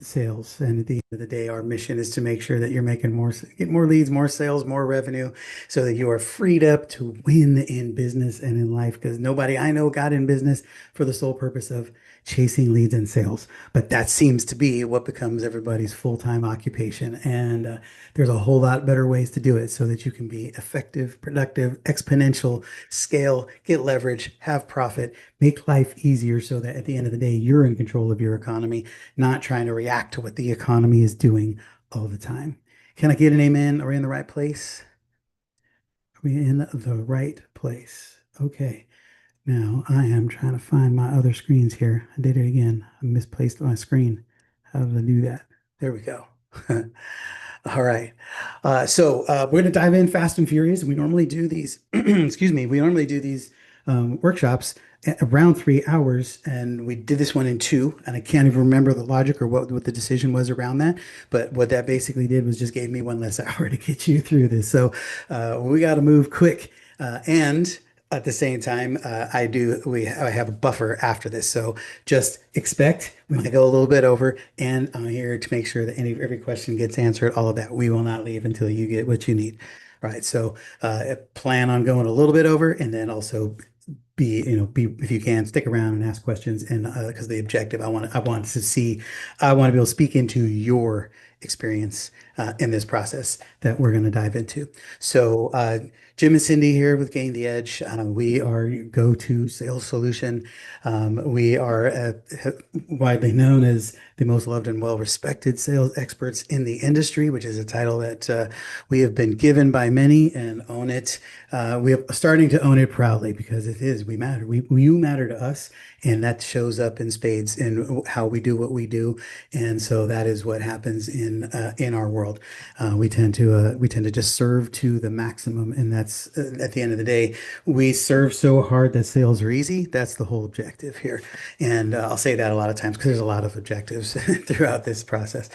sales. And at the end of the day, our mission is to make sure that you're making more, get more leads, more sales, more revenue, so that you are freed up to win in business and in life. Because nobody I know got in business for the sole purpose of chasing leads and sales. But that seems to be what becomes everybody's full-time occupation. And there's a whole lot better ways to do it so that you can be effective, productive, exponential, scale, get leverage, have profit, make life easier so that at the end of the day, you're in control of your economy, not trying to react to what the economy is doing all the time. Can I get an amen? Are we in the right place? Are we in the right place? Okay. Now I am trying to find my other screens here. I did it again. I misplaced my screen. How did I do that? There we go. All right. We're going to dive in fast and furious. We normally do these, excuse me, we normally do these workshops around 3 hours, and we did this one in two, and I can't even remember the logic or what the decision was around that. But what that basically did was just gave me one less hour to get you through this. So we got to move quick. And at the same time, I have a buffer after this. So just expect we might go a little bit over, and I'm here to make sure that every question gets answered, all of that. We will not leave until you get what you need. All right. So plan on going a little bit over, and then also be if you can stick around and ask questions. And because the objective, I want to be able to speak into your experience in this process that we're going to dive into. So Jim and Cindy here with Gain the Edge. We are your go-to sales solution. We are widely known as the most loved and well-respected sales experts in the industry, which is a title that we have been given by many, and own it. We are starting to own it proudly because it is, we matter. You matter to us, and that shows up in spades in how we do what we do. And so that is what happens in our world. We tend to just serve to the maximum, and that's at the end of the day, we serve so hard that sales are easy. That's the whole objective here. And I'll say that a lot of times because there's a lot of objectives throughout this process.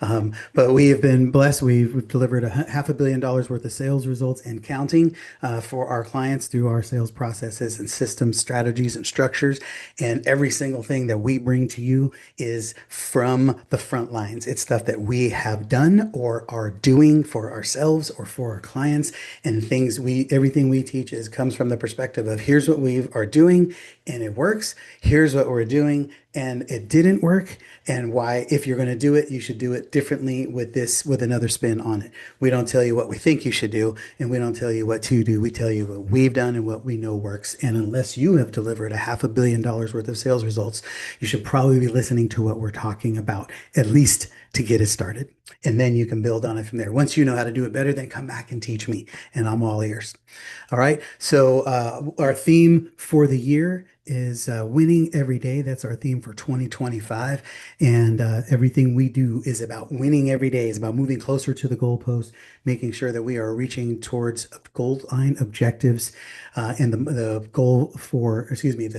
But we have been blessed. We've delivered $500 million worth of sales results and counting for our clients through our sales processes and systems, strategies, and structures. And every single thing that we bring to you is from the front lines. It's stuff that we have done or are doing for ourselves or for our clients, and everything we teach comes from the perspective of here's what we are doing and it works. Here's what we're doing and it didn't work, and why, if you're going to do it, you should do it differently with another spin on it. We don't tell you what we think you should do, and we don't tell you what to do. We tell you what we've done and what we know works. And unless you have delivered $500 million worth of sales results, you should probably be listening to what we're talking about, at least to get it started. And then you can build on it from there. Once you know how to do it better, then come back and teach me, and I'm all ears. All right. So our theme for the year is winning every day. That's our theme for 2025. And everything we do is about winning every day. It's about moving closer to the goalpost, making sure that we are reaching towards goal line objectives. And the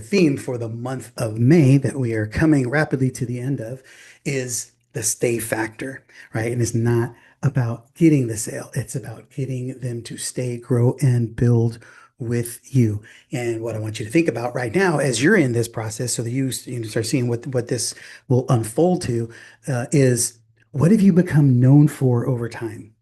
theme for the month of May that we are coming rapidly to the end of is the stay factor, right? And it's not about getting the sale. It's about getting them to stay, grow, and build with you. And what I want you to think about right now, as you're in this process, so that you start seeing what this will unfold to, is what have you become known for over time?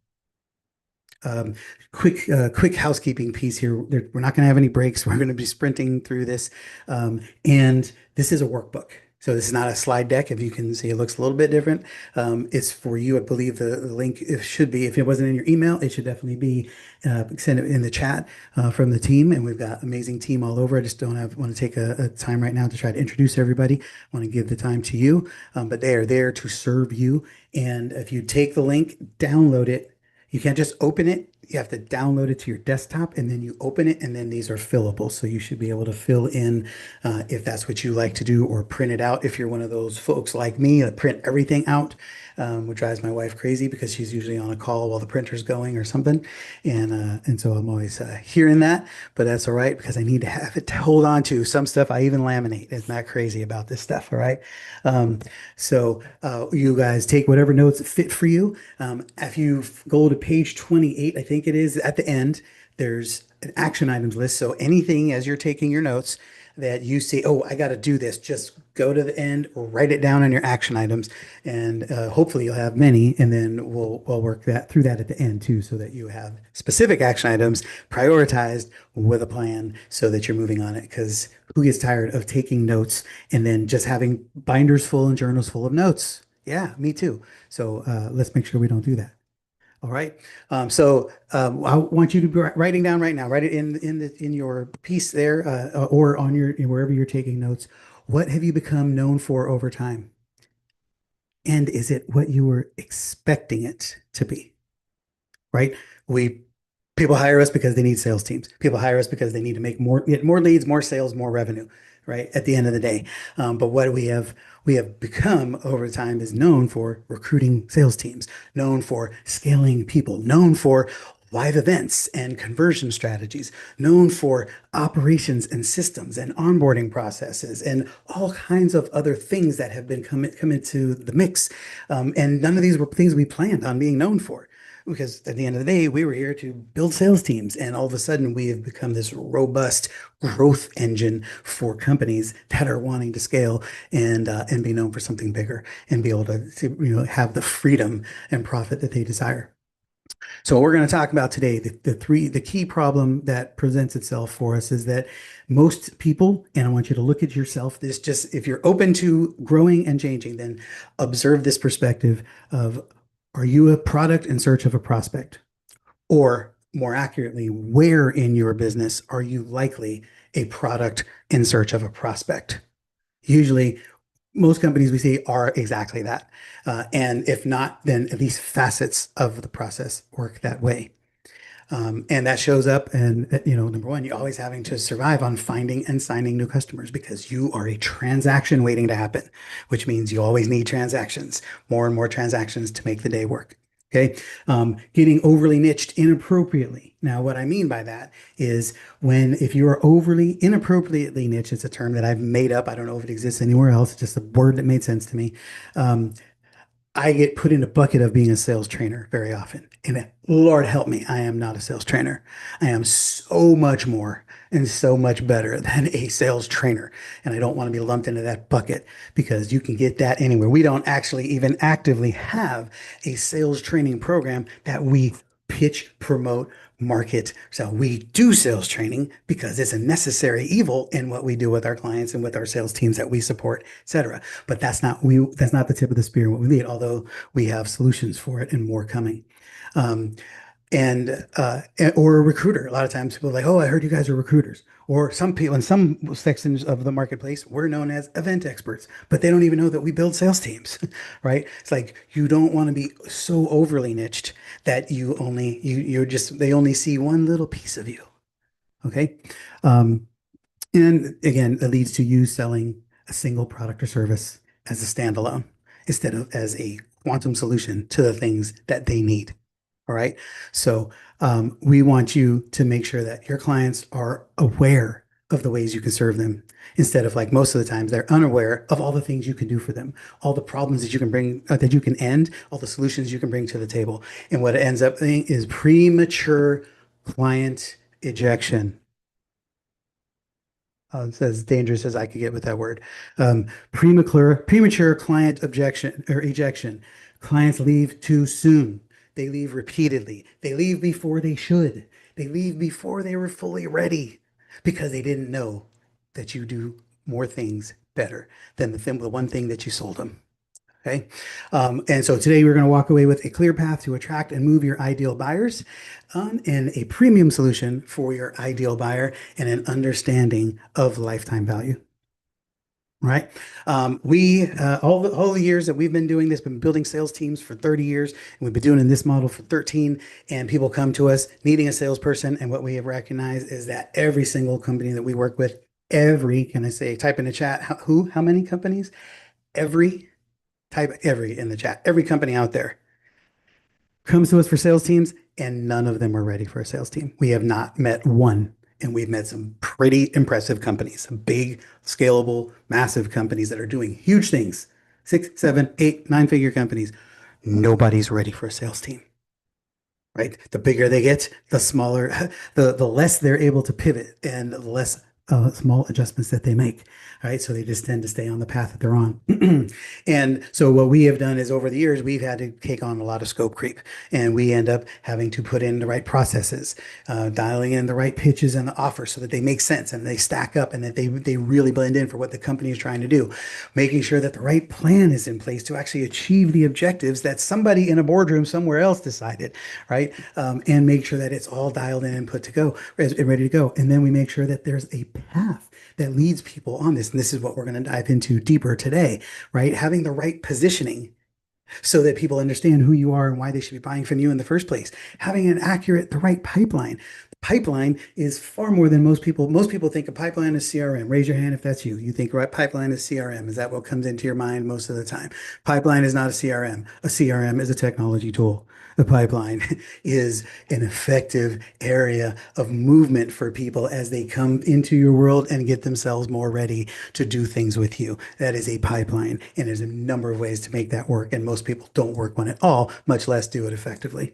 Um, quick housekeeping piece here. We're not going to have any breaks. We're going to be sprinting through this, and this is a workbook. So this is not a slide deck. If you can see, it looks a little bit different. It's for you. I believe the link it should be. If it wasn't in your email, it should definitely be. Send it in the chat from the team, and we've got amazing team all over. I just don't want to take a time right now to try to introduce everybody. I want to give the time to you, but they are there to serve you. And if you take the link, download it. You can't just open it. You have to download it to your desktop, and then you open it, and then these are fillable. So you should be able to fill in if that's what you like to do, or print it out if you're one of those folks like me that print everything out, which drives my wife crazy because she's usually on a call while the printer's going or something. And so I'm always hearing that, but that's all right because I need to have it to hold on to. Some stuff I even laminate. It's not crazy about this stuff, all right? You guys take whatever notes fit for you. If you go to page 28, I think it is, at the end, there's an action items list. So anything as you're taking your notes, that you see, oh, I got to do this, just go to the end, write it down on your action items, and hopefully you'll have many, and then we'll work that through that at the end too, so that you have specific action items prioritized with a plan, so that you're moving on it. Because who gets tired of taking notes and then just having binders full and journals full of notes? Yeah, me too. So let's make sure we don't do that. All right. I want you to be writing down right now. Write it in your piece there, or on your wherever you're taking notes. What have you become known for over time? And is it what you were expecting it to be? Right? We People hire us because they need sales teams. People hire us because they need to get more leads, more sales, more revenue, right? At the end of the day. But what we have become over time is known for recruiting sales teams, known for scaling people, known for live events and conversion strategies, known for operations and systems and onboarding processes and all kinds of other things that have been come into the mix. And none of these were things we planned on being known for, because at the end of the day, we were here to build sales teams. And all of a sudden, we have become this robust growth engine for companies that are wanting to scale and be known for something bigger and be able to have the freedom and profit that they desire. So what we're going to talk about today, the key problem that presents itself for us is that most people, and I want you to look at yourself, this just, if you're open to growing and changing, then observe this perspective of, are you a product in search of a prospect? Or more accurately, where in your business are you likely a product in search of a prospect? Usually, most companies we see are exactly that. And if not, then at least facets of the process work that way. And that shows up, and number one, you're always having to survive on finding and signing new customers, because you are a transaction waiting to happen, which means you always need transactions, more and more transactions to make the day work. Okay. Getting overly niched inappropriately. Now, what I mean by that is, if you are overly inappropriately niche, it's a term that I've made up. I don't know if it exists anywhere else. It's just a word that made sense to me. I get put in a bucket of being a sales trainer very often. And Lord help me, I am not a sales trainer. I am so much more and so much better than a sales trainer. And I don't want to be lumped into that bucket, because you can get that anywhere. We don't actually even actively have a sales training program that we pitch, promote, market. So we do sales training because it's a necessary evil in what we do with our clients and with our sales teams that we support, et cetera. But that's not the tip of the spear in what we lead, although we have solutions for it and more coming. Um, or a recruiter. A lot of times people are like, oh, I heard you guys are recruiters. Or some people in some sections of the marketplace, we're known as event experts, but they don't even know that we build sales teams, right? It's like, you don't want to be so overly niched that they only see one little piece of you. Okay. Um, and again, it leads to you selling a single product or service as a standalone instead of as a quantum solution to the things that they need. All right. So we want you to make sure that your clients are aware of the ways you can serve them, instead of, like, most of the times they're unaware of all the things you can do for them, all the problems that you can bring, that you can end, all the solutions you can bring to the table. And what it ends up being is premature client ejection. It says dangerous as I could get with that word. Premature client objection or ejection. Clients leave too soon. They leave repeatedly. They leave before they should. They leave before they were fully ready, because they didn't know that you do more things better than the one thing that you sold them. Okay. And so today we're going to walk away with a clear path to attract and move your ideal buyers, and a premium solution for your ideal buyer, and an understanding of lifetime value. Right. All the years that we've been doing this, been building sales teams for 30 years, and we've been doing in this model for 13. And people come to us needing a salesperson. And what we have recognized is that every single company that we work with, can I say, type in the chat, how many companies? Type every in the chat. Every company out there comes to us for sales teams, and none of them are ready for a sales team. We have not met one, and we've met some pretty impressive companies, some big, scalable, massive companies that are doing huge things, 6, 7, 8, 9-figure companies. Nobody's ready for a sales team, right? The bigger they get, the smaller, the less they're able to pivot, and the less small adjustments that they make. All right. So they just tend to stay on the path that they're on. And so what we have done is over the years, we've had to take on a lot of scope creep, and we end up having to put in the right processes, dialing in the right pitches and the offers so that they make sense and they stack up and that they really blend in for what the company is trying to do, making sure that the right plan is in place to actually achieve the objectives that somebody in a boardroom somewhere else decided, right? And make sure that it's all dialed in and put to go and ready to go. And then we make sure that there's a path that leads people on this. And this is what we're going to dive into deeper today, right? Having the right positioning so that people understand who you are and why they should be buying from you in the first place. Having an accurate, the right pipeline. The pipeline is far more than most people. Most people think a pipeline is CRM. Raise your hand if that's you. You think right pipeline is CRM. Is that what comes into your mind most of the time? Pipeline is not a CRM. A CRM is a technology tool. The pipeline is an effective area of movement for people as they come into your world and get themselves more ready to do things with you. That is a pipeline, and there's a number of ways to make that work. And most people don't work one at all, much less do it effectively.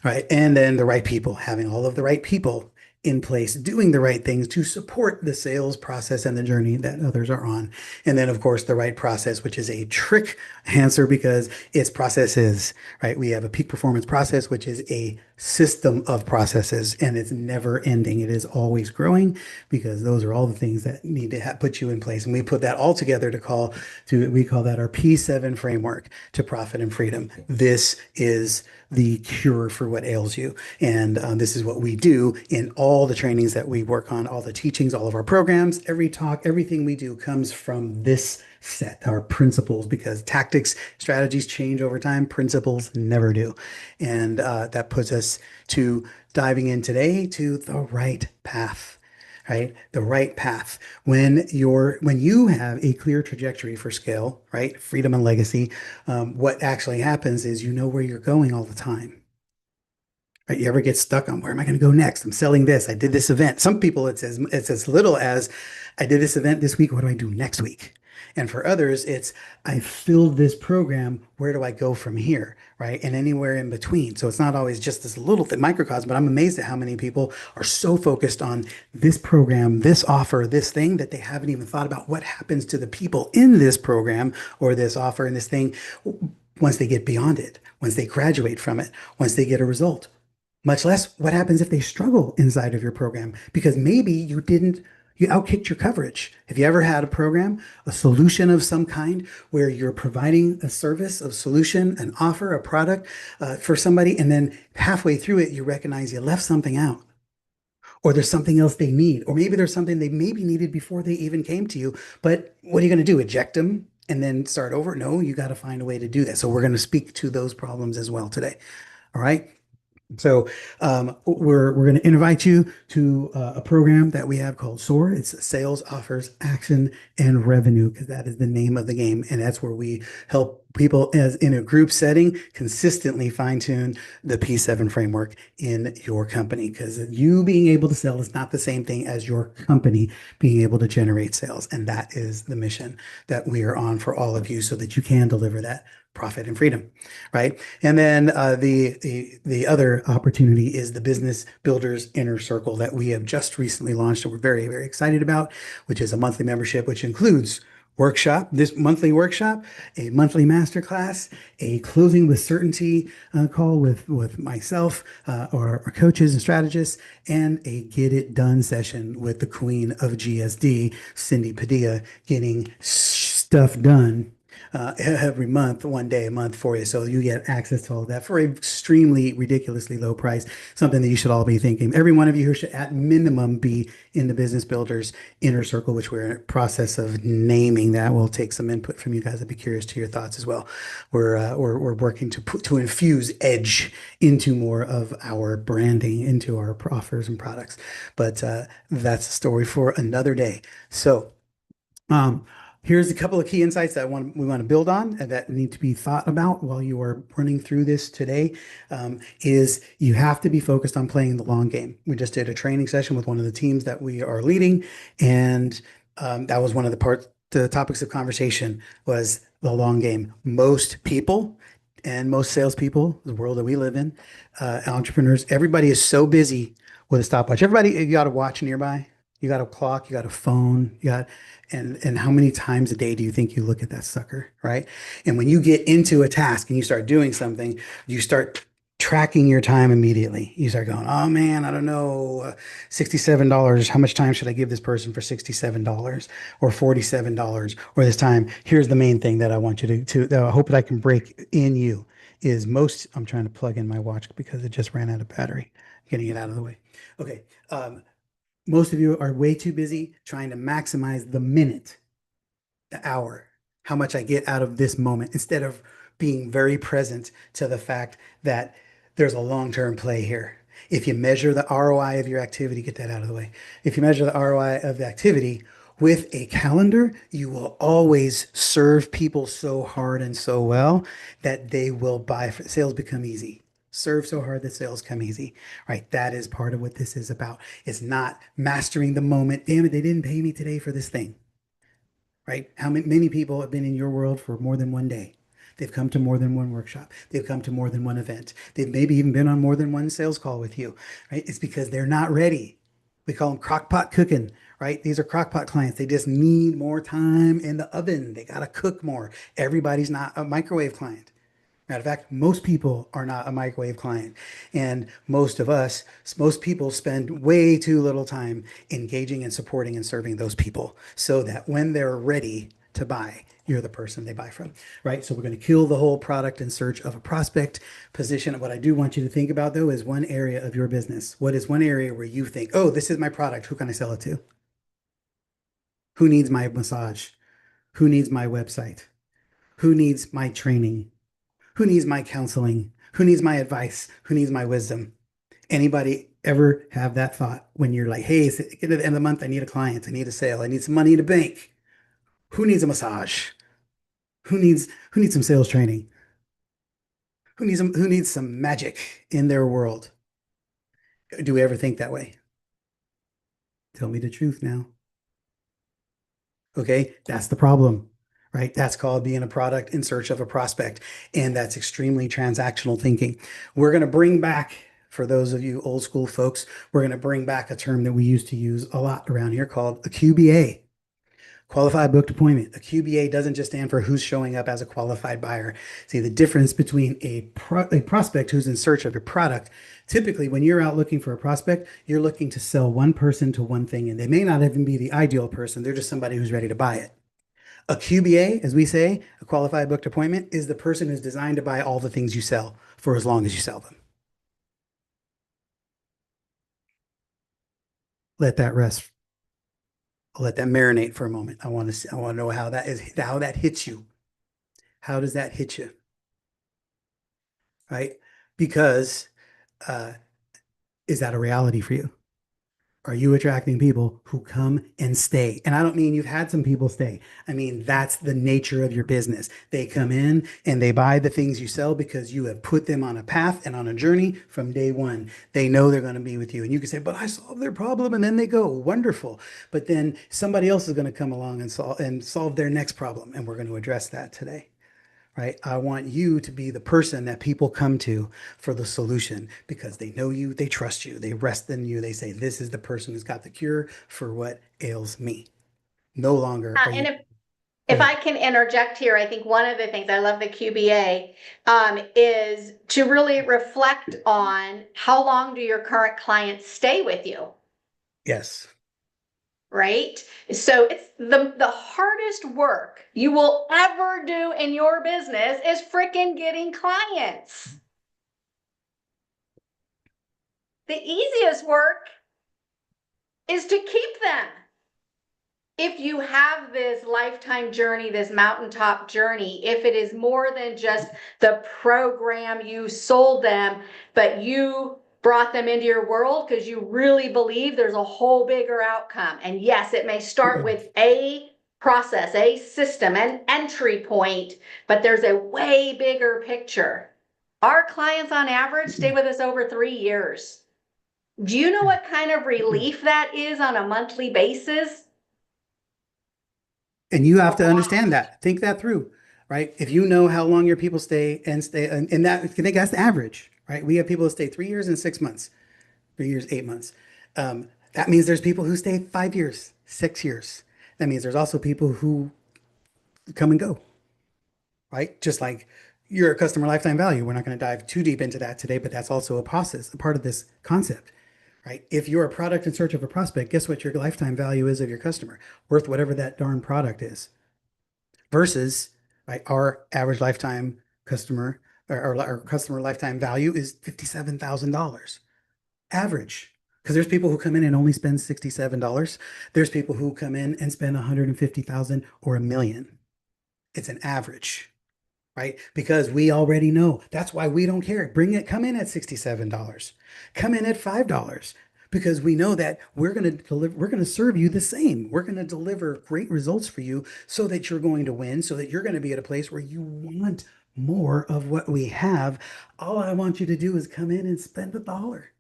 All right. And then the right people, having all of the right people in place, doing the right things to support the sales process and the journey that others are on. And then, of course, the right process, which is a trick answer because it's processes, right? We have a peak performance process, which is a system of processes, and it's never ending. It is always growing because those are all the things that need to put you in place. And we put that all together we call that our P7 framework to profit and freedom. This is the cure for what ails you. And this is what we do in all the trainings that we work on, all the teachings, all of our programs, every talk, everything we do comes from this set, our principles, because tactics, strategies change over time, principles never do. And that puts us to diving in today to the right path. Right? The right path. When you have a clear trajectory for scale, right? Freedom and legacy, what actually happens is you know where you're going all the time. Right? You ever get stuck on where am I going to go next? I'm selling this. I did this event. Some people it's as little as I did this event this week. What do I do next week? And for others, it's I filled this program. Where do I go from here? Right? And anywhere in between. So it's not always just this little microcosm, but I'm amazed at how many people are so focused on this program, this offer, this thing that they haven't even thought about what happens to the people in this program or this offer and this thing once they get beyond it, once they graduate from it, once they get a result. Much less what happens if they struggle inside of your program because maybe you outkicked your coverage. Have you ever had a program, a solution of some kind where you're providing a service, a solution, an offer, a product for somebody, and then halfway through it, you recognize you left something out, or there's something else they need, or maybe there's something they maybe needed before they even came to you. But what are you going to do? Eject them and then start over? No, you got to find a way to do that. So we're going to speak to those problems as well today. All right. So we're going to invite you to a program that we have called SOAR. It's Sales, Offers, Action, and Revenue, because that is the name of the game. And that's where we help people as in a group setting consistently fine tune the P7 framework in your company. Because you being able to sell is not the same thing as your company being able to generate sales. And that is the mission that we are on for all of you so that you can deliver that profit and freedom, right? And then the other opportunity is the Business Builders Inner Circle that we have just recently launched and we're very, very excited about, which is a monthly membership, which includes this monthly workshop, a monthly masterclass, a closing with certainty call with myself or our coaches and strategists, and a get it done session with the queen of GSD, Cindy Padilla, getting stuff done every month, one day a month for you. So you get access to all of that for an extremely ridiculously low price, something that you should all be thinking. Every one of you who should at minimum be in the Business Builders Inner Circle, which we're in a process of naming that. We'll take some input from you guys. I'd be curious to your thoughts as well. We're working to infuse edge into more of our branding, into our offers and products. But that's a story for another day. So, here's a couple of key insights that we want to build on and that need to be thought about while you are running through this today. Is you have to be focused on playing the long game. We just did a training session with one of the teams that we are leading, and that was one of the topics of conversation was the long game. Most people and most salespeople, the world that we live in, entrepreneurs, everybody is so busy with a stopwatch. Everybody, you got a watch nearby? You got a clock, you got a phone, you got, and how many times a day do you think you look at that sucker, right? And when you get into a task and you start doing something, you start tracking your time immediately. You start going, oh man, I don't know, $67. How much time should I give this person for $67 or $47 or this time? Here's the main thing that I want you that I hope that I can break in you is most, I'm trying to plug in my watch because it just ran out of battery, getting it out of the way. Okay. Most of you are way too busy trying to maximize the minute, the hour, how much I get out of this moment, instead of being very present to the fact that there's a long-term play here. If you measure the ROI of your activity, get that out of the way. If you measure the ROI of the activity with a calendar, you will always serve people so hard and so well that they will buy. Sales become easy. Serve so hard that sales come easy, right? That is part of what this is about. It's not mastering the moment. Damn it, they didn't pay me today for this thing, right? How many people have been in your world for more than one day? They've come to more than one workshop. They've come to more than one event. They've maybe even been on more than one sales call with you, right? It's because they're not ready. We call them crockpot cooking, right? These are crockpot clients. They just need more time in the oven. They got to cook more. Everybody's not a microwave client. Matter of fact, most people are not a microwave client. And most people spend way too little time engaging and supporting and serving those people so that when they're ready to buy, you're the person they buy from, right? So we're going to kill the whole product in search of a prospect position. What I do want you to think about though is one area of your business. What is one area where you think, oh, this is my product. Who can I sell it to? Who needs my massage? Who needs my website? Who needs my training? Who needs my counseling? Who needs my advice? Who needs my wisdom? Anybody ever have that thought when you're like, hey, get to the end of the month, I need a client, I need a sale, I need some money in the bank. Who needs a massage? Who needs some sales training? Who needs some magic in their world? Do we ever think that way? Tell me the truth now. Okay, that's the problem, right? That's called being a product in search of a prospect. And that's extremely transactional thinking. We're going to bring back, for those of you old school folks, we're going to bring back a term that we used to use a lot around here called a QBA. Qualified booked appointment. A QBA doesn't just stand for who's showing up as a qualified buyer. See, the difference between a prospect who's in search of your product, typically when you're out looking for a prospect, you're looking to sell one person to one thing, and they may not even be the ideal person. They're just somebody who's ready to buy it. A QBA, as we say, a qualified booked appointment, is the person who's designed to buy all the things you sell for as long as you sell them. Let that rest. Let that marinate for a moment. I want to know how that hits you. How does that hit you? Right? Because uh, is that a reality for you? Are you attracting people who come and stay? And I don't mean you've had some people stay. I mean, that's the nature of your business. They come in and they buy the things you sell because you have put them on a path and on a journey from day one. They know they're going to be with you. And you can say, but I solved their problem. And then they go, wonderful. But then somebody else is going to come along and solve their next problem. And we're going to address that today, right? I want you to be the person that people come to for the solution because they know you, they trust you, they rest in you. They say, this is the person who's got the cure for what ails me. No longer are And you. Go if ahead. I can interject here, I think one of the things I love the QBA is to really reflect on how long do your current clients stay with you, Yes. right? So it's the hardest work you will ever do in your business is freaking getting clients. The easiest work is to keep them. If you have this lifetime journey, this mountaintop journey, if it is more than just the program you sold them, but you brought them into your world because you really believe there's a whole bigger outcome. And yes, it may start with a process, a system, an entry point, but there's a way bigger picture. Our clients on average stay with us over 3 years. Do you know what kind of relief that is on a monthly basis? And you A have to understand lot. that. Think that through, right? If you know how long your people stay, and that I think that's the average, right? We have people that stay 3 years and 6 months. 3 years, 8 months. That means there's people who stay 5 years, 6 years. That means there's also people who come and go, right? Just like your customer lifetime value. We're not going to dive too deep into that today, but that's also a process, a part of this concept, right? If you're a product in search of a prospect, guess what your lifetime value is of your customer? Worth whatever that darn product is. Versus, right, our average lifetime customer or our customer lifetime value is $57,000 average. Because there's people who come in and only spend $67. There's people who come in and spend 150,000 or a million. It's an average, right? Because we already know. That's why we don't care. Bring it, come in at $67. Come in at $5 because we know that we're going to deliver, we're going to serve you the same. We're going to deliver great results for you so that you're going to win, so that you're going to be at a place where you want more of what we have. All I want you to do is come in and spend a dollar.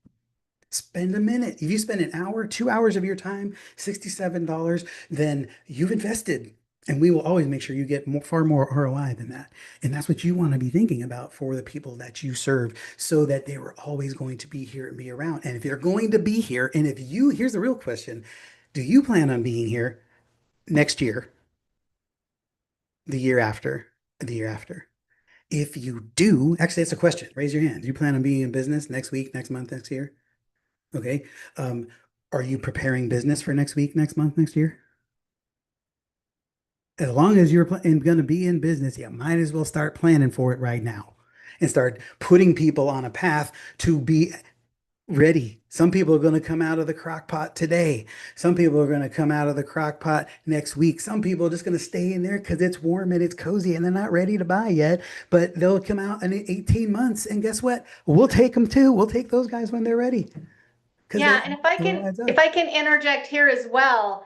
Spend a minute. If you spend an hour, 2 hours of your time, $67, then you've invested. And we will always make sure you get more, far more ROI than that. And that's what you want to be thinking about for the people that you serve so that they were always going to be here and be around. And if they're going to be here, and if you, here's the real question, do you plan on being here next year, the year after, the year after? If you do, actually, it's a question. Raise your hand. Do you plan on being in business next week, next month, next year? Okay. Um, are you preparing business for next week, next month, next year? As long as you're going to be in business, you might as well start planning for it right now and start putting people on a path to be ready. Some people are going to come out of the crock pot today. Some people are going to come out of the crock pot next week. Some people are just going to stay in there because it's warm and it's cozy and they're not ready to buy yet, but they'll come out in 18 months. And guess what? We'll take them too. We'll take those guys when they're ready because Yeah, and it all adds if up. I can interject here as well,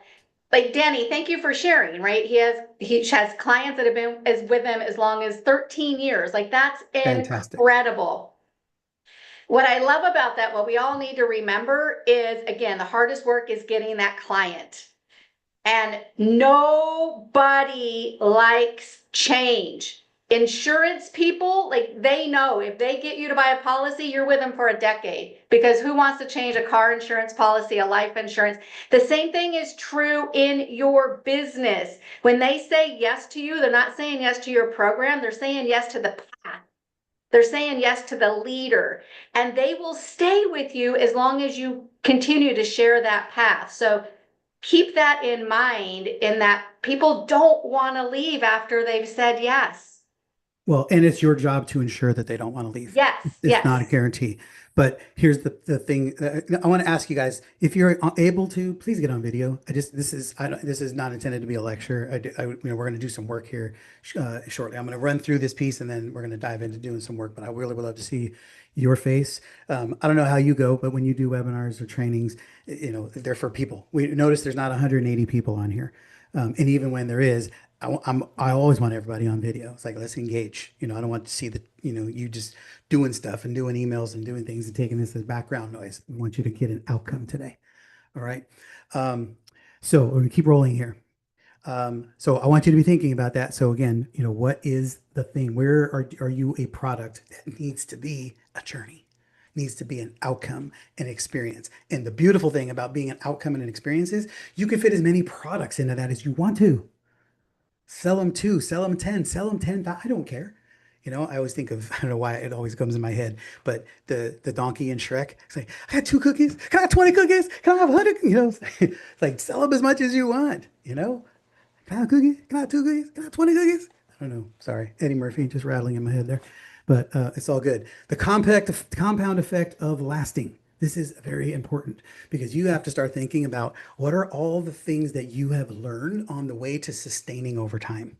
like Danny, thank you for sharing, right? He has clients that have been as with him as long as 13 years. Like that's Fantastic. incredible. What I love about that, what we all need to remember is again, the hardest work is getting that client. And nobody likes change. Insurance people, like they know if they get you to buy a policy, you're with them for a decade. Because who wants to change a car insurance policy, a life insurance? The same thing is true in your business. When they say yes to you, they're not saying yes to your program, they're saying yes to the path. They're saying yes to the leader, and they will stay with you as long as you continue to share that path. So keep that in mind in that people don't want to leave after they've said yes. Well, and it's your job to ensure that they don't want to leave. Yes, It's not a yes. guarantee. But here's the thing. I want to ask you guys, if you're able to, please get on video. This is, I don't, this is not intended to be a lecture. We're going to do some work here shortly. I'm going to run through this piece and then we're going to dive into doing some work, but I really would love to see your face. I don't know how you go, but when you do webinars or trainings, they're for people. We notice there's not 180 people on here. And even when there is, I always want everybody on video. It's like, let's engage. I don't want to see that, you just doing stuff and doing emails and doing things and taking this as background noise. We want you to get an outcome today. All right. Um, so we're gonna keep rolling here. So I want you to be thinking about that. So again, what is the thing? Where are you a product that needs to be a journey, needs to be an outcome and experience? And the beautiful thing about being an outcome and an experience is you can fit as many products into that as you want to. Sell them two, sell them 10, sell them 10. I don't care. I always think of, I don't know why it always comes in my head, but the donkey in Shrek. It's like, I got 2 cookies. Can I have 20 cookies? Can I have 100? It's like sell them as much as you want. Can I have cookies? Can I have 2 cookies? Can I have 20 cookies? I don't know. Sorry. Eddie Murphy just rattling in my head there. But it's all good. The compound effect of lasting. This is very important because you have to start thinking about what are all the things that you have learned on the way to sustaining over time.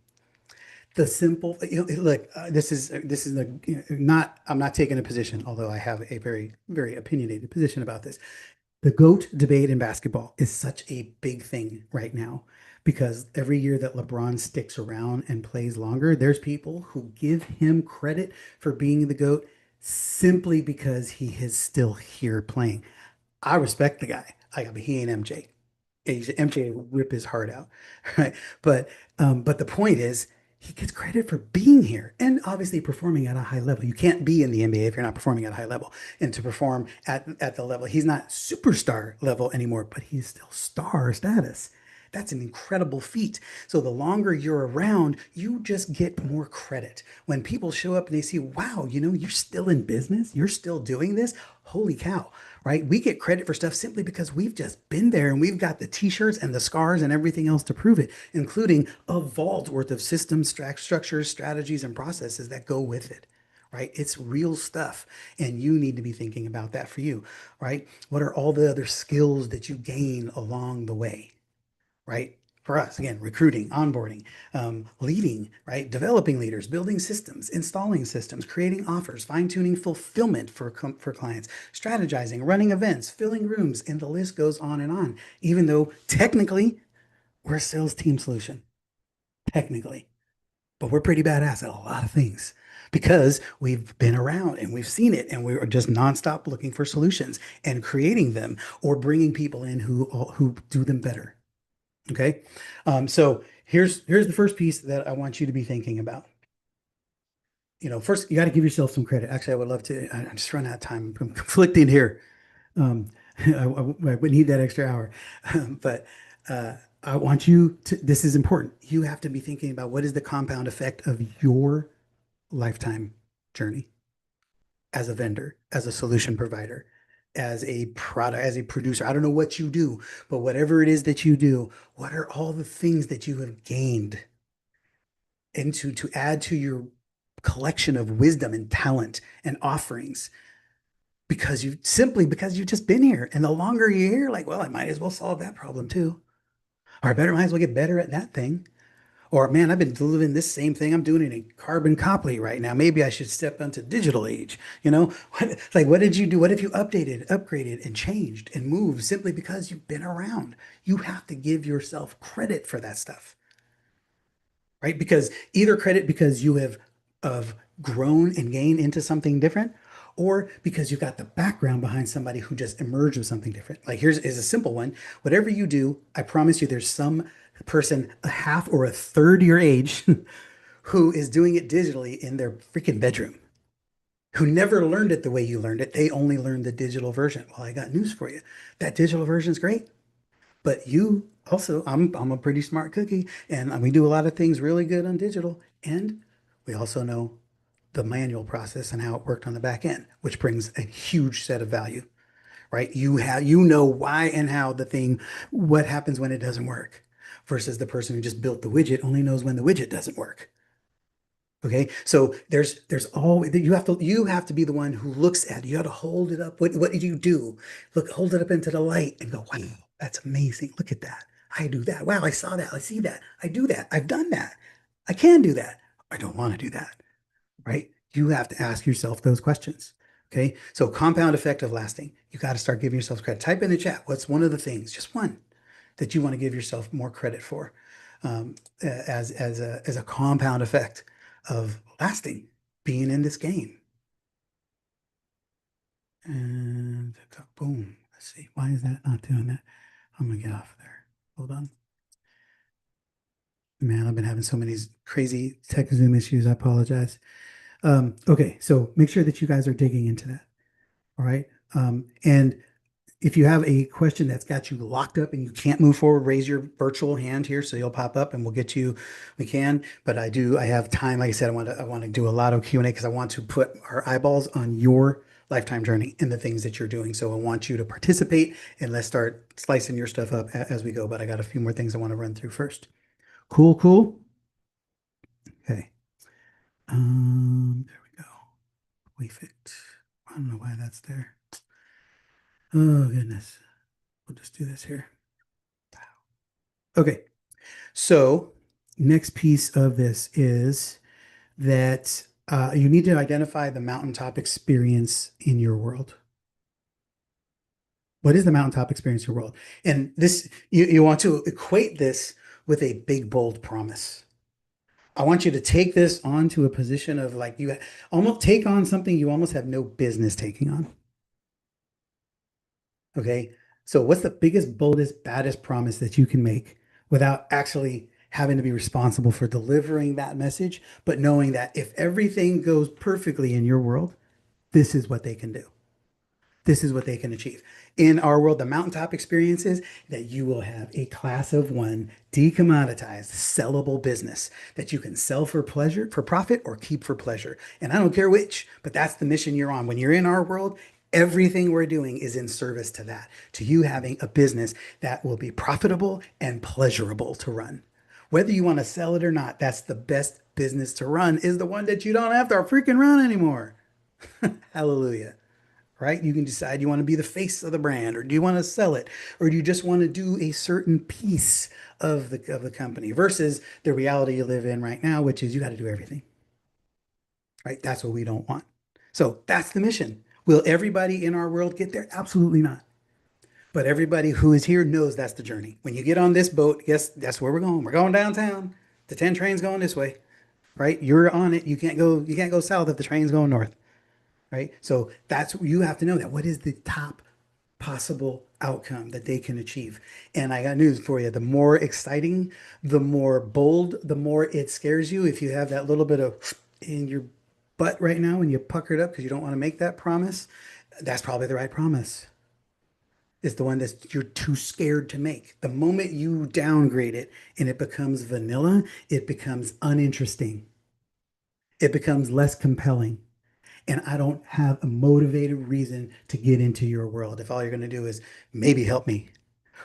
The simple, look, this is not, I'm not taking a position, although I have a very, very opinionated position about this. The GOAT debate in basketball is such a big thing right now because every year that LeBron sticks around and plays longer, there's people who give him credit for being the GOAT simply because he is still here playing. I respect the guy. But he ain't MJ. MJ will rip his heart out, right? But the point is, he gets credit for being here and obviously performing at a high level. You can't be in the NBA if you're not performing at a high level. And to perform at the level, he's not superstar level anymore, but he's still star status. That's an incredible feat. So the longer you're around, you just get more credit. When people show up and they see, wow, you're still in business, you're still doing this. Holy cow, right? We get credit for stuff simply because we've just been there and we've got the t-shirts and the scars and everything else to prove it, including a vault worth of systems, structures, strategies, and processes that go with it. Right? It's real stuff. And you need to be thinking about that for you, right? What are all the other skills that you gain along the way? Right? For us, again, recruiting, onboarding, leading, right? Developing leaders, building systems, installing systems, creating offers, fine-tuning fulfillment for clients, strategizing, running events, filling rooms, and the list goes on and on. Even though technically we're a sales team solution, technically, but we're pretty badass at a lot of things because we've been around and we've seen it and we're just nonstop looking for solutions and creating them or bringing people in who do them better. Okay. So here's the first piece that I want you to be thinking about. First you got to give yourself some credit. Actually, I would love to. I'm just running out of time. I'm conflicting here. Um, I would need that extra hour, but I want you to. This is important. You have to be thinking about what is the compound effect of your lifetime journey as a vendor, as a solution provider, as a product, as a producer. I don't know what you do, but whatever it is that you do, what are all the things that you have gained into to add to your collection of wisdom and talent and offerings because you've just been here. And the longer you're here, like, well, I might as well solve that problem too. Or I better might as well get better at that thing. Or man, I've been doing this same thing. I'm doing it in carbon copy right now. Maybe I should step into digital age. What did you do? What have you updated, upgraded, and changed and moved simply because you've been around? You have to give yourself credit for that stuff, right? Because either credit because you have grown and gained into something different, or because you've got the background behind somebody who just emerged with something different. Like here's is a simple one. Whatever you do, I promise you, there's some person a half or a third your age who is doing it digitally in their freaking bedroom, who never learned it the way you learned it. They only learned the digital version. Well, I got news for you. That digital version is great. But you also, I'm a pretty smart cookie, and we do a lot of things really good on digital. And we also know the manual process and how it worked on the back end, which brings a huge set of value, right? You know why and how what happens when it doesn't work, versus the person who just built the widget only knows when the widget doesn't work. Okay, so there's always you have to be the one who looks at it. You got to hold it up. What did you do? Look, hold it up into the light and go, wow, that's amazing. Look at that. I do that. Wow, I saw that. I see that. I do that. I've done that. I can do that. I don't want to do that. Right? You have to ask yourself those questions. Okay, so compound effect of lasting. You got to start giving yourself credit. Type in the chat. What's one of the things, just one, that you want to give yourself more credit for, as a compound effect of lasting, being in this game. And boom. Let's see. Why is that not doing that? I'm gonna get off of there. Hold on. Man, I've been having so many crazy tech Zoom issues. I apologize. Okay, so make sure that you guys are digging into that. All right. And if you have a question that's got you locked up and you can't move forward, raise your virtual hand here so you'll pop up and we'll get you. We can, but I have time. Like I said, I want to do a lot of Q&A because I want to put our eyeballs on your lifetime journey and the things that you're doing. So I want you to participate and let's start slicing your stuff up as we go. But I got a few more things I want to run through first. Cool, cool. Okay. There we go. We fit. I don't know why that's there. Oh goodness. We'll just do this here. Okay. So next piece of this is that you need to identify the mountaintop experience in your world. What is the mountaintop experience in your world? And this, you want to equate this with a big, bold promise. I want you to take this onto a position of like you almost take on something you almost have no business taking on. Okay. So what's the biggest, boldest, baddest promise that you can make without actually having to be responsible for delivering that message, but knowing that if everything goes perfectly in your world, this is what they can do. This is what they can achieve. In our world, the mountaintop experience is that you will have a class of one, decommoditized, sellable business that you can sell for pleasure, for profit, or keep for pleasure. And I don't care which, but that's the mission you're on. When you're in our world, everything we're doing is in service to that, to you having a business that will be profitable and pleasurable to run. Whether you want to sell it or not, that's the best business to run, is the one that you don't have to freaking run anymore. Hallelujah. Right? You can decide you want to be the face of the brand, or do you want to sell it, or do you just want to do a certain piece of the company versus the reality you live in right now, which is you got to do everything. Right? That's what we don't want. So that's the mission. Will everybody in our world get there? Absolutely not. But everybody who is here knows that's the journey. When you get on this boat, yes, that's where we're going. We're going downtown. The 10 train's going this way, right? You're on it. You can't go south if the train's going north, right? So that's you have to know that. What is the top possible outcome that they can achieve? And I got news for you. The more exciting, the more bold, the more it scares you. If you have that little bit of in your butt right now and you pucker it up because you don't want to make that promise, that's probably the right promise. It's the one that you're too scared to make. The moment you downgrade it and it becomes vanilla, it becomes uninteresting. It becomes less compelling. And I don't have a motivated reason to get into your world if all you're going to do is maybe help me,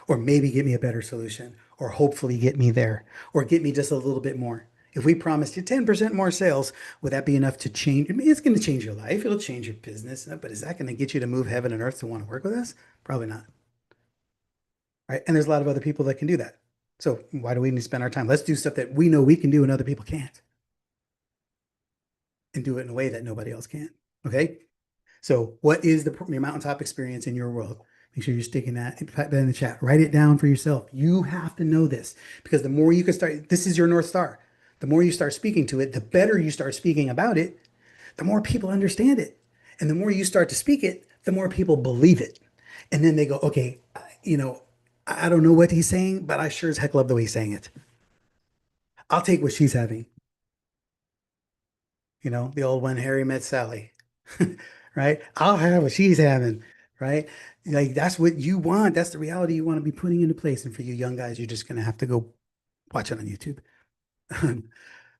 or maybe get me a better solution, or hopefully get me there, or get me just a little bit more. If we promised you 10% more sales, would that be enough to change? I mean, it's going to change your life. It'll change your business, but is that going to get you to move heaven and earth to want to work with us? Probably not. Right. And there's a lot of other people that can do that. So why do we need to spend our time? Let's do stuff that we know we can do and other people can't, and do it in a way that nobody else can. Okay. So, what is your mountaintop experience in your world? Make sure you're sticking that, type that in the chat. Write it down for yourself. You have to know this, because the more you can start, this is your North Star. The more you start speaking to it, the better you start speaking about it, the more people understand it. And the more you start to speak it, the more people believe it. And then they go, okay, you know, I don't know what he's saying, but I sure as heck love the way he's saying it. I'll take what she's having. The old when Harry met Sally, right? I'll have what she's having, right? Like that's what you want. That's the reality you want to be putting into place. And for you young guys, you're just gonna have to go watch it on YouTube.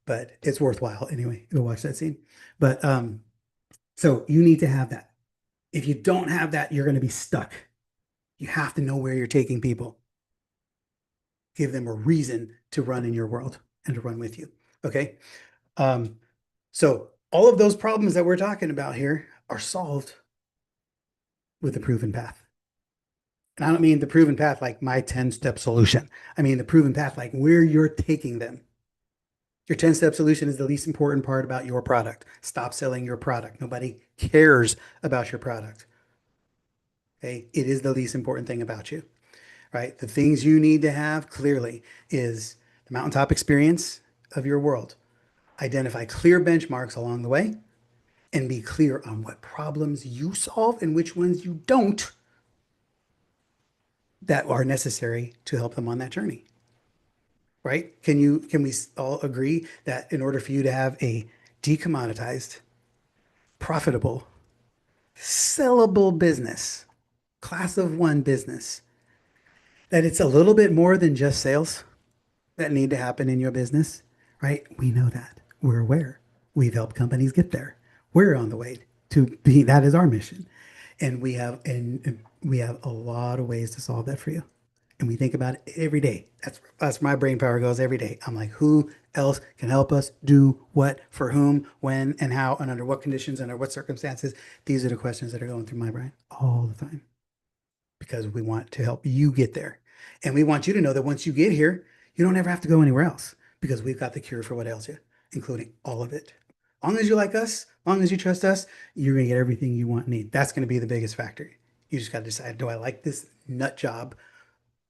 But it's worthwhile anyway. Go watch that scene. But so you need to have that. If you don't have that, you're gonna be stuck. You have to know where you're taking people. Give them a reason to run in your world and to run with you. Okay. Um, So all of those problems that we're talking about here are solved with the proven path. And I don't mean the proven path like my 10-step solution. I mean the proven path like where you're taking them. Your 10-step solution is the least important part about your product. Stop selling your product. Nobody cares about your product. Okay? It is the least important thing about you, right? The things you need to have clearly is the mountaintop experience of your world. Identify clear benchmarks along the way, and be clear on what problems you solve and which ones you don't, that are necessary to help them on that journey. Right? Can we all agree that in order for you to have a decommoditized, profitable, sellable business, class of one business, that it's a little bit more than just sales that need to happen in your business, right? We know that. We're aware. We've helped companies get there. We're on the way to be, that is our mission. And we have a lot of ways to solve that for you. And we think about it every day. That's where my brain power goes every day. I'm like, who else can help us do what, for whom, when, and how, and under what conditions, under what circumstances? These are the questions that are going through my brain all the time, because we want to help you get there. And we want you to know that once you get here, you don't ever have to go anywhere else, because we've got the cure for what ails you, including all of it. As long as you like us, as long as you trust us, you're going to get everything you want and need. That's going to be the biggest factor. You just got to decide, do I like this nut job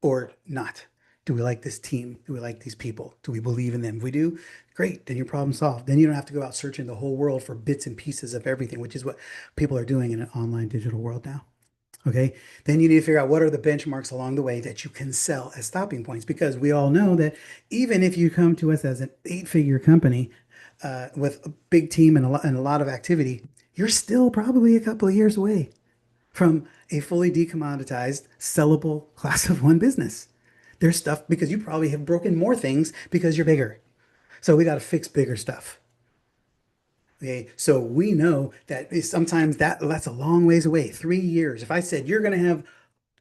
or not? Do we like this team? Do we like these people? Do we believe in them? If we do, great. Then your problem solved. Then you don't have to go out searching the whole world for bits and pieces of everything, which is what people are doing in an online digital world now. Okay. Then you need to figure out what are the benchmarks along the way that you can sell as stopping points, because we all know that even if you come to us as an eight-figure company with a big team and a lot of activity, you're still probably a couple of years away from a fully decommoditized, sellable class of one business. There's stuff because you probably have broken more things because you're bigger. So we got to fix bigger stuff. Okay, so we know that sometimes that's a long ways away. 3 years. If I said you're going to have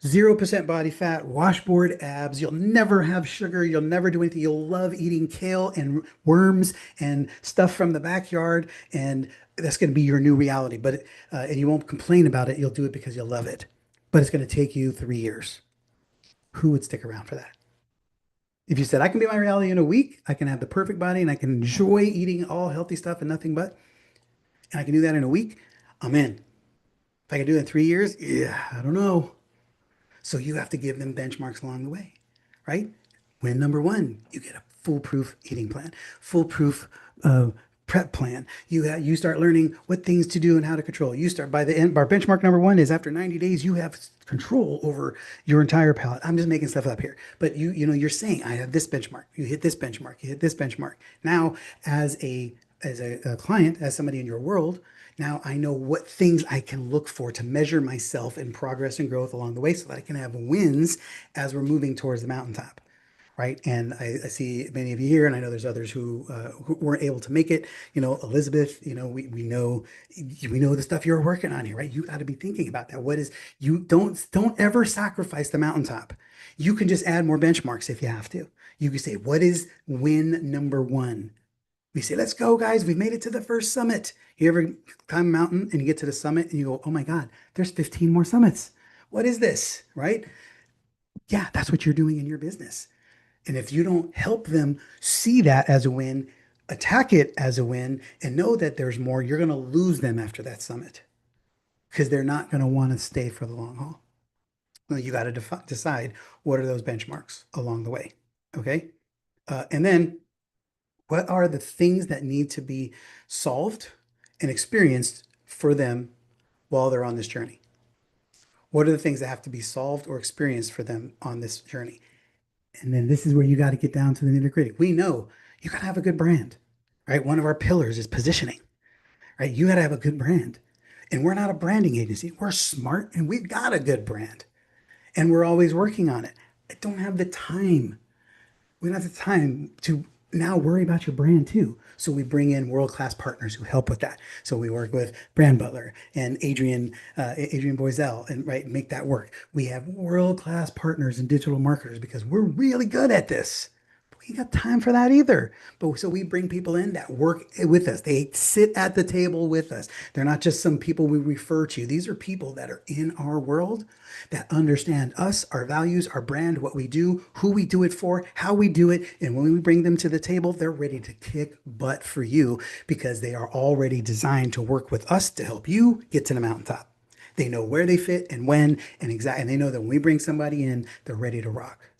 0% body fat, washboard abs, you'll never have sugar, you'll never do anything, you'll love eating kale and worms and stuff from the backyard, and that's going to be your new reality. But and you won't complain about it. You'll do it because you'll love it. But it's going to take you 3 years. Who would stick around for that? If you said I can be my reality in a week, I can have the perfect body and I can enjoy eating all healthy stuff and nothing but, and I can do that in a week, I'm in. If I can do it in 3 years, yeah, I don't know. So you have to give them benchmarks along the way, right? Win number one, you get a foolproof eating plan, foolproof uh, prep plan. You start learning what things to do and how to control. You start by the end. Our benchmark number one is after 90 days, you have control over your entire palate. I'm just making stuff up here, but you're saying I have this benchmark. You hit this benchmark. You hit this benchmark. Now, as a client, as somebody in your world, now I know what things I can look for to measure myself in progress and growth along the way so that I can have wins as we're moving towards the mountaintop. Right. And I see many of you here, and I know there's others who weren't able to make it. Elizabeth, we know the stuff you're working on here, right? You got to be thinking about that. You don't ever sacrifice the mountaintop. You can just add more benchmarks if you have to. You can say, what is win number one? We say, let's go, guys. We've made it to the first summit. You ever climb a mountain and you get to the summit and you go, oh my God, there's 15 more summits. What is this? Right? Yeah, that's what you're doing in your business. And if you don't help them see that as a win, attack it as a win, and know that there's more, you're going to lose them after that summit because they're not going to want to stay for the long haul. Well, you got to decide what are those benchmarks along the way. Okay. And then what are the things that need to be solved and experienced for them while they're on this journey? What are the things that have to be solved or experienced for them on this journey? And then this is where you got to get down to the nitty gritty. We know you got to have a good brand, right? One of our pillars is positioning, right? You got to have a good brand. And we're not a branding agency. We're smart and we've got a good brand and we're always working on it. I don't have the time. We don't have the time to now worry about your brand too. So we bring in world-class partners who help with that. So we work with Brand Butler and Adrian Boisel, and right, make that work. We have world-class partners and digital marketers because we're really good at this. But we ain't got time for that either. But so we bring people in that work with us. They sit at the table with us. They're not just some people we refer to. These are people that are in our world that understand us, our values, our brand, what we do, who we do it for, how we do it. And when we bring them to the table, they're ready to kick butt for you because they are already designed to work with us to help you get to the mountaintop. They know where they fit and when and exactly, and they know that when we bring somebody in, they're ready to rock.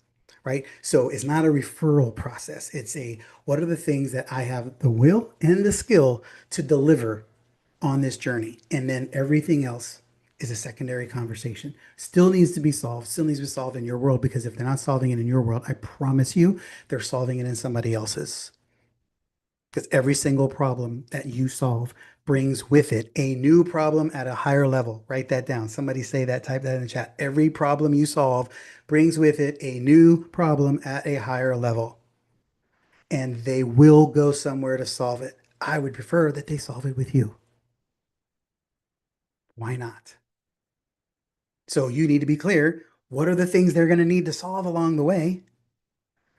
Right. So it's not a referral process. It's what are the things that I have the will and the skill to deliver on this journey? And then everything else is a secondary conversation. Still needs to be solved, still needs to be solved in your world, because if they're not solving it in your world, I promise you they're solving it in somebody else's. Because every single problem that you solve brings with it a new problem at a higher level. Write that down. Somebody say that, type that in the chat. Every problem you solve brings with it a new problem at a higher level. And they will go somewhere to solve it. I would prefer that they solve it with you. Why not? So you need to be clear. What are the things they're going to need to solve along the way?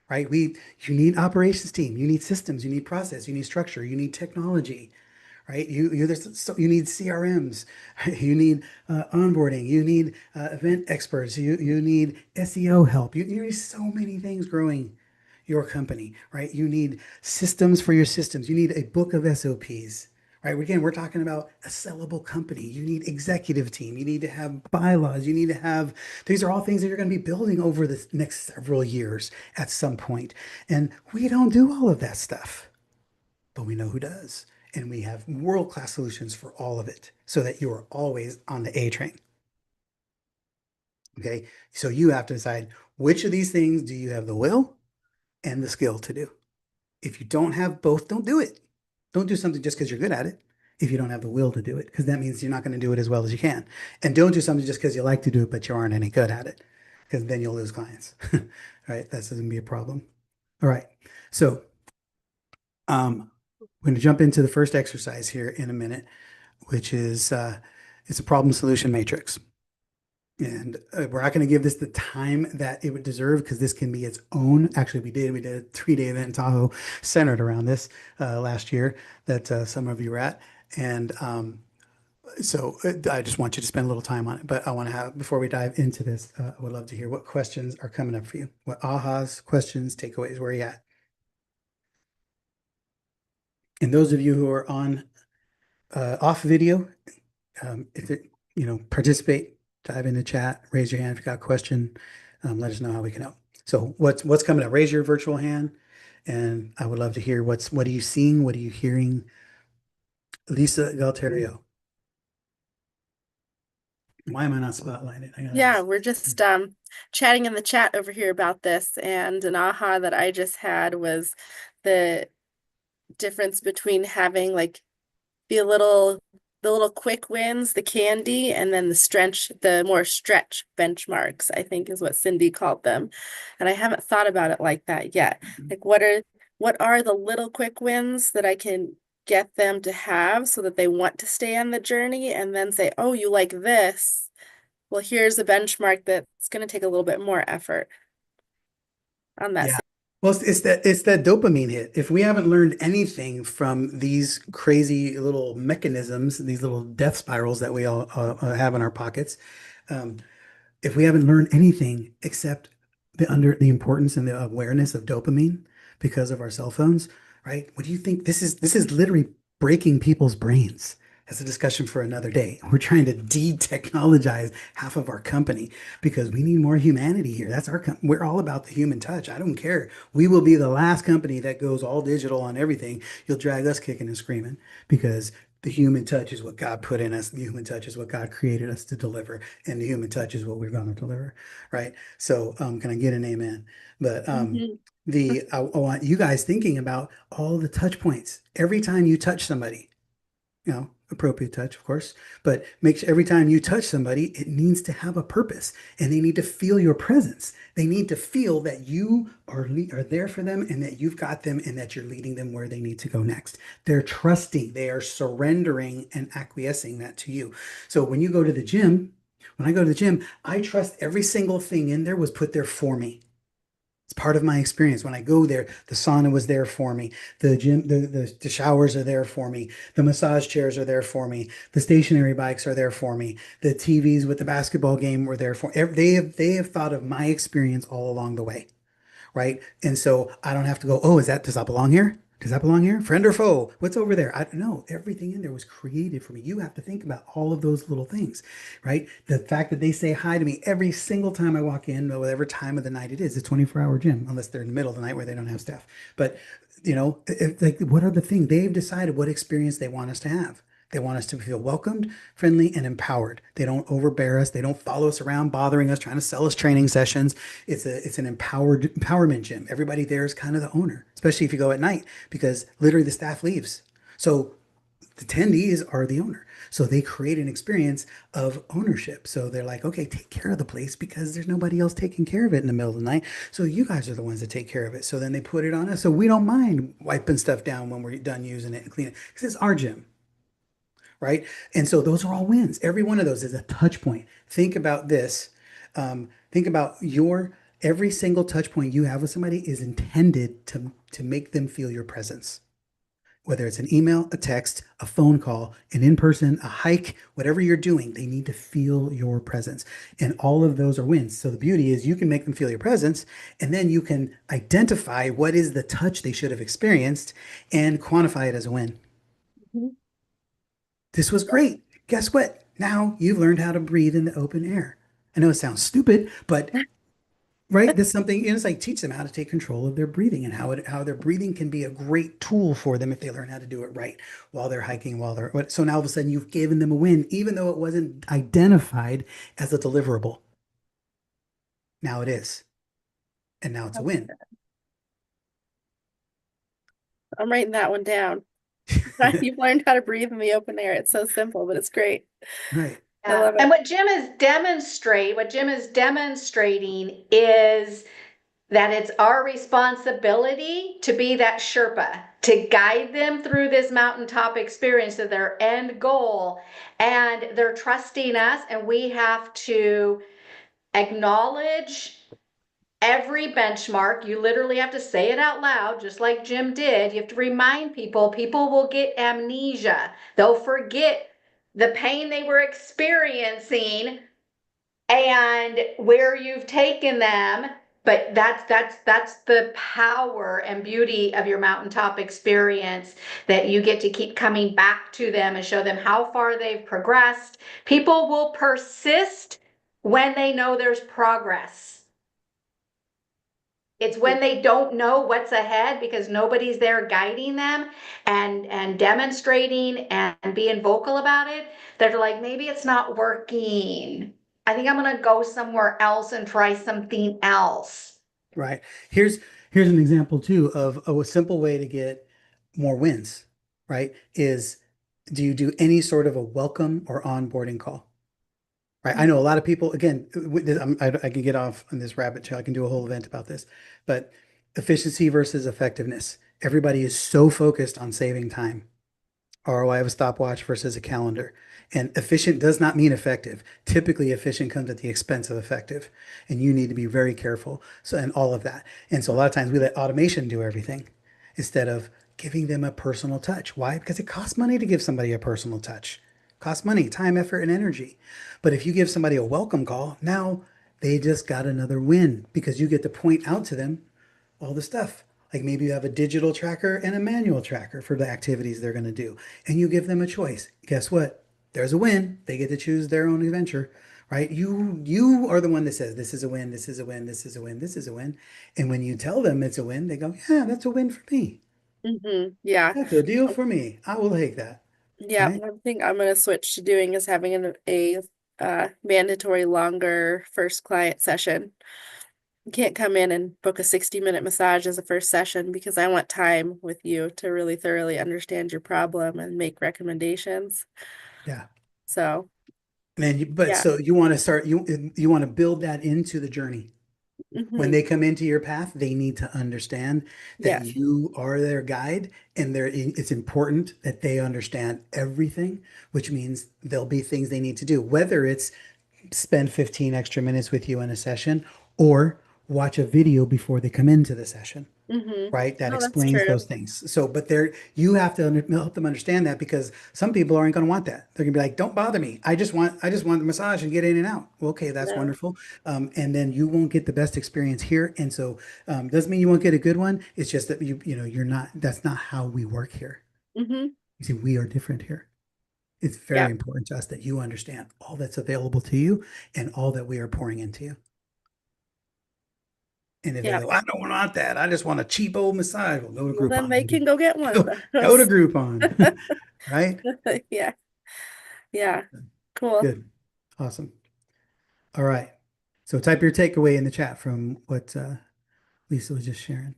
Right? You need operations team, you need systems, you need process, you need structure, you need technology, right? You need CRMs, you need onboarding, you need event experts, you need SEO help. You need so many things growing your company, right? You need systems for your systems. You need a book of SOPs, right? Again, we're talking about a sellable company. You need executive team. You need to have bylaws. You need to have, these are all things that you're going to be building over the next several years at some point. And we don't do all of that stuff, but we know who does. And we have world-class solutions for all of it so that you are always on the A train. Okay. So you have to decide which of these things do you have the will and the skill to do. If you don't have both, don't do it. Don't do something just because you're good at it if you don't have the will to do it, because that means you're not going to do it as well as you can. And don't do something just because you like to do it, but you aren't any good at it, because then you'll lose clients. All right. That's going to be a problem. All right. So we're going to jump into the first exercise here in a minute, which is it's a problem solution matrix. And we're not going to give this the time that it would deserve because this can be its own. Actually, we did a 3 day event in Tahoe centered around this last year that some of you were at. And I just want you to spend a little time on it. But I want to have, before we dive into this, I would love to hear what questions are coming up for you. What ahas, questions, takeaways, where are you at? And those of you who are on off video, if it, participate, dive in the chat, raise your hand if you got a question, let us know how we can help. So what's coming up? Raise your virtual hand, and I would love to hear what are you seeing? What are you hearing? Lisa Galterio. Why am I not spotlighted? I gotta Yeah, we're just chatting in the chat over here about this, and an aha that I just had was the difference between having like the little quick wins, the candy, and then the more stretch benchmarks, I think is what Cindy called them. And I haven't thought about it like that yet. Like what are the little quick wins that I can get them to have so that they want to stay on the journey and then say, "Oh, you like this? Well, here's a benchmark that's going to take a little bit more effort on that." Yeah. Well, it's that dopamine hit. If we haven't learned anything from these crazy little mechanisms, these little death spirals that we all have in our pockets, um, if we haven't learned anything except the importance and the awareness of dopamine because of our cell phones, right? What do you think? This is literally breaking people's brains. That's a discussion for another day. We're trying to de-technologize half of our company because we need more humanity here. We're all about the human touch. I don't care. We will be the last company that goes all digital on everything. You'll drag us kicking and screaming because the human touch is what God put in us. The human touch is what God created us to deliver, and the human touch is what we're going to deliver, right? So, can I get an amen? But Mhm. I want you guys thinking about all the touch points. Every time you touch somebody, appropriate touch, of course, but make sure every time you touch somebody, it needs to have a purpose, and they need to feel your presence. They need to feel that you are there for them, and that you've got them, and that you're leading them where they need to go next. They're trusting, they are surrendering and acquiescing that to you. So when I go to the gym, I trust every single thing in there was put there for me. It's part of my experience. When I go there, the sauna was there for me. The gym, the showers are there for me. The massage chairs are there for me. The stationary bikes are there for me. The TVs with the basketball game were there for. They have thought of my experience all along the way, right? And so I don't have to go, oh, does that belong here? Does that belong here? Friend or foe? What's over there? I don't know. Everything in there was created for me. You have to think about all of those little things, right? The fact that they say hi to me every single time I walk in, whatever time of the night it is, a 24-hour gym, unless they're in the middle of the night where they don't have staff. But, like, what are the things? They've decided what experience they want us to have. They want us to feel welcomed, friendly, and empowered. They don't overbear us. They don't follow us around, bothering us, trying to sell us training sessions. It's an empowerment gym. Everybody there is kind of the owner, especially if you go at night, because literally the staff leaves. So the attendees are the owner. So they create an experience of ownership. So they're like, okay, take care of the place because there's nobody else taking care of it in the middle of the night. So you guys are the ones that take care of it. So then they put it on us. So we don't mind wiping stuff down when we're done using it and cleaning it because it's our gym, right? And so those are all wins. Every one of those is a touch point. Think about this. Think about every single touch point you have with somebody is intended to make them feel your presence. Whether it's an email, a text, a phone call, an in-person, a hike, whatever you're doing, they need to feel your presence. And all of those are wins. So the beauty is you can make them feel your presence, and then you can identify what is the touch they should have experienced and quantify it as a win. Mhm. This was great. Guess what? Now you've learned how to breathe in the open air. I know it sounds stupid, but right, that's something, it's like teach them how to take control of their breathing and how their breathing can be a great tool for them if they learn how to do it right while they're hiking, so now all of a sudden you've given them a win, even though it wasn't identified as a deliverable. Now it is. And now it's a That's win. good. I'm writing that one down. You've learned how to breathe in the open air. It's so simple, but it's great. Right. I Yeah. love And it. what Jim is demonstrating is that it's our responsibility to be that Sherpa, to guide them through this mountaintop experience to their end goal. And they're trusting us, and we have to acknowledge every benchmark. You literally have to say it out loud, just like Jim did. You have to remind people. People will get amnesia, they'll forget the pain they were experiencing and where you've taken them. But that's the power and beauty of your mountaintop experience, that you get to keep coming back to them and show them how far they've progressed. People will persist when they know there's progress. It's when they don't know what's ahead because nobody's there guiding them and demonstrating and being vocal about it. They're like, maybe it's not working. I think I'm gonna go somewhere else and try something else. Right. Here's here's an example too of a simple way to get more wins, right? Is do you do any sort of a welcome or onboarding call? Right. I know a lot of people, again, I can get off on this rabbit trail. I can do a whole event about this, but efficiency versus effectiveness. Everybody is so focused on saving time. ROI of a stopwatch versus a calendar. And efficient does not mean effective. Typically, efficient comes at the expense of effective. And you need to be very careful. So, and all of that. And so, a lot of times we let automation do everything instead of giving them a personal touch. Why? Because it costs money to give somebody a personal touch. It costs money, time, effort, and energy. But if you give somebody a welcome call, now they just got another win because you get to point out to them all the stuff. Like maybe you have a digital tracker and a manual tracker for the activities they're going to do, and you give them a choice. Guess what? There's a win. They get to choose their own adventure, right? You are the one that says this is a win, this is a win, this is a win, this is a win. And when you tell them it's a win, they go, "Yeah, that's a win for me. Yeah. That's a deal for me. I will take that." Yeah. Right? One thing I'm gonna switch to doing is having a mandatory longer first client session. You can't come in and book a 60-minute massage as a first session because I want time with you to really thoroughly understand your problem and make recommendations. Yeah. So, And then but yeah. so you want to start you want to build that into the journey. When Hmm. they come into your path, they need to understand that Yes. you are their guide, and it's important that they understand everything, which means there'll be things they need to do, whether it's spend 15 extra minutes with you in a session or watch a video before they come into the session, Hmm. right? That No, that's explains true. those things. So, but you have to help them understand that because some people aren't going to want that. They're going to be like, "Don't bother me. I just want the massage and get in and out." Well, okay, that's No. wonderful. And then you won't get the best experience here. And so, doesn't mean you won't get a good one. It's just that you're not. That's not how we work here. Hmm. You see, we are different here. It's Yeah. very important to us that you understand all that's available to you and all that we are pouring into you. And if they Yeah. go, "I don't want that. I just want a cheap old massage," well, go to Well, then Groupon, they baby. can go get one of Go to those. Groupon, right? Yeah. Yeah. Cool. Good. Awesome. All right. So type your takeaway in the chat from what Lisa was just sharing.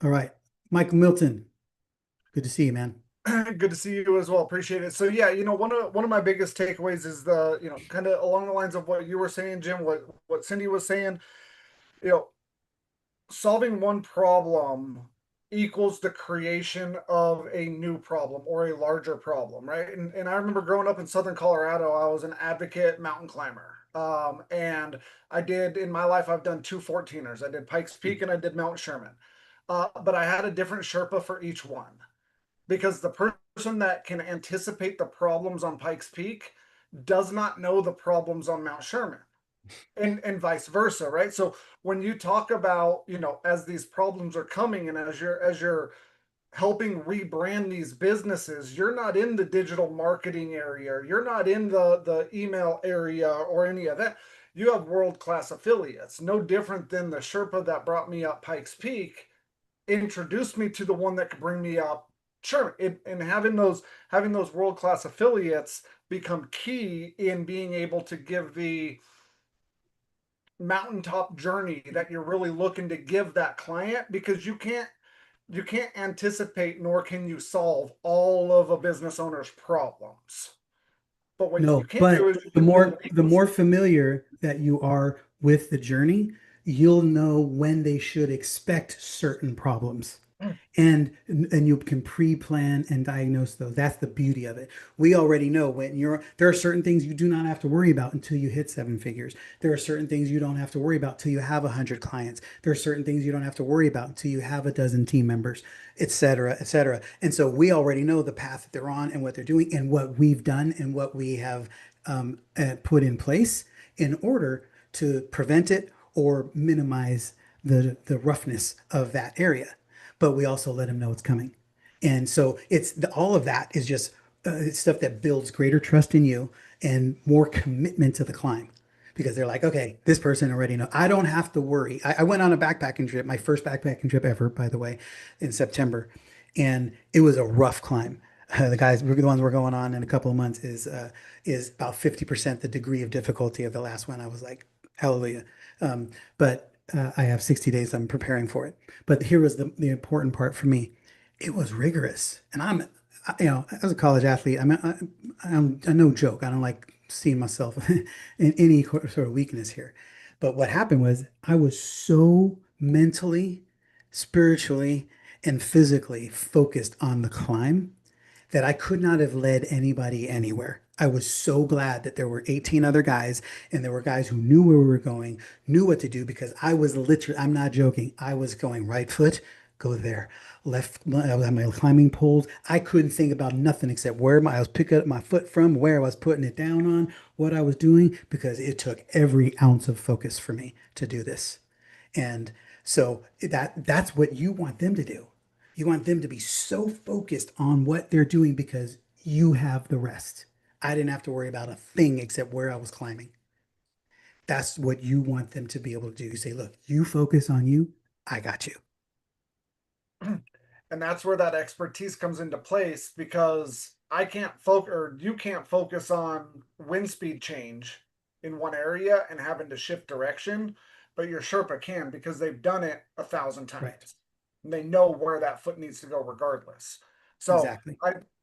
All right. Michael Milton, good to see you, man. Good to see you as well. Appreciate it. So yeah, one of my biggest takeaways is kind of along the lines of what you were saying, Jim, what Cindy was saying. You know, solving one problem equals the creation of a new problem or a larger problem, right? And I remember growing up in Southern Colorado, I was an advocate mountain climber. And I did in my life, I've done two 14ers. I did Pikes Peak and I did Mount Sherman. But I had a different Sherpa for each one because the person that can anticipate the problems on Pikes Peak does not know the problems on Mount Sherman, and vice versa, right? So when you talk about, as these problems are coming and as you're helping rebrand these businesses, you're not in the digital marketing area, you're not in the email area or any of that. You have world-class affiliates, no different than the Sherpa that brought me up Pikes Peak introduced me to the one that could bring me up. Sure, and having those world class affiliates become key in being able to give mountaintop journey that you're really looking to give that client, because you can't anticipate nor can you solve all of a business owner's problems. But what you No, can do but is you can build an the more ecosystem. familiar that you are with the journey, you'll know when they should expect certain problems. And you can pre-plan and diagnose those. That's the beauty of it. We already know when there are certain things you do not have to worry about until you hit seven figures. There are certain things you don't have to worry about till you have 100 clients. There are certain things you don't have to worry about until you have a dozen team members, et cetera, et cetera. And so we already know the path that they're on and what they're doing and what we've done and what we have put in place in order to prevent it or minimize the roughness of that area. But we also let them know it's coming. And so all of that is just it's stuff that builds greater trust in you and more commitment to the climb because they're like, okay, this person already know. I don't have to worry. I went on a backpacking trip, my first backpacking trip ever, by the way, in September, and it was a rough climb. The guys, the ones we're going on in a couple of months is about 50% the degree of difficulty of the last one. I was like, hallelujah. But I have 60 days. I'm preparing for it. But here was the important part for me. It was rigorous, and as a college athlete, I'm no joke. I don't like seeing myself in any sort of weakness here. But what happened was I was so mentally, spiritually, and physically focused on the climb that I could not have led anybody anywhere. I was so glad that there were 18 other guys and there were guys who knew where we were going, knew what to do because I was literally, I'm not joking, I was going right foot, go there. Left, I was on my climbing poles. I couldn't think about nothing except I was picking up my foot from, where I was putting it down on, what I was doing, because it took every ounce of focus for me to do this. And so that's what you want them to do. You want them to be so focused on what they're doing because you have the rest. I didn't have to worry about a thing except where I was climbing. That's what you want them to be able to do. You say, look, you focus on you, I got you. And that's where that expertise comes into place, because I can't focus, or you can't focus on wind speed change in one area and having to shift direction, but your Sherpa can, because they've done it 1,000 Right. times. And they know where that foot needs to go regardless. So Exactly.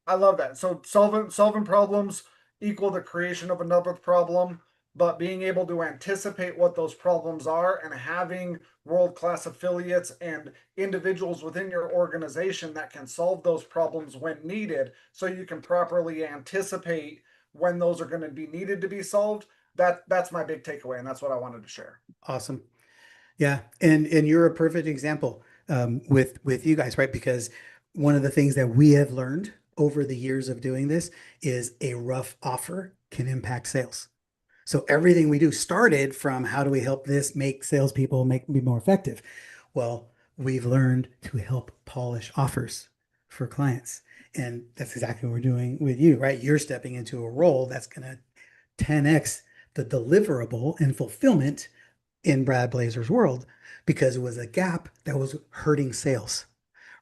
I love that. So solving problems equal the creation of another problem, but being able to anticipate what those problems are and having world-class affiliates and individuals within your organization that can solve those problems when needed, so you can properly anticipate when those are going to be needed to be solved. That's my big takeaway, and that's what I wanted to share. Awesome. Yeah, and you're a perfect example with you guys, right? Because one of the things that we have learned over the years of doing this is a rough offer can impact sales. So everything we do started from how do we help this make salespeople be more effective? Well, we've learned to help polish offers for clients. And that's exactly what we're doing with you, right? You're stepping into a role that's going to 10x the deliverable and fulfillment in Brad Blazer's world because it was a gap that was hurting sales,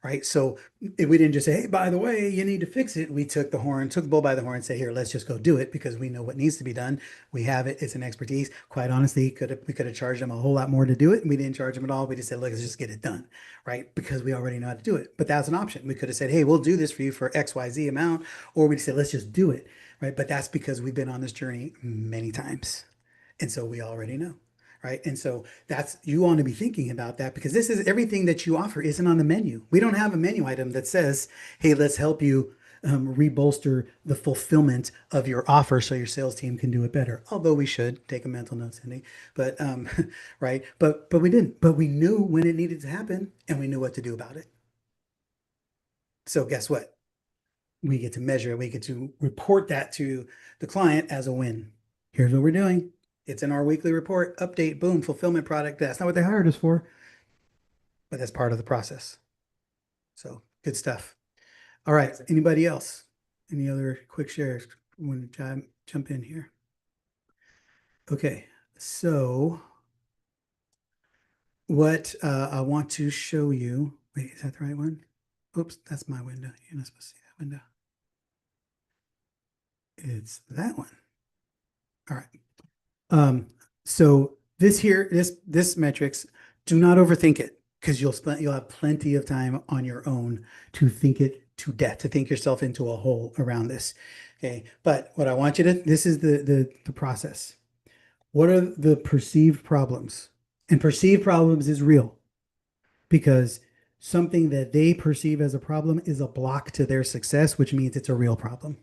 right? So we didn't just say, hey, by the way, you need to fix it. We took the bull by the horn and said, here, let's just go do it because we know what needs to be done. We have it. It's an expertise. Quite honestly, we could have charged them a whole lot more to do it. And we didn't charge them at all. We just said, look, let's just get it done, right? Because we already know how to do it. But that's an option. We could have said, hey, we'll do this for you for XYZ amount. Or we said, let's just do it, right? But that's because we've been on this journey many times. And so we already know. Right. And so you want to be thinking about that because this is everything that you offer isn't on the menu. We don't have a menu item that says, hey, let's help you rebolster the fulfillment of your offer so your sales team can do it better. Although we should take a mental note, Cindy. But right. But we didn't. But we knew when it needed to happen and we knew what to do about it. So guess what? We get to measure, we get to report that to the client as a win. Here's what we're doing. It's in our weekly report, update, boom, fulfillment product. That's not what they hired us for, but that's part of the process. So good stuff. All right. Amazing. Anybody else? Any other quick shares? Want to jump in here? Okay. So what I want to show you. Wait, is that the right one? Oops, that's my window. You're not supposed to see that window. It's that one. All right. Um, so this metrics, do not overthink it because you'll have plenty of time on your own to think it to death, to think yourself into a hole around this. Okay. But what I want you to, this is the process. What are the perceived problems? And perceived problems is real because something that they perceive as a problem is a block to their success, which means it's a real problem.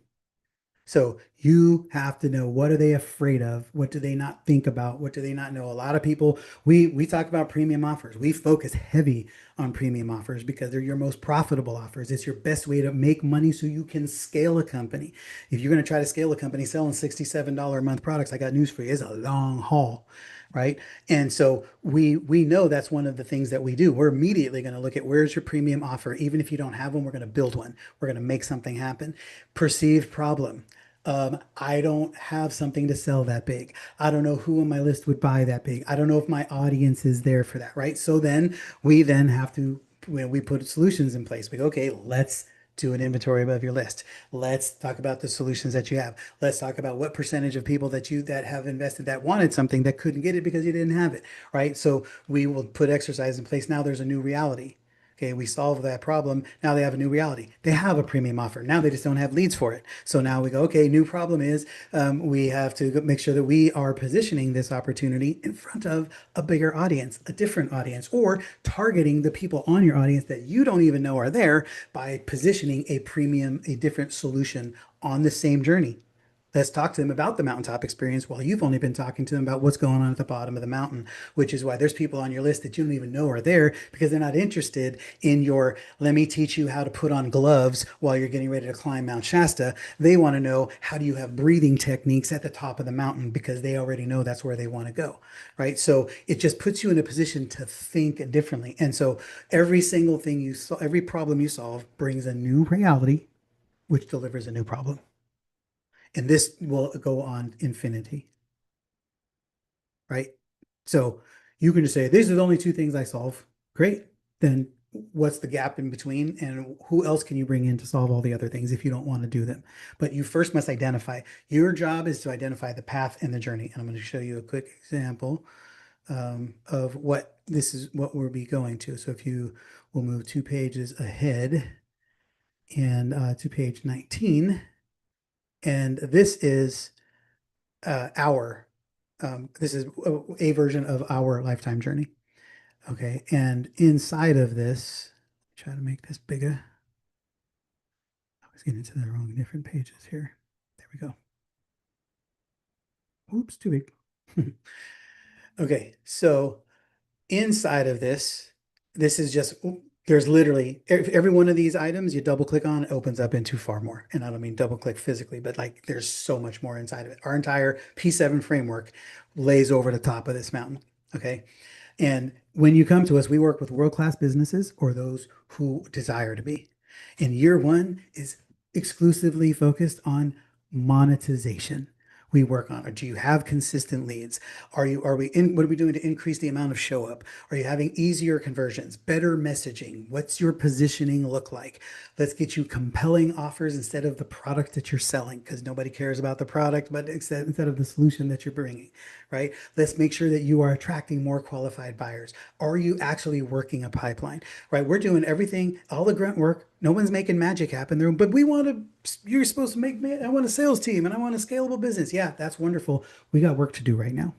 So you have to know, what are they afraid of? What do they not think about? What do they not know? A lot of people, we talk about premium offers. We focus heavy on premium offers because they're your most profitable offers. It's your best way to make money so you can scale a company. If you're going to try to scale a company selling $67 a month products, I got news for you. It's a long haul, right? And so we know that's one of the things that we do. We're immediately going to look at, where's your premium offer? Even if you don't have one, we're going to build one. We're going to make something happen. Perceived problem. I don't have something to sell that big. I don't know who on my list would buy that big. I don't know if my audience is there for that, right? So then we have to, when we put solutions in place, we go, okay, let's do an inventory above your list. Let's talk about the solutions that you have. Let's talk about what percentage of people that have invested that wanted something that couldn't get it because you didn't have it, right? So we will put exercise in place. Now there's a new reality. Okay, we solve that problem. Now they have a new reality. They have a premium offer. Now they just don't have leads for it. So now we go, okay, new problem is we have to make sure that we are positioning this opportunity in front of a bigger audience, a different audience, or targeting the people on your audience that you don't even know are there by positioning a premium, a different solution on the same journey. Let's talk to them about the mountaintop experience while you've only been talking to them about what's going on at the bottom of the mountain, which is why there's people on your list that you don't even know are there because they're not interested in your, let me teach you how to put on gloves while you're getting ready to climb Mount Shasta. They want to know, how do you have breathing techniques at the top of the mountain, because they already know that's where they want to go, right? So it just puts you in a position to think differently. And so every single thing you solve, every problem you solve brings a new reality, which delivers a new problem. And this will go on infinity, right? So you can just say, these are the only two things I solve. Great. Then what's the gap in between? And who else can you bring in to solve all the other things if you don't want to do them? But you first must identify. Your job is to identify the path and the journey. And I'm going to show you a quick example of what this is, what we'll be going to. So if you will move 2 pages ahead and to page 19. And this is this is a version of our lifetime journey. Okay. And inside of this, try to make this bigger. I was getting to the wrong different pages here. There we go. Oops, too big. Okay. So inside of this, this is just, there's literally every one of these items you double click on, it opens up into far more. And I don't mean double click physically, but like there's so much more inside of it. Our entire P7 framework lays over the top of this mountain. Okay. And when you come to us, we work with world-class businesses or those who desire to be. And year one is exclusively focused on monetization. We work on, or do you have consistent leads? What are we doing to increase the amount of show up? Are you having easier conversions, better messaging? What's your positioning look like? Let's get you compelling offers instead of the product that you're selling, because nobody cares about the product, but instead of the solution that you're bringing, right? Let's make sure that you are attracting more qualified buyers. Are you actually working a pipeline, right? We're doing everything, all the grunt work. No one's making magic happen there, but you're supposed to make, I want a sales team and I want a scalable business. Yeah, that's wonderful. We got work to do right now,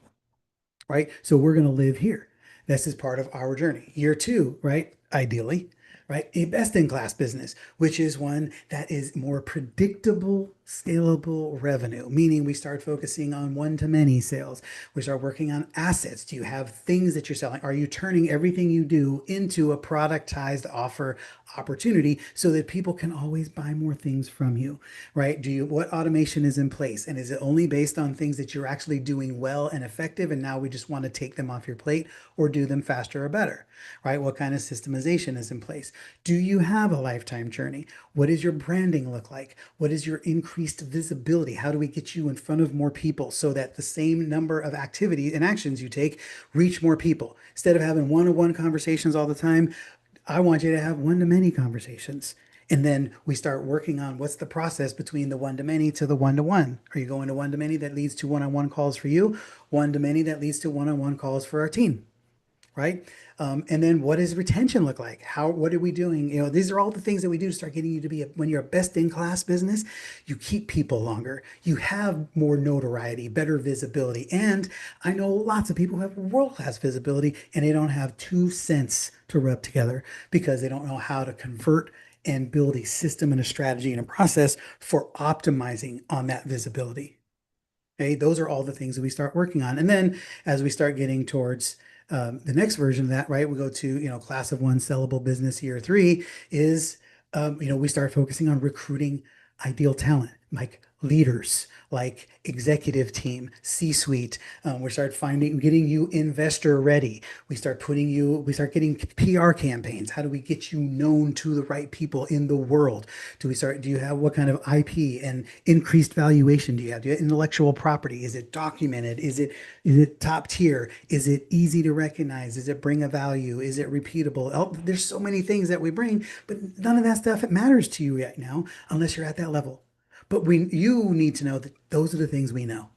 right? So we're going to live here. This is part of our journey. Year two, right? Ideally, right? A best in class business, which is one that is more predictable, scalable revenue, meaning we start focusing on one to many sales. We start working on assets. Do you have things that you're selling? Are you turning everything you do into a productized offer opportunity so that people can always buy more things from you, right? What automation is in place? And is it only based on things that you're actually doing well and effective, and now we just want to take them off your plate, or do them faster or better, right? What kind of systemization is in place? Do you have a lifetime journey? What does your branding look like? What is your increased visibility? How do we get you in front of more people so that the same number of activities and actions you take reach more people? Instead of having one-on-one conversations all the time, I want you to have one-to-many conversations. And then we start working on what's the process between the one to many to the one to one. Are you going to one to many that leads to one-on-one calls for you? One to many that leads to one-on-one calls for our team, right? And then what does retention look like? What are we doing? These are all the things that we do to start getting you to be when you're a best in class business, you keep people longer, you have more notoriety, better visibility. And I know lots of people who have world class visibility and they don't have 2 cents to rub together because they don't know how to convert and build a system and a strategy and a process for optimizing on that visibility. Okay, those are all the things that we start working on. And then as we start getting towards the next version of that, right, we go to, class of one sellable business year 3 is, we start focusing on recruiting ideal talent, like leaders, like executive team, C-suite. We start getting you investor ready. We start getting PR campaigns. How do we get you known to the right people in the world? Do you have what kind of IP and increased valuation do you have? Do you have intellectual property? Is it documented? Is it top tier? Is it easy to recognize? Does it bring a value? Is it repeatable? Oh, there's so many things that we bring, but none of that stuff it matters to you right now unless you're at that level. But you need to know that those are the things we know.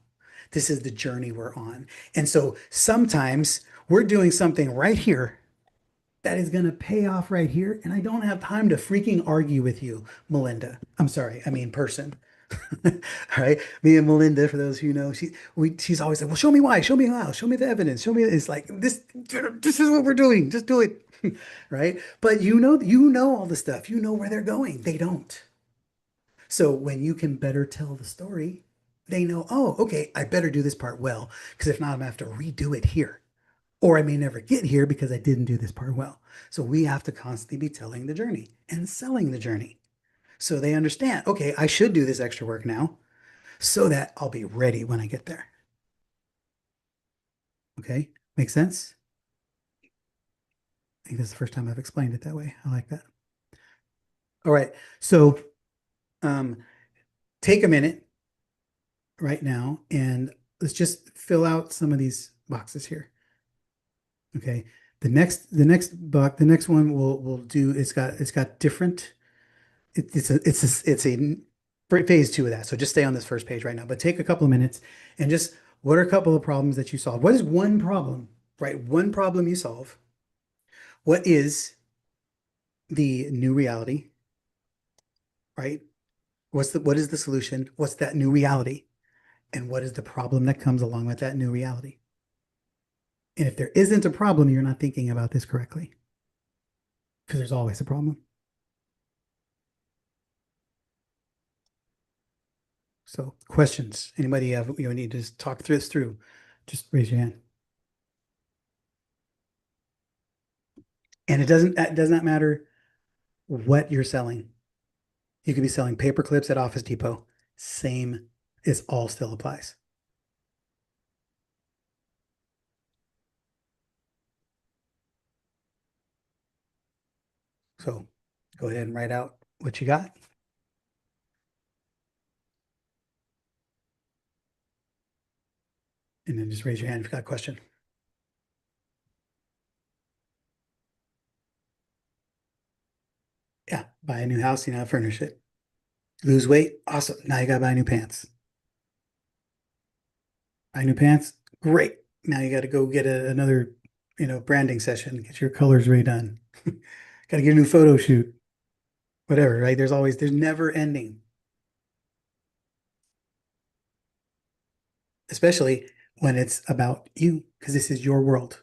This is the journey we're on. And so sometimes we're doing something right here that is going to pay off right here. And I don't have time to freaking argue with you, Melinda. I'm sorry. I mean, person. All right. Me and Melinda, for those who know, she's always like, well, show me why, show me how, show me the evidence, show me. It's like, this is what we're doing. Just do it. Right. But you know all the stuff. You know where they're going. They don't. So when you can better tell the story, they know, oh, okay, I better do this part well, because if not, I'm gonna have to redo it here. Or I may never get here because I didn't do this part well. So we have to constantly be telling the journey and selling the journey. So they understand, okay, I should do this extra work now so that I'll be ready when I get there. Okay, make sense? I think that's the first time I've explained it that way. I like that. All right, so um, take a minute right now and let's just fill out some of these boxes here. Okay. The next one we'll do. It's got different. It's a phase 2 of that. So just stay on this first page right now. But take a couple of minutes and just what are a couple of problems that you solve? What is one problem? Right. One problem you solve. What is the new reality? Right. What is the solution? What's that new reality? And what is the problem that comes along with that new reality? And if there isn't a problem, you're not thinking about this correctly because there's always a problem. So questions, anybody have, need to just talk this through, just raise your hand. And it does not matter what you're selling. You could be selling paper clips at Office Depot. Same, it all still applies. So go ahead and write out what you got. And then just raise your hand if you got a question. Yeah, buy a new house, furnish it. Lose weight, awesome. Now you gotta buy new pants. Buy new pants, great. Now you gotta go get another, branding session, get your colors redone. Gotta get a new photo shoot, whatever, right? There's never ending. Especially when it's about you, because this is your world,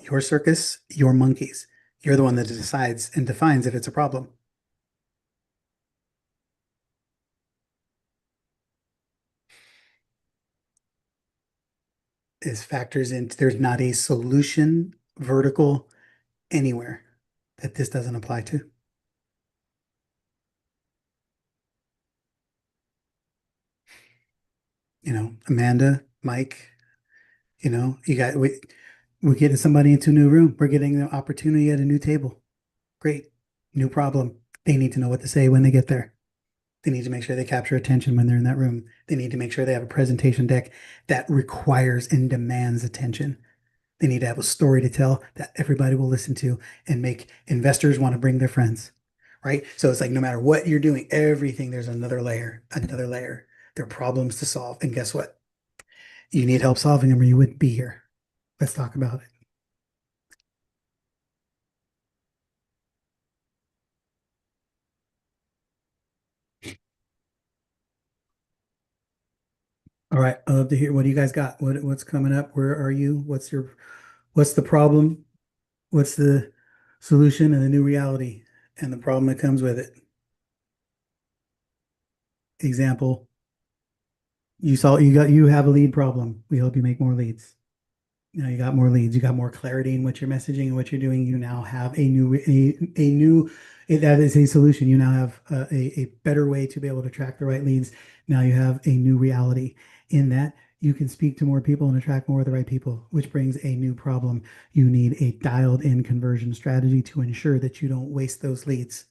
your circus, your monkeys. You're the one that decides and defines if it's a problem. Is factors in, there's not a solution vertical anywhere that this doesn't apply to. Amanda, Mike, we're getting somebody into a new room. We're getting the opportunity at a new table. Great. New problem. They need to know what to say when they get there. They need to make sure they capture attention when they're in that room. They need to make sure they have a presentation deck that requires and demands attention. They need to have a story to tell that everybody will listen to and make investors want to bring their friends, right? So it's like no matter what you're doing, everything, there's another layer, another layer. There are problems to solve. And guess what? You need help solving them or you wouldn't be here. Let's talk about it. All right. I'd love to hear what do you guys got? What's coming up? Where are you? What's the problem? What's the solution and the new reality and the problem that comes with it? Example, you have a lead problem. We help you make more leads. You got more leads, you got more clarity in what you're messaging and what you're doing. You now have a new that is a solution. You now have a better way to be able to track the right leads. Now you have a new reality in that you can speak to more people and attract more of the right people, which brings a new problem. You need a dialed in conversion strategy to ensure that you don't waste those leads.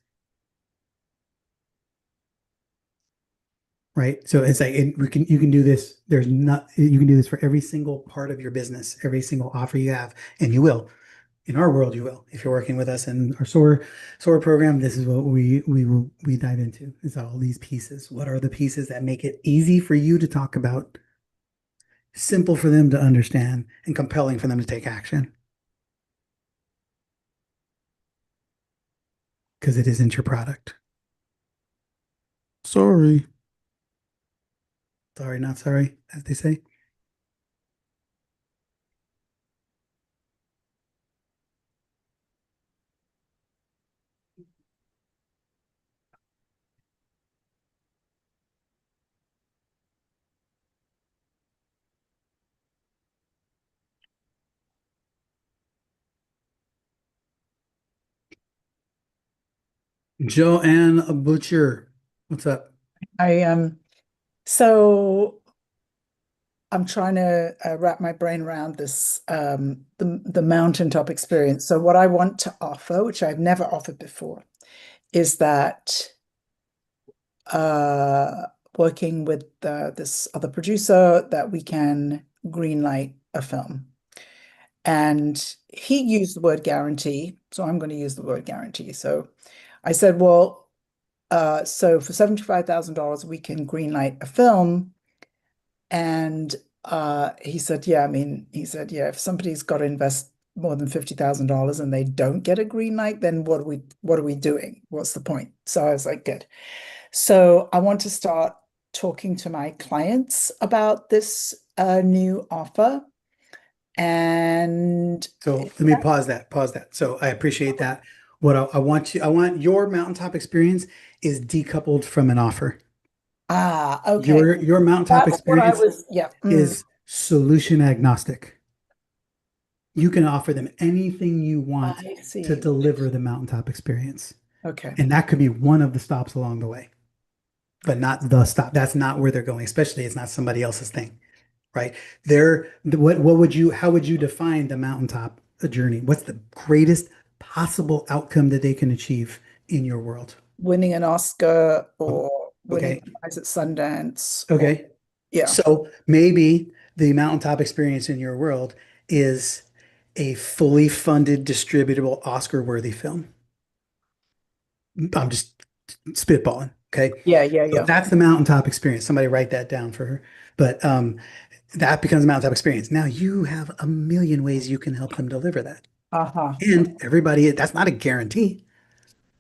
Right. So it's like you can do this. You can do this for every single part of your business, every single offer you have, and you will. In our world, you will. If you're working with us in our SOAR program, this is what we dive into. Is all these pieces. What are the pieces that make it easy for you to talk about, simple for them to understand, and compelling for them to take action? Because it isn't your product. Sorry. Sorry, not sorry, as they say. Joanne Butcher, what's up? I so I'm trying to wrap my brain around this the mountaintop experience. So what I want to offer, which I've never offered before, is that working with this other producer that we can greenlight a film. And he used the word guarantee, so I'm going to use the word guarantee. So I said, well, so for $75,000, we can greenlight a film. And he said, yeah, I mean, he said, yeah, if somebody's got to invest more than $50,000 and they don't get a green light, then what are we doing? What's the point? So I was like, good. So I want to start talking to my clients about this new offer. And So let me pause that. Pause that. So I appreciate that. What I want your mountaintop experience is decoupled from an offer. Okay. Your mountaintop That's what I experience was, yeah. is solution agnostic. You can offer them anything you want I to see. deliver the mountaintop experience. Okay. And that could be one of the stops along the way, but not the stop. That's not where they're going, especially it's not somebody else's thing, right? How would you define the mountaintop journey? What's the greatest possible outcome that they can achieve in your world? Winning an Oscar Oh, or winning okay. a prize at Sundance. Okay. Yeah. So maybe the mountaintop experience in your world is a fully funded, distributable, Oscar-worthy film. I'm just spitballing. Okay. Yeah, yeah, So yeah. that's the mountaintop experience. Somebody write that down for her. But that becomes a mountaintop experience. Now you have a million ways you can help them deliver that. Uh-huh. And everybody, that's not a guarantee.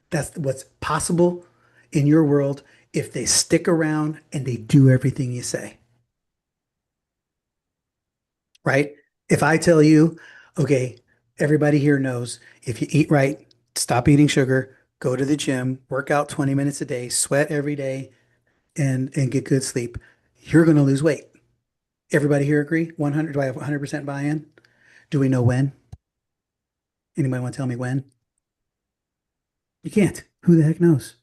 That's what's possible in your world if they stick around and they do everything you say. Right? If I tell you, okay, everybody here knows if you eat right, stop eating sugar, go to the gym, work out 20 minutes a day, sweat every day, and get good sleep, you're going to lose weight. Everybody here agree? 100, do I have 100% buy-in? Do we know when? Anybody want to tell me when? You can't. Who the heck knows?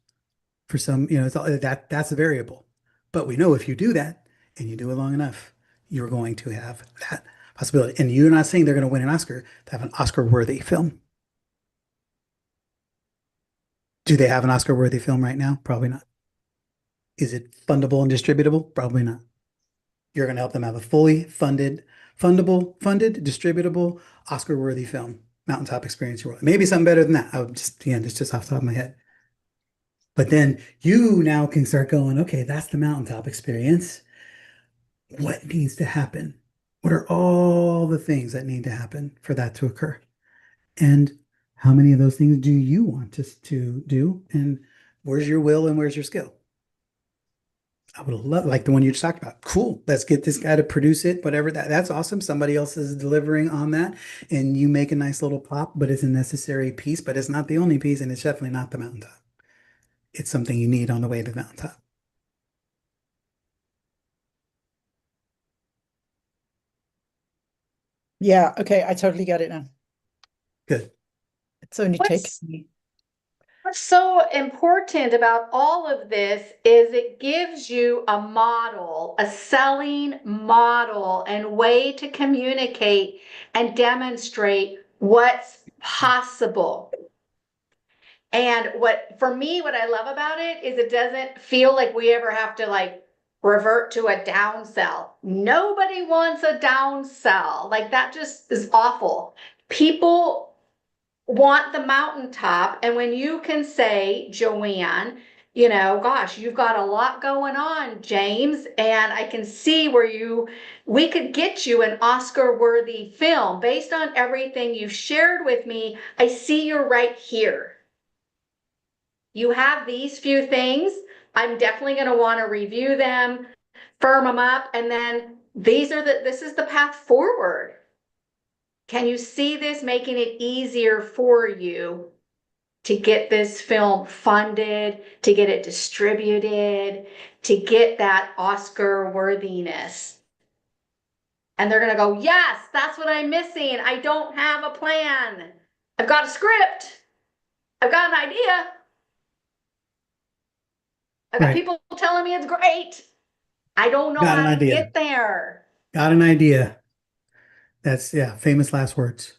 For some, it's all that's a variable. But we know if you do that and you do it long enough, you're going to have that possibility. And you're not saying they're going to win an Oscar to have an Oscar-worthy film. Do they have an Oscar-worthy film right now? Probably not. Is it fundable and distributable? Probably not. You're going to help them have a fully funded, funded, distributable, Oscar-worthy film, mountaintop experience your world. Maybe something better than that. I would just, again, it's just off the top of my head. But then you now can start going, okay, that's the mountaintop experience. What needs to happen? What are all the things that need to happen for that to occur? And how many of those things do you want to do? And where's your will and where's your skill? I would love like the one you just talked about. Cool. Let's get this guy to produce it, whatever that's awesome. Somebody else is delivering on that and you make a nice little pop, but it's a necessary piece, but it's not the only piece and it's definitely not the mountaintop. It's something you need on the way to the mountaintop. Yeah, okay, I totally get it now. Good. It's only taken What's me. What's so important about all of this is it gives you a model, a selling model and way to communicate and demonstrate what's possible. And for me, what I love about it is it doesn't feel like we ever have to like revert to a down sell. Nobody wants a down sell. Like that just is awful. People want the mountaintop. And when you can say, Joanne, gosh, you've got a lot going on, James, and I can see we could get you an Oscar-worthy film based on everything you've shared with me. I see you're right here. You have these few things. I'm definitely going to want to review them, firm them up, and then this is the path forward. Can you see this making it easier for you to get this film funded, to get it distributed, to get that Oscar worthiness? And they're going to go, yes, that's what I'm missing. I don't have a plan. I've got a script. I've got an idea. I've got Right. people telling me it's great. I don't know Got an how to idea. get there. Got an idea. That's yeah, famous last words.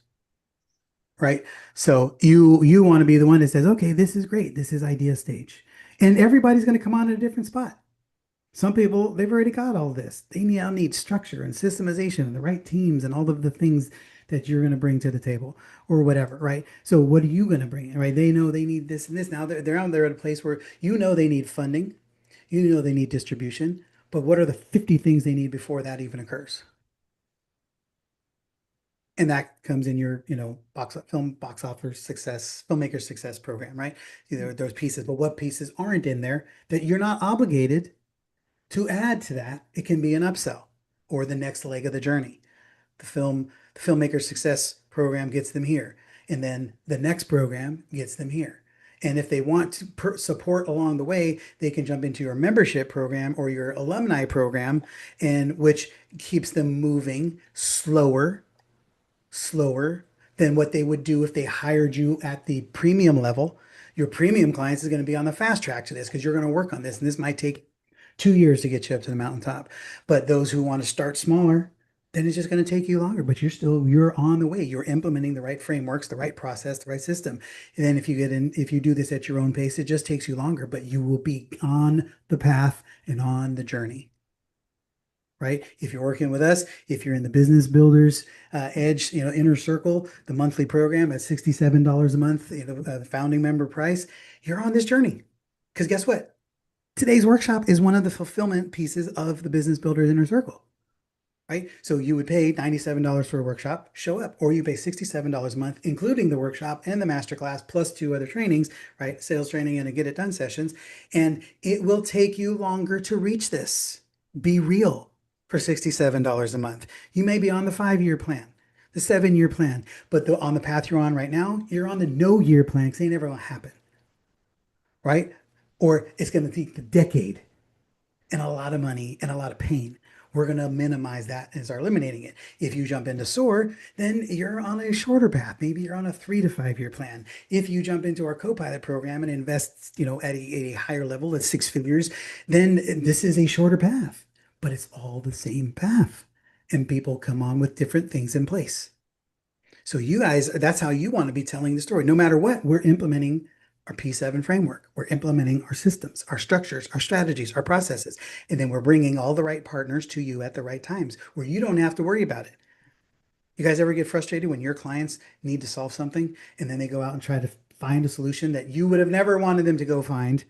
Right? So you want to be the one that says, okay, this is great. This is idea stage. And everybody's going to come on at a different spot. Some people, they've already got all this. They now need structure and systemization and the right teams and all of the things that you're going to bring to the table or whatever, right? So what are you going to bring in, right? They know they need this and this. Now they're out there at a place where they need funding, they need distribution, but what are the 50 things they need before that even occurs? And that comes in your, box office success, filmmaker success program, right? Those pieces, but what pieces aren't in there that you're not obligated to add to that? It can be an upsell or the next leg of the journey. The filmmaker success program gets them here, and then the next program gets them here. And if they want to support along the way, they can jump into your membership program or your alumni program, and which keeps them moving slower than what they would do if they hired you at the premium level. Your premium clients is going to be on the fast track to this because you're going to work on this, and this might take 2 years to get you up to the mountaintop. But those who want to start smaller, then it's just going to take you longer. But you're on the way. You're implementing the right frameworks, the right process, the right system. And then if you do this at your own pace, it just takes you longer, but you will be on the path and on the journey. Right? If you're working with us, if you're in the Business Builders Edge, Inner Circle, the monthly program at $67 a month, the founding member price, you're on this journey. Because guess what? Today's workshop is one of the fulfillment pieces of the Business Builders Inner Circle, right? So you would pay $97 for a workshop, show up, or you pay $67 a month, including the workshop and the masterclass, plus 2 other trainings, right? Sales training and a get it done sessions. And it will take you longer to reach this. Be real. For $67 a month. You may be on the 5-year plan, the 7-year plan, but on the path you're on right now, you're on the no-year plan because it ain't never going to happen, right? Or it's going to take a decade and a lot of money and a lot of pain. We're going to minimize that and start eliminating it. If you jump into SOAR, then you're on a shorter path. Maybe you're on a 3 to 5-year plan. If you jump into our co-pilot program and invest, at a higher level at 6 figures, then this is a shorter path, but it's all the same path. And people come on with different things in place. So you guys, that's how you want to be telling the story. No matter what, we're implementing our P7 framework. We're implementing our systems, our structures, our strategies, our processes. And then we're bringing all the right partners to you at the right times where you don't have to worry about it. You guys ever get frustrated when your clients need to solve something and then they go out and try to find a solution that you would have never wanted them to go find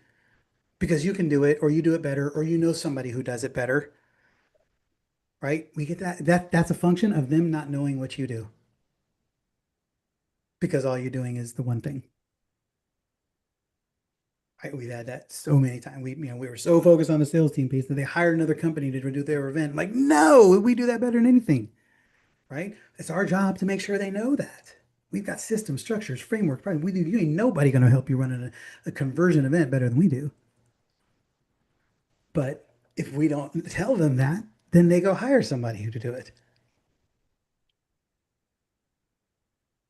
because you can do it or you do it better or you know somebody who does it better, right? We get that. That's a function of them not knowing what you do because all you're doing is the one thing. Right? We've had that so many times. We were so focused on the sales team piece that they hired another company to do their event. I'm like, no, we do that better than anything, right? It's our job to make sure they know that. We've got systems, structures, frameworks. Probably we do. You ain't nobody going to help you run a conversion event better than we do. But if we don't tell them that, then they go hire somebody who to do it.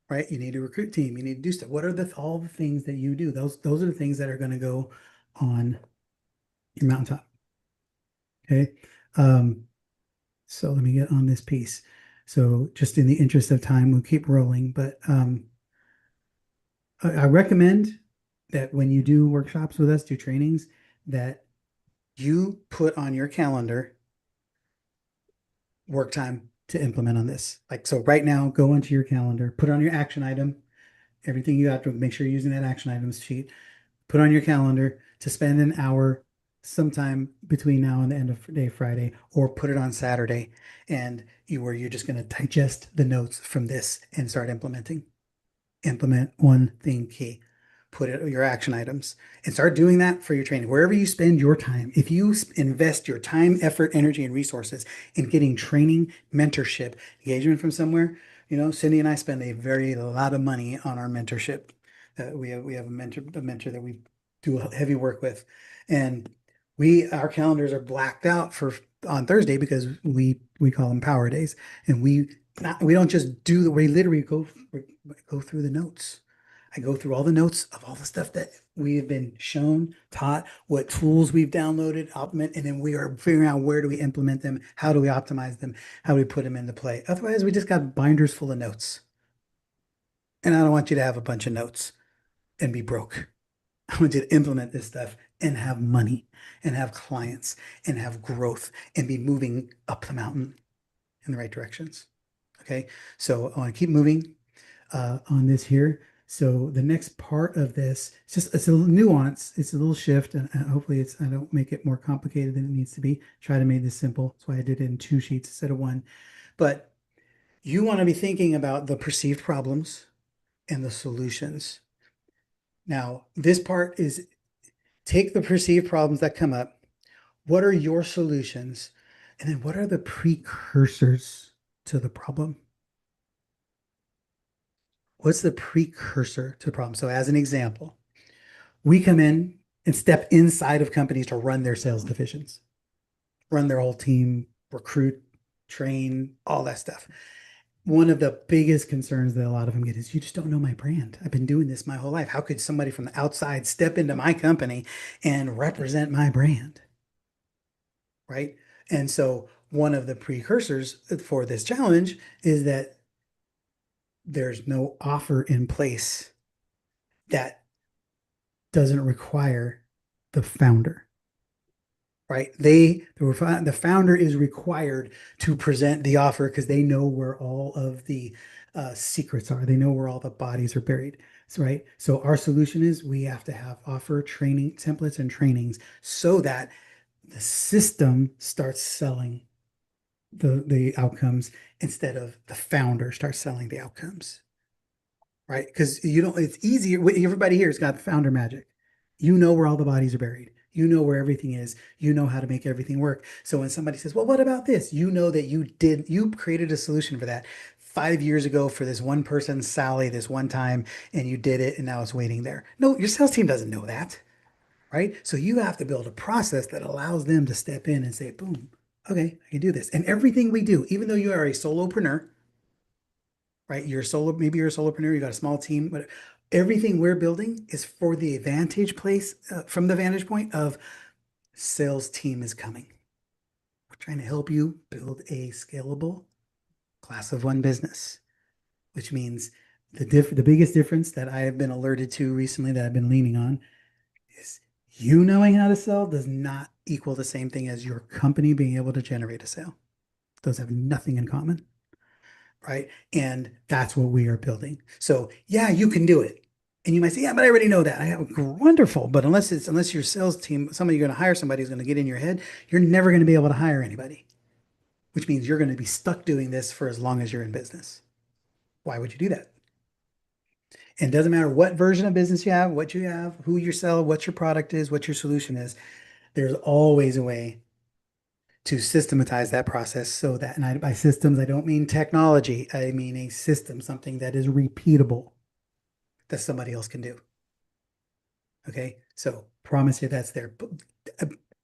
Right? You need to recruit team. You need to do stuff. What are all the things that you do? Those are the things that are going to go on your mountaintop. Okay. Um, so let me get on this piece. So just in the interest of time, we'll keep rolling. But I recommend that when you do workshops with us, do trainings, that you put on your calendar work time to implement on this. Like, so right now, go onto your calendar, put on your action item, everything you have to make sure you're using that action items sheet, put on your calendar to spend an hour sometime between now and the end of day Friday, or put it on Saturday. And you're just going to digest the notes from this and start implementing. Implement one thing key. Put it your action items and start doing that for your training. Wherever you spend your time, if you invest your time, effort, energy, and resources in getting training, mentorship, engagement from somewhere, Cindy and I spend a lot of money on our mentorship. We have a mentor that we do heavy work with, and our calendars are blacked out for on Thursday because we call them power days, and we don't just we literally go through the notes. I go through all the notes of all the stuff that we have been shown, taught, what tools we've downloaded, implement, and then we are figuring out where do we implement them, how do we optimize them, how do we put them into play. Otherwise, we just got binders full of notes. And I don't want you to have a bunch of notes and be broke. I want you to implement this stuff and have money and have clients and have growth and be moving up the mountain in the right directions. Okay. So I want to keep moving on this here. So the next part of this, it's a little nuance. It's a little shift, and hopefully I don't make it more complicated than it needs to be. Try to make this simple. That's why I did it in 2 sheets instead of one. But you want to be thinking about the perceived problems and the solutions. Now, this part is take the perceived problems that come up. What are your solutions? And then what are the precursors to the problem? What's the precursor to the problem? So, as an example, we come in and step inside of companies to run their sales divisions, run their whole team, recruit, train, all that stuff. One of the biggest concerns that a lot of them get is you just don't know my brand. I've been doing this my whole life. How could somebody from the outside step into my company and represent my brand? Right. And so, one of the precursors for this challenge is that there's no offer in place that doesn't require the founder, right? The founder is required to present the offer because they know where all of the secrets are. They know where all the bodies are buried. So, right. So our solution is we have to have offer training templates and trainings so that the system starts selling the outcomes instead of the founder starts selling the outcomes. Right? Because it's easier. Everybody here has got the founder magic. You know where all the bodies are buried. You know where everything is. You know how to make everything work. So when somebody says, well, what about this? You know that you created a solution for that 5 years ago for this one person, Sally, this one time, and you did it, and now it's waiting there. No, your sales team doesn't know that. Right? So you have to build a process that allows them to step in and say, boom, okay, I can do this. And everything we do, even though you are a solopreneur, right? Maybe you're a solopreneur, you got a small team, but everything we're building is for the advantage place, from the vantage point of sales team is coming. We're trying to help you build a scalable class of one business, which means the biggest difference that I have been alerted to recently that I've been leaning on is you knowing how to sell does not equal the same thing as your company being able to generate a sale. Those have nothing in common. right? And that's what we are building. So yeah, you can do it. And you might say, yeah, but I already know that. I have wonderful, but unless your sales team, somebody you're going to hire somebody who's going to get in your head, you're never going to be able to hire anybody, which means you're going to be stuck doing this for as long as you're in business. Why would you do that? And it doesn't matter what version of business you have, what you have, who you sell, what your product is, what your solution is, there's always a way to systematize that process so that, and by systems, I don't mean technology, I mean a system, something that is repeatable that somebody else can do. Okay, so promise you that's there.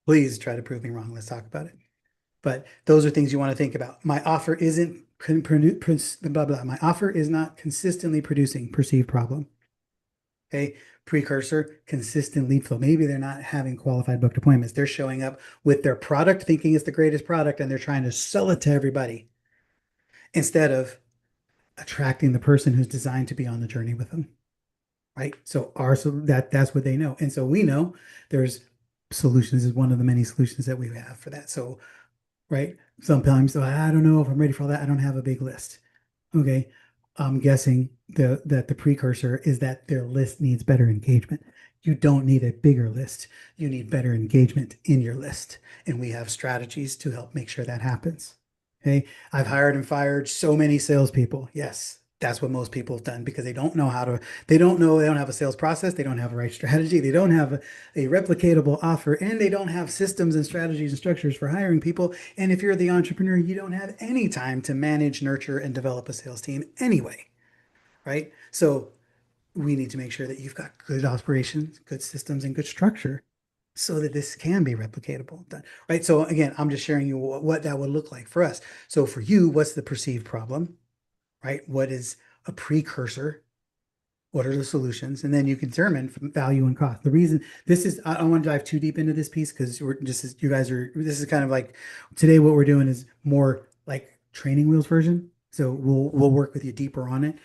Please try to prove me wrong. Let's talk about it. But those are things you want to think about. My offer isn't blah blah. My offer is not consistently producing perceived problem. Okay, precursor, consistent lead flow. Maybe they're not having qualified booked appointments. They're showing up with their product, thinking it's the greatest product, and they're trying to sell it to everybody instead of attracting the person who's designed to be on the journey with them. Right. So that's what they know. And so we know there's solutions is one of the many solutions that we have for that. So, right. Sometimes I don't know if I'm ready for all that. I don't have a big list. Okay. I'm guessing that the precursor is that their list needs better engagement. You don't need a bigger list. You need better engagement in your list. And we have strategies to help make sure that happens. Okay. I've hired and fired so many salespeople. Yes. That's what most people have done because they don't know how to, they don't know, they don't have a sales process. They don't have a right strategy. They don't have a replicatable offer and they don't have systems and strategies and structures for hiring people. And if you're the entrepreneur, you don't have any time to manage, nurture, and develop a sales team anyway, right? So we need to make sure that you've got good operations, good systems, and good structure so that this can be replicatable, done, right? So again, I'm just sharing you what that would look like for us. So for you, what's the perceived problem, right? What is a precursor? What are the solutions? And then you can determine value and cost. The reason this is, I don't want to dive too deep into this piece because we're just, you guys are, this is kind of like today, what we're doing is more like training wheels version. So we'll work with you deeper on it.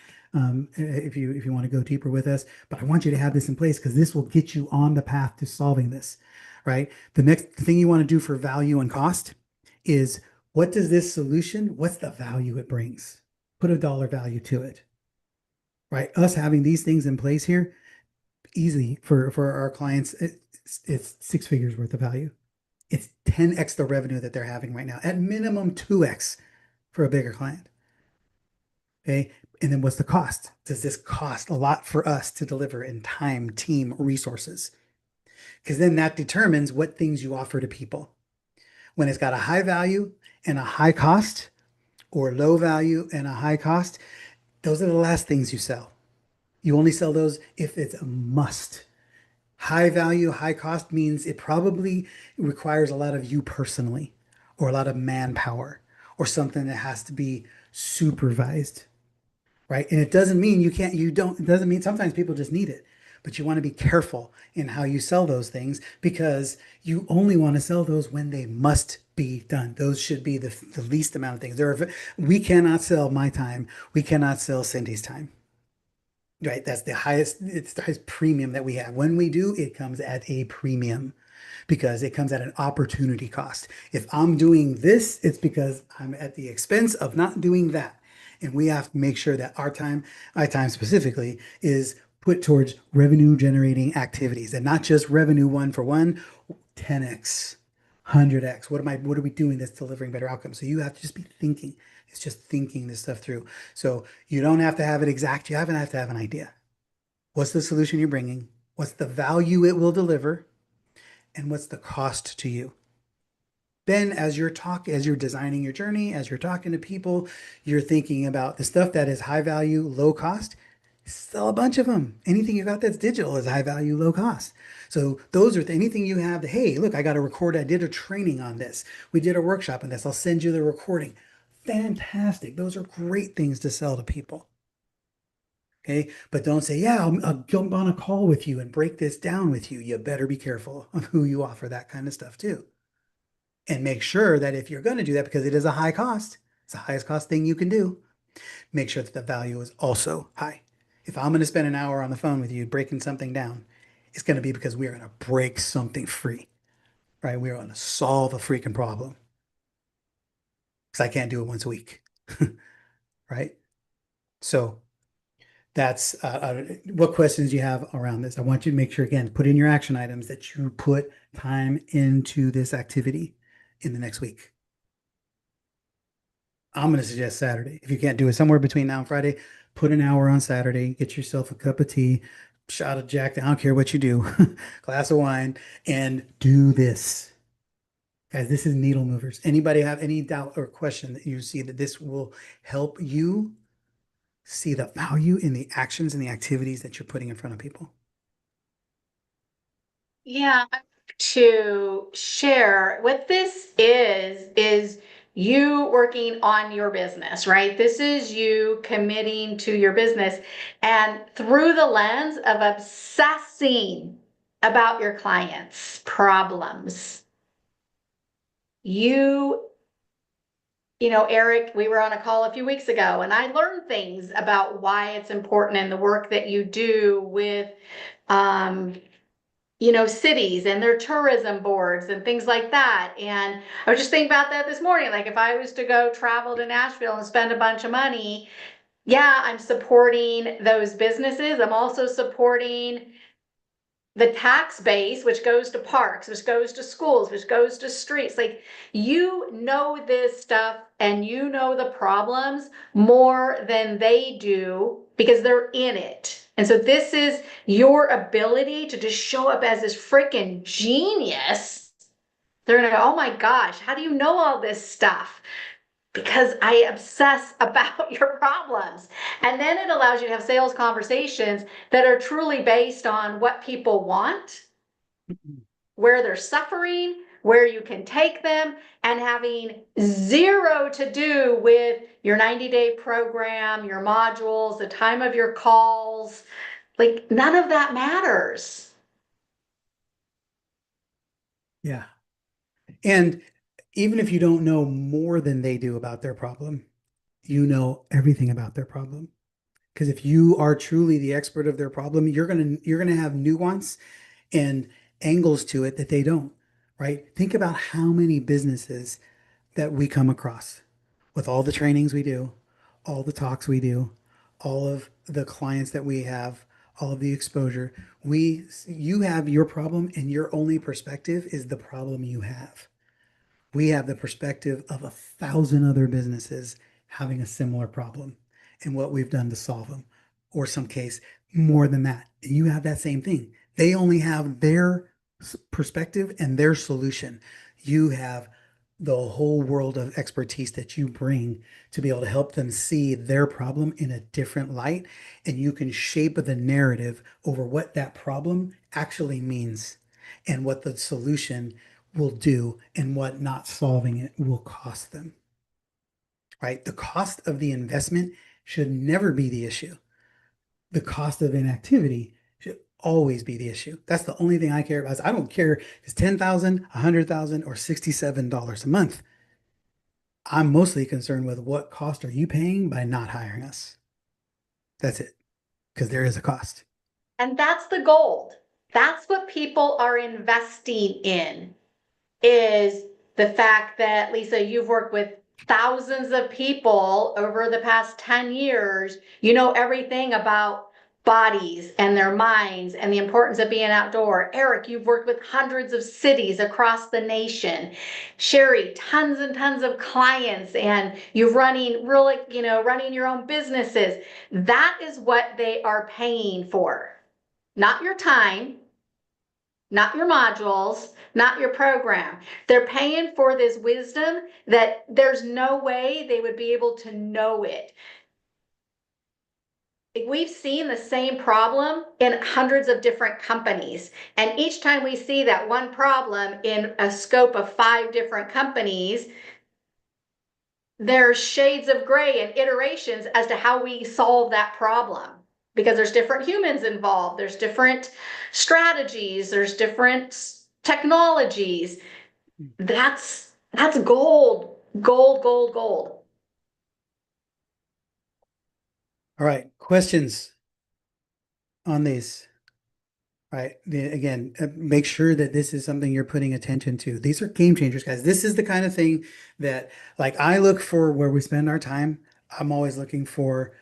If you want to go deeper with us, but I want you to have this in place because this will get you on the path to solving this, right? The next thing you want to do for value and cost is what does this solution, what's the value it brings? Put a dollar value to it, right? Us having these things in place here, easy for our clients, it's 6 figures worth of value. It's 10x the revenue that they're having right now, at minimum 2x for a bigger client. Okay. And then what's the cost? Does this cost a lot for us to deliver in time, team, resources? Because then that determines what things you offer to people. When it's got a high value and a high cost, or low value and a high cost, those are the last things you sell. You only sell those if it's a must. High value, high cost means it probably requires a lot of you personally, or a lot of manpower, or something that has to be supervised, right? And it doesn't mean you can't, you don't, it doesn't mean sometimes people just need it, but you want to be careful in how you sell those things because you only want to sell those when they must be done. Those should be the least amount of things. We cannot sell my time. We cannot sell Cindy's time. Right, that's the highest, it's the highest premium that we have. When we do, it comes at a premium because it comes at an opportunity cost. If I'm doing this, it's because I'm at the expense of not doing that. And we have to make sure that our time specifically, is put towards revenue generating activities and not just revenue one for one, 10x, 100x. What are we doing that's delivering better outcomes? So you have to just be thinking. It's just thinking this stuff through. So you don't have to have it exact. You have to have an idea. What's the solution you're bringing? What's the value it will deliver? And what's the cost to you? Then as you're designing your journey, as you're talking to people, you're thinking about the stuff that is high value, low cost. Sell a bunch of them. Anything you got that's digital is high value, low cost. So those are anything you have. Hey, look, I got a record. I did a training on this. We did a workshop on this. I'll send you the recording. Fantastic. Those are great things to sell to people. Okay. But don't say, yeah, I'll jump on a call with you and break this down with you. You better be careful of who you offer that kind of stuff to. And make sure that if you're going to do that, because it is a high cost, it's the highest cost thing you can do, make sure that the value is also high. If I'm going to spend an hour on the phone with you breaking something down, it's going to be because we are going to break something free, right? We're going to solve a freaking problem because I can't do it once a week, right? So that's what questions do you have around this? I want you to make sure, again, put in your action items that you put time into this activity in the next week. I'm going to suggest Saturday. If you can't do it somewhere between now and Friday, put an hour on Saturday, get yourself a cup of tea, shot of Jack, I don't care what you do, glass of wine, and do this. Guys, this is needle movers. Anybody have any doubt or question that you see that this will help you see the value in the actions and the activities that you're putting in front of people? Yeah, to share what this is you working on your business, right? This is you committing to your business and through the lens of obsessing about your clients' problems. You know, Eric, we were on a call a few weeks ago and I learned things about why it's important in the work that you do with you know, cities and their tourism boards and things like that. And I was just thinking about that this morning. Like if I was to go travel to Nashville and spend a bunch of money, yeah, I'm supporting those businesses. I'm also supporting the tax base, which goes to parks, which goes to schools, which goes to streets. Like you know this stuff and you know the problems more than they do because they're in it. And so this is your ability to just show up as this freaking genius. They're gonna go, oh my gosh, how do you know all this stuff? Because I obsess about your problems. And then it allows you to have sales conversations that are truly based on what people want, where they're suffering, where you can take them, and having zero to do with your 90-day program, your modules, the time of your calls. Like none of that matters. Yeah. And even if you don't know more than they do about their problem, you know everything about their problem. Because if you are truly the expert of their problem, you're gonna have nuance and angles to it that they don't, right? Think about how many businesses that we come across with all the trainings we do, all the talks we do, all of the clients that we have, all of the exposure. You have your problem and your only perspective is the problem you have. We have the perspective of 1,000 other businesses having a similar problem and what we've done to solve them, or some case more than that. You have that same thing. They only have their perspective and their solution. You have the whole world of expertise that you bring to be able to help them see their problem in a different light. And you can shape the narrative over what that problem actually means and what the solution will do and what not solving it will cost them, right? The cost of the investment should never be the issue. The cost of inactivity should always be the issue. That's the only thing I care about. I don't care if it's 10,000, 100,000, or $67 a month. I'm mostly concerned with what cost are you paying by not hiring us? That's it, because there is a cost. And that's the gold. That's what people are investing in. Is the fact that, Lisa, you've worked with thousands of people over the past 10 years. You know everything about bodies and their minds and the importance of being outdoor. Eric, you've worked with hundreds of cities across the nation. Sherry, tons and tons of clients, and you're running really, you know, running your own businesses. That is what they are paying for. Not your time, not your modules, not your program. They're paying for this wisdom that there's no way they would be able to know it. We've seen the same problem in hundreds of different companies. And each time we see that one problem in a scope of 5 different companies, there's shades of gray and iterations as to how we solve that problem. Because there's different humans involved, there's different strategies, there's different technologies. That's gold, gold, gold, gold. All right, questions on these? All right, again, make sure that this is something you're putting attention to. These are game changers, guys. This is the kind of thing that, like, I look for where we spend our time. I'm always looking for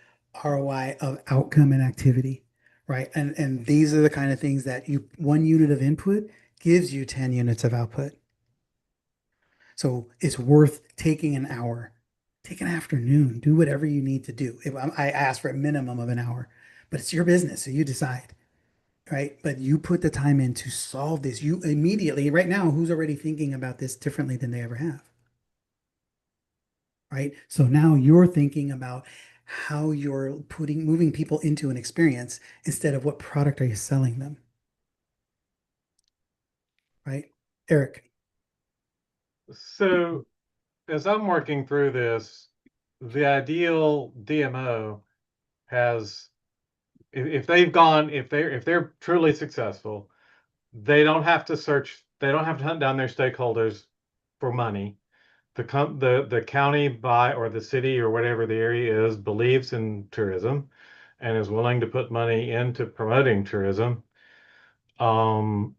ROI of outcome and activity, right? And these are the kind of things that you 1 unit of input gives you 10 units of output. So it's worth taking an hour, take an afternoon, do whatever you need to do. If I ask for a minimum of an hour, but it's your business, so you decide, right? But you put the time in to solve this. You immediately, right now, who's already thinking about this differently than they ever have, right? So now you're thinking about how you're moving people into an experience instead of what product are you selling them, right? Eric. So as I'm working through this, the ideal DMO has, if they've gone, if they're truly successful, they don't have to search, they don't have to hunt down their stakeholders for money. The county or the city or whatever the area is believes in tourism and is willing to put money into promoting tourism. Um,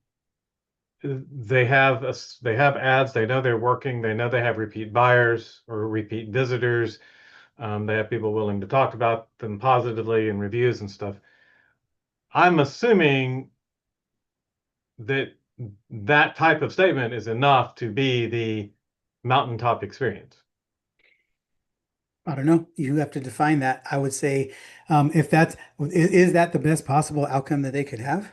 they have ads, they know they're working, they know they have repeat buyers or repeat visitors. They have people willing to talk about them positively in reviews and stuff. I'm assuming that that type of statement is enough to be the mountaintop experience. I don't know. You have to define that. I would say, if is that the best possible outcome that they could have?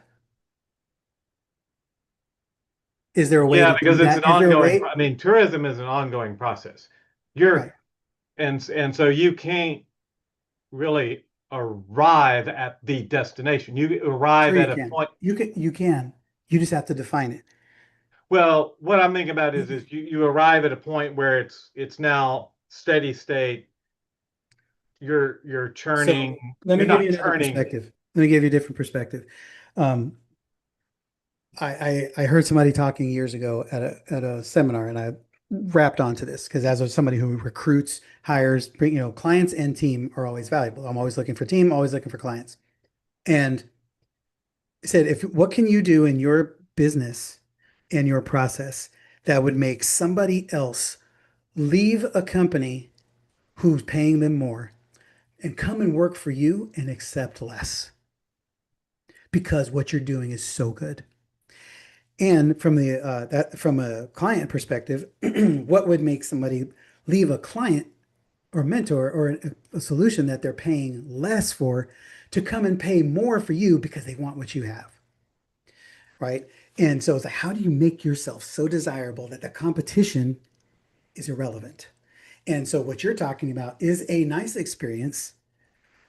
Is there a way Yeah, to do because it's an that? Is there a ongoing, way? I mean, tourism is an ongoing process. You're, Right. and so you can't really arrive at the destination. You Sure arrive you at a can. point. You can. You just have to define it. Well, what I'm thinking about is you arrive at a point where it's now steady state. You're So churning, let me you're give not you another churning. perspective. Let me give you a different perspective. Um, I heard somebody talking years ago at a seminar, and I wrapped onto this because as somebody who recruits, hires, clients and team are always valuable. I'm always looking for team, always looking for clients. And said, if what can you do in your business and your process that would make somebody else leave a company who's paying them more and come and work for you and accept less because what you're doing is so good. And from a client perspective, what would make somebody leave a client or mentor or a solution that they're paying less for to come and pay more for you because they want what you have, right? And so it's like, how do you make yourself so desirable that the competition is irrelevant? And so what you're talking about is a nice experience.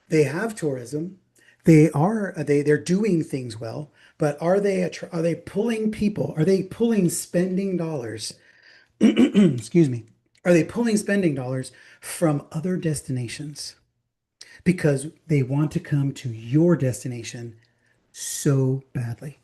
They have tourism. They're doing things well, but are they pulling people? Are they pulling spending dollars? Excuse me. Are they pulling spending dollars from other destinations because they want to come to your destination so badly?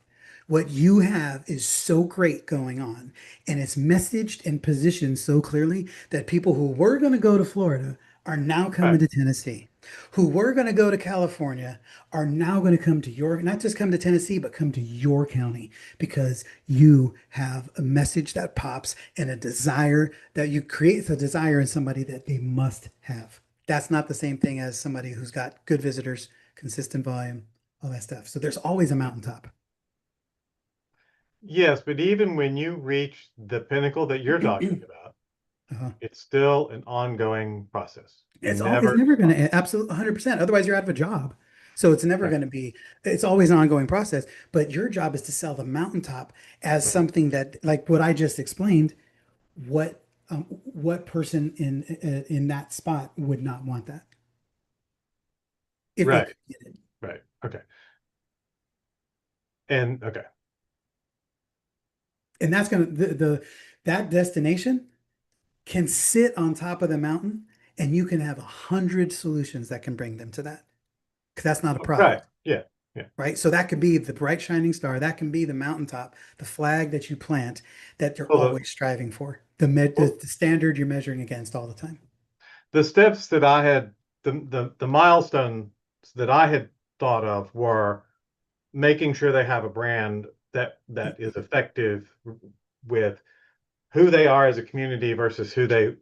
What you have is so great going on, and it's messaged and positioned so clearly that people who were going to go to Florida are now coming Right. to Tennessee. Who were going to go to California are now going to come to not just come to Tennessee, but come to your county because you have a message that pops and a desire that you create a desire in somebody that they must have. That's not the same thing as somebody who's got good visitors, consistent volume, all that stuff. So there's always a mountaintop. Yes, but even when you reach the pinnacle that you're talking about, Uh-huh. it's still an ongoing process. You It's never never going stop. to absolutely 100%. Otherwise, you're out of a job. So it's never Right, going to be, it's always an ongoing process. But your job is to sell the mountaintop as right, something that, like what I just explained, what person in that spot would not want that if they right, could get it. right. Okay. And okay. And that's going to, that destination can sit on top of the mountain and you can have 100 solutions that can bring them to that because that's not a Right. problem. Yeah. Yeah. Right? So that could be the bright shining star. That can be the mountaintop, the flag that you plant that you're Well, always striving for, well, the standard you're measuring against all the time. the steps that I had, the milestones that I had thought of were making sure they have a brand that is effective with who they are as a community versus who they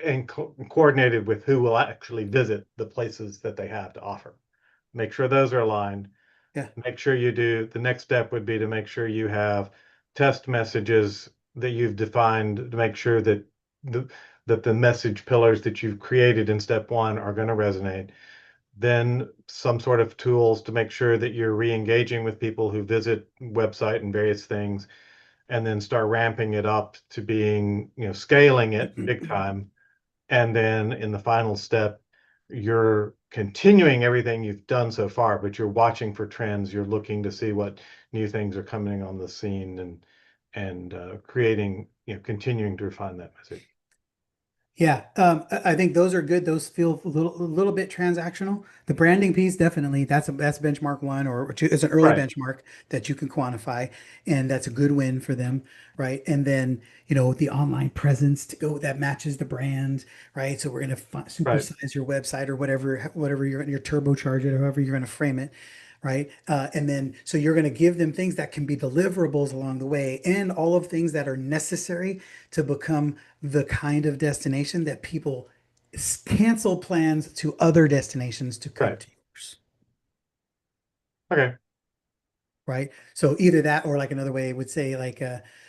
and coordinated with who will actually visit the places that they have to offer. Make sure those are aligned. Yeah. Make sure you do, the next step would be to make sure you have test messages that you've defined to make sure that the message pillars that you've created in step one are going to resonate. Then some sort of tools to make sure that you're re-engaging with people who visit website and various things, and then start ramping it up to being, scaling it big time. And then in the final step, you're continuing everything you've done so far, but you're watching for trends. You're looking to see what new things are coming on the scene, and creating, continuing to refine that message. Yeah, I think those are good. Those feel a little bit transactional. The branding piece, definitely, that's benchmark one, or two, it's an early Right, benchmark that you can quantify, and that's a good win for them, right? And then, the online presence to go that matches the brand, right? So we're going to right, supersize your website or whatever you're turbocharge it, or however you're going to frame it, right? And then so you're going to give them things that can be deliverables along the way, and all of things that are necessary to become the kind of destination that people cancel plans to other destinations to come right. to yours, Okay, right? So either that, or like another way would say, like,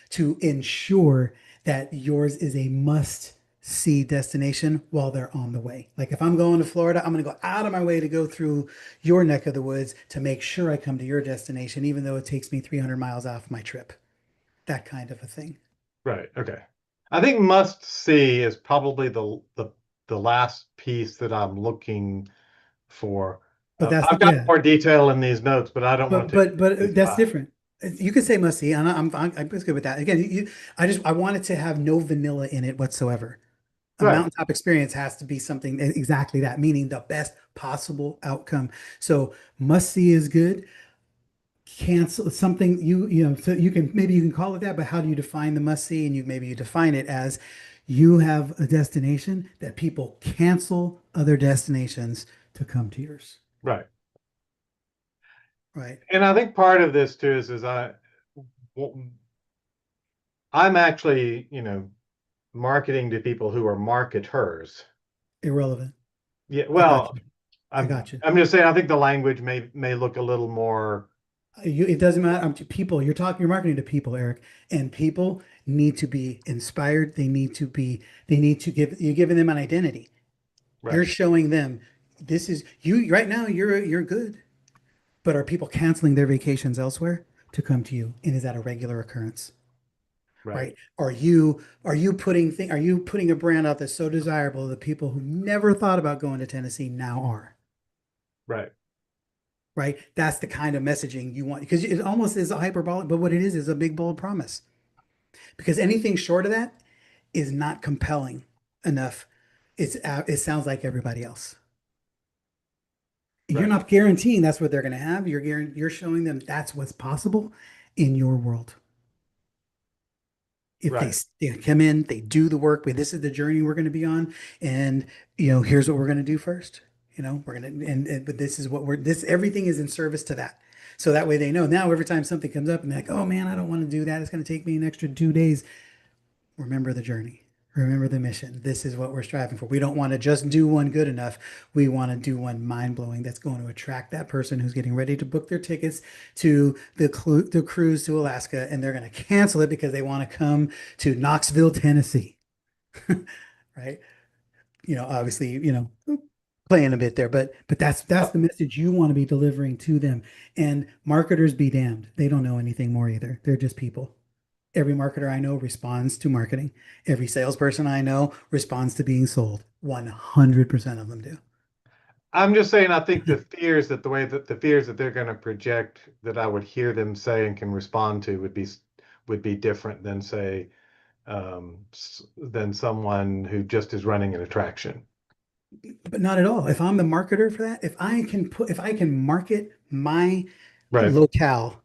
to ensure that yours is a must see destination while they're on the way. Like if I'm going to Florida, I'm going to go out of my way to go through your neck of the woods to make sure I come to your destination, even though it takes me 300 miles off my trip. That kind of a thing. right, okay. I think must see is probably the last piece that I'm looking for. But that's I've got yeah. more detail in these notes, but I don't want But to take but but this that's time. different. You could say must see, and I'm good with that. Again, I wanted to have no vanilla in it whatsoever. A Right, mountaintop experience has to be something exactly that, meaning the best possible outcome. So must see is good. Cancel something so you can call it that, but how do you define the must see? And maybe you define it as you have a destination that people cancel other destinations to come to yours, right. right? And I think part of this too is well, I'm actually, marketing to people who are marketers. Irrelevant. Yeah, I got well, you. I I'm got you. I'm just saying I think the language may look a little more It doesn't matter. People. You're marketing to people, Eric, and people need to be inspired. They need to you're giving them an identity. You're right, showing them this is you right now. You're good, but are people canceling their vacations elsewhere to come to you? And is that a regular occurrence? right, Right? Are you putting a brand out that's so desirable that people who never thought about going to Tennessee now are? right, Right? That's the kind of messaging you want, because it almost is a hyperbolic, but what it is a big bold promise. Because anything short of that is not compelling enough. It sounds like everybody else. You're right, not guaranteeing that's what they're going to have. You're showing them that's what's possible in your world. If right, they come in, they do the work. This is the journey we're going to be on, and here's what we're going to do first. We're going to but this is what we're this everything is in service to that. So that way they know now every time something comes up and they're like, oh man, I don't want to do that. It's going to take me an extra 2 days. Remember the journey. Remember the mission. This is what we're striving for. We don't want to just do one good enough. We want to do one mind blowing that's going to attract that person who's getting ready to book their tickets to the cruise to Alaska, and they're going to cancel it because they want to come to Knoxville, Tennessee. Right? Obviously, playing a bit there, but that's the message you want to be delivering to them. And marketers be damned. They don't know anything more either. They're just people. Every marketer I know responds to marketing. Every salesperson I know responds to being sold. 100% of them do. I'm just saying I think the fears that they're going to project that I would hear them say and can respond to would be different than say than someone who just is running an attraction. But not at all. If I'm the marketer for that, if I can market my Right, locale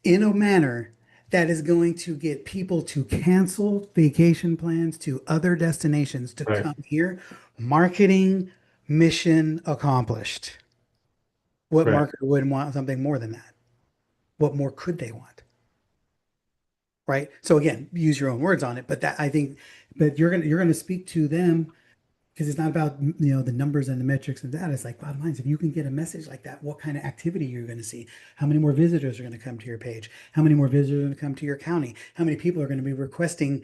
in a manner that is going to get people to cancel vacation plans to other destinations to right, come here, marketing mission accomplished. What right, marketer wouldn't want something more than that? What more could they want? Right? So again, use your own words on it, but that I think but you're gonna speak to them because it's not about the numbers and the metrics and that. It's like bottom lines. If you can get a message like that, what kind of activity you're going to see, how many more visitors are going to come to your page, how many more visitors are going to come to your county, how many people are going to be requesting,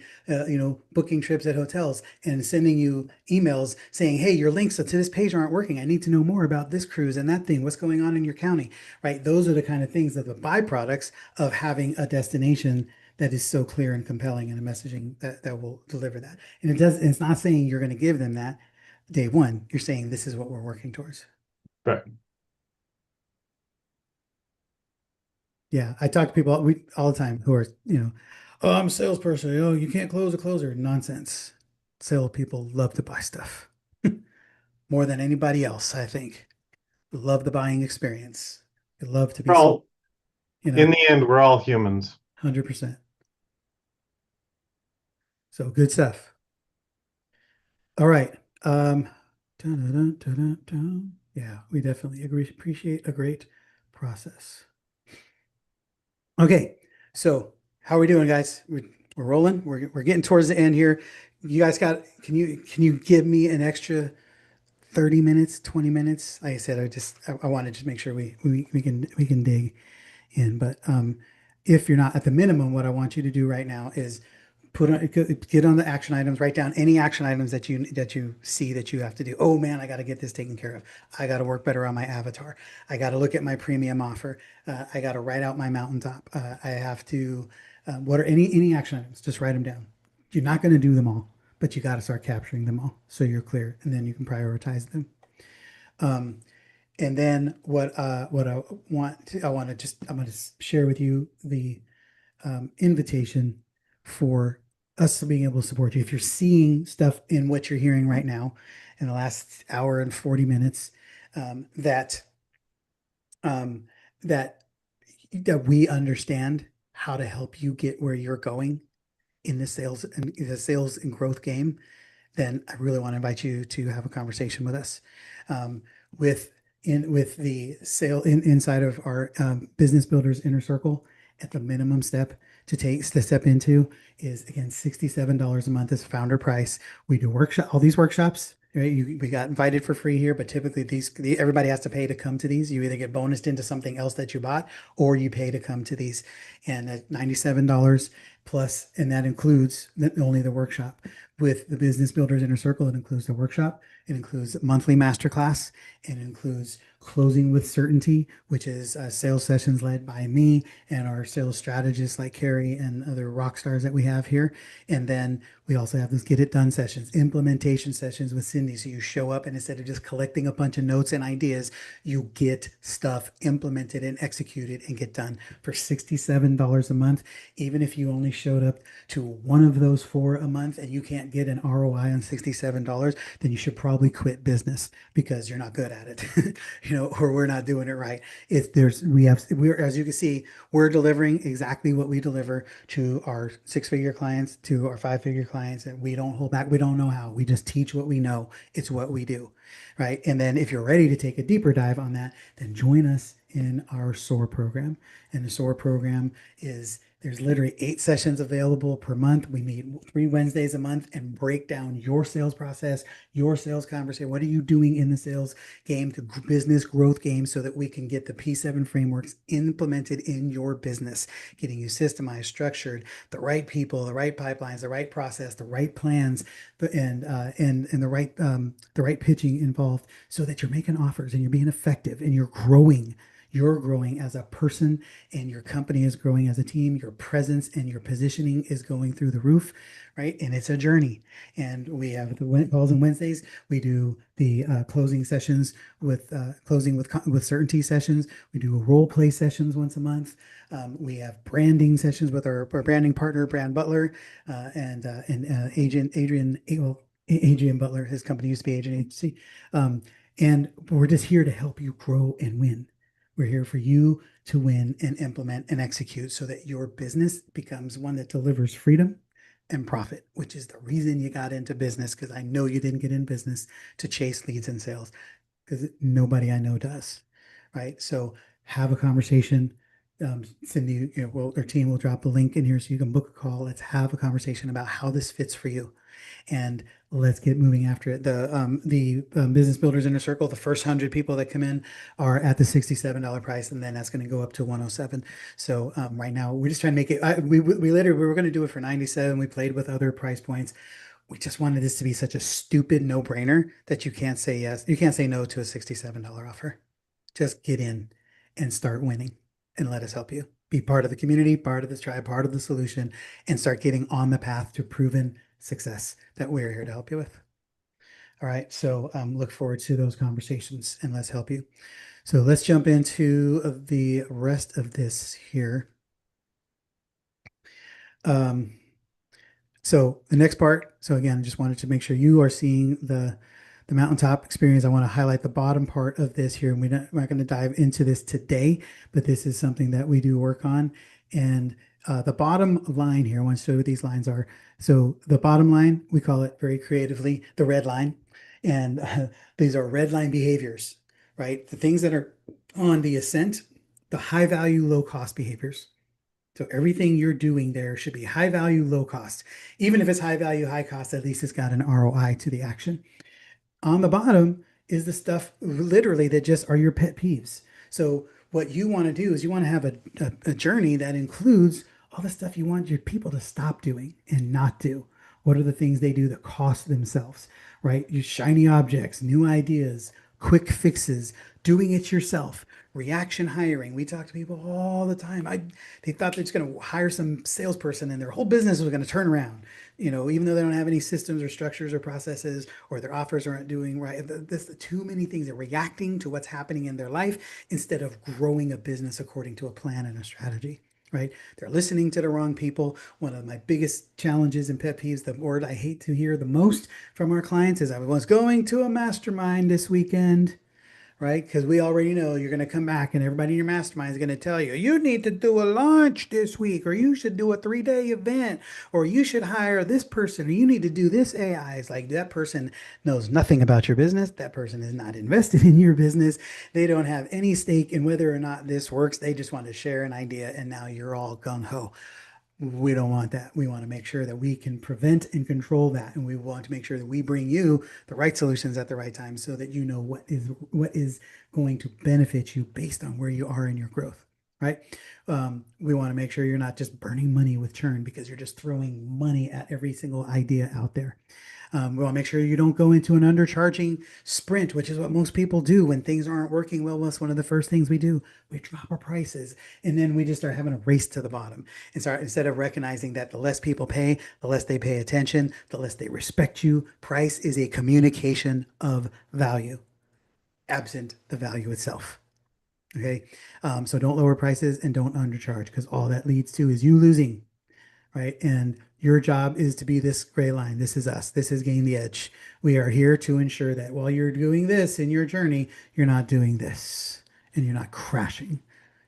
booking trips at hotels and sending you emails saying, hey, your links to this page aren't working. I need to know more about this cruise and that thing. What's going on in your county, right? Those are the kind of things that the byproducts of having a destination that is so clear and compelling and a messaging that will deliver that. And it's not saying you're going to give them that day one. You're saying this is what we're working towards. Right. Yeah. I talk to people all the time who are, oh, I'm a salesperson. Oh, you can't close a closer. Nonsense. Sales people love to buy stuff more than anybody else, I think. Love the buying experience. They love to be We're sold, all, in the end, we're all humans. 100%. So good stuff. All right. Dun, dun, dun, dun, dun. Yeah, we definitely appreciate a great process. Okay, so how are we doing, guys? We're rolling. We're getting towards the end here. You guys can you give me an extra 30 minutes, 20 minutes? Like I said, I want to just make sure we can dig in. But if you're not at the minimum, what I want you to do right now is get on the action items, write down any action items that you see that you have to do. Oh man, I got to get this taken care of. I got to work better on my avatar. I got to look at my premium offer. I got to write out my mountaintop. I have to. What are any action items? Just write them down. You're not going to do them all, but you got to start capturing them all so you're clear, and then you can prioritize them. And then what I'm going to share with you the invitation for us to being able to support you. If you're seeing stuff in what you're hearing right now in the last hour and 40 minutes, that um, that that we understand how to help you get where you're going in the sales and growth game, then I really want to invite you to have a conversation with us. With with the sale inside of our business builders inner circle, at the minimum step to step into is again $67 a month as founder price. We do all these workshops. Right? We got invited for free here, but typically everybody has to pay to come to these. You either get bonused into something else that you bought, or you pay to come to these. And at $97 plus, and that includes only the workshop. With the Business Builders Inner Circle, it includes the workshop, it includes monthly masterclass, it includes closing with certainty, which is sales sessions led by me and our sales strategists like Carrie and other rock stars that we have here. And then we also have those get it done sessions, implementation sessions with Cindy. So you show up, and instead of just collecting a bunch of notes and ideas, you get stuff implemented and executed and get done for $67 a month. Even if you only showed up to one of those four a month and you can't get an ROI on $67, then you should probably quit business because you're not good at it, or we're not doing it right. We're, as you can see, we're delivering exactly what we deliver to our 6-figure clients, to our 5-figure clients, and we don't hold back. We don't know how. We just teach what we know. It's what we do, right? And then if you're ready to take a deeper dive on that, then join us in our SOAR program. And the SOAR program there's literally 8 sessions available per month. We meet 3 Wednesdays a month and break down your sales process, your sales conversation. What are you doing in the sales game, the business growth game, so that we can get the P7 frameworks implemented in your business, getting you systemized, structured, the right people, the right pipelines, the right process, the right plans, and the right pitching involved, so that you're making offers and you're being effective and you're growing. You're growing as a person, and your company is growing as a team. Your presence and your positioning is going through the roof, right? And it's a journey. And we have the calls on Wednesdays. We do the closing sessions with certainty sessions. We do role play sessions once a month. We have branding sessions with our branding partner, Brand Butler, and Adrian Butler. His company used to be Agent Agency. And we're just here to help you grow and win. We're here for you to win and implement and execute so that your business becomes one that delivers freedom and profit, which is the reason you got into business. Because I know you didn't get in business to chase leads and sales, because nobody I know does, right? So have a conversation. Cindy, our team will drop a link in here so you can book a call. Let's have a conversation about how this fits for you. And let's get moving after it. The Business Builders Inner Circle, the first 100 people that come in are at the $67 price, and then that's going to go up to 107. So right now we're just trying to make it. We literally we were going to do it for 97. We played with other price points. We just wanted this to be such a stupid no-brainer that you can't say yes. You can't say no to a $67 offer. Just get in and start winning and let us help you. Be part of the community, part of this tribe, part of the solution, and start getting on the path to proven success that we're here to help you with. All right. So look forward to those conversations and let's help you. So let's jump into the rest of this here. So the next part, so again, I just wanted to make sure you are seeing the mountaintop experience. I want to highlight the bottom part of this here, and we're not going to dive into this today, but this is something that we do work on. And the bottom line here, I want to show you what these lines are. So the bottom line, we call it very creatively the red line, and these are red line behaviors, right? The things that are on the ascent, the high value, low cost behaviors. So everything you're doing there should be high value, low cost. Even if it's high value, high cost, at least it's got an ROI to the action. On the bottom is the stuff literally that just are your pet peeves. So what you want to do is you want to have a journey that includes all the stuff you want your people to stop doing and not do. What are the things they do that cost themselves, right? You shiny objects, new ideas, quick fixes, doing it yourself, reaction hiring. We talk to people all the time. They thought they're just going to hire some salesperson and their whole business was going to turn around. Even though they don't have any systems or structures or processes or their offers aren't doing right. There's too many things. They're reacting to what's happening in their life instead of growing a business according to a plan and a strategy, right? They're listening to the wrong people. One of my biggest challenges and pet peeves, the word I hate to hear the most from our clients is I was going to a mastermind this weekend, right? Because we already know you're going to come back and everybody in your mastermind is going to tell you, you need to do a launch this week, or you should do a 3-day event, or you should hire this person, or you need to do this AI. It's like that person knows nothing about your business. That person is not invested in your business. They don't have any stake in whether or not this works. They just want to share an idea, and now you're all gung ho. We don't want that. We want to make sure that we can prevent and control that. And we want to make sure that we bring you the right solutions at the right time so that you know what is going to benefit you based on where you are in your growth, right? We want to make sure you're not just burning money with churn because you're just throwing money at every single idea out there. We want to make sure you don't go into an undercharging sprint, which is what most people do when things aren't working well. That's one of the first things we do. We drop our prices and then we just start having a race to the bottom. And so instead of recognizing that the less people pay, the less they pay attention, the less they respect you. Price is a communication of value, absent the value itself. Okay. So don't lower prices and don't undercharge because all that leads to is you losing, right? And your job is to be this gray line. This is us. This is Gain the Edge. We are here to ensure that while you're doing this in your journey, you're not doing this and you're not crashing.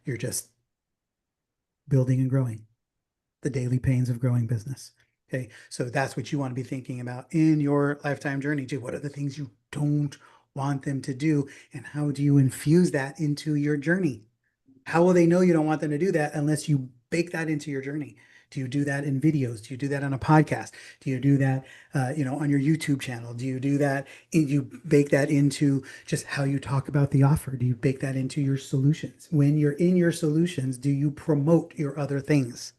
You're just building and growing the daily pains of growing business. Okay. So that's what you want to be thinking about in your lifetime journey too. What are the things you don't want them to do? And how do you infuse that into your journey? How will they know you don't want them to do that unless you bake that into your journey? Do you do that in videos? Do you do that on a podcast? Do you do that, on your YouTube channel? Do you do that? You bake that into just how you talk about the offer? Do you bake that into your solutions? When you're in your solutions, do you promote your other things?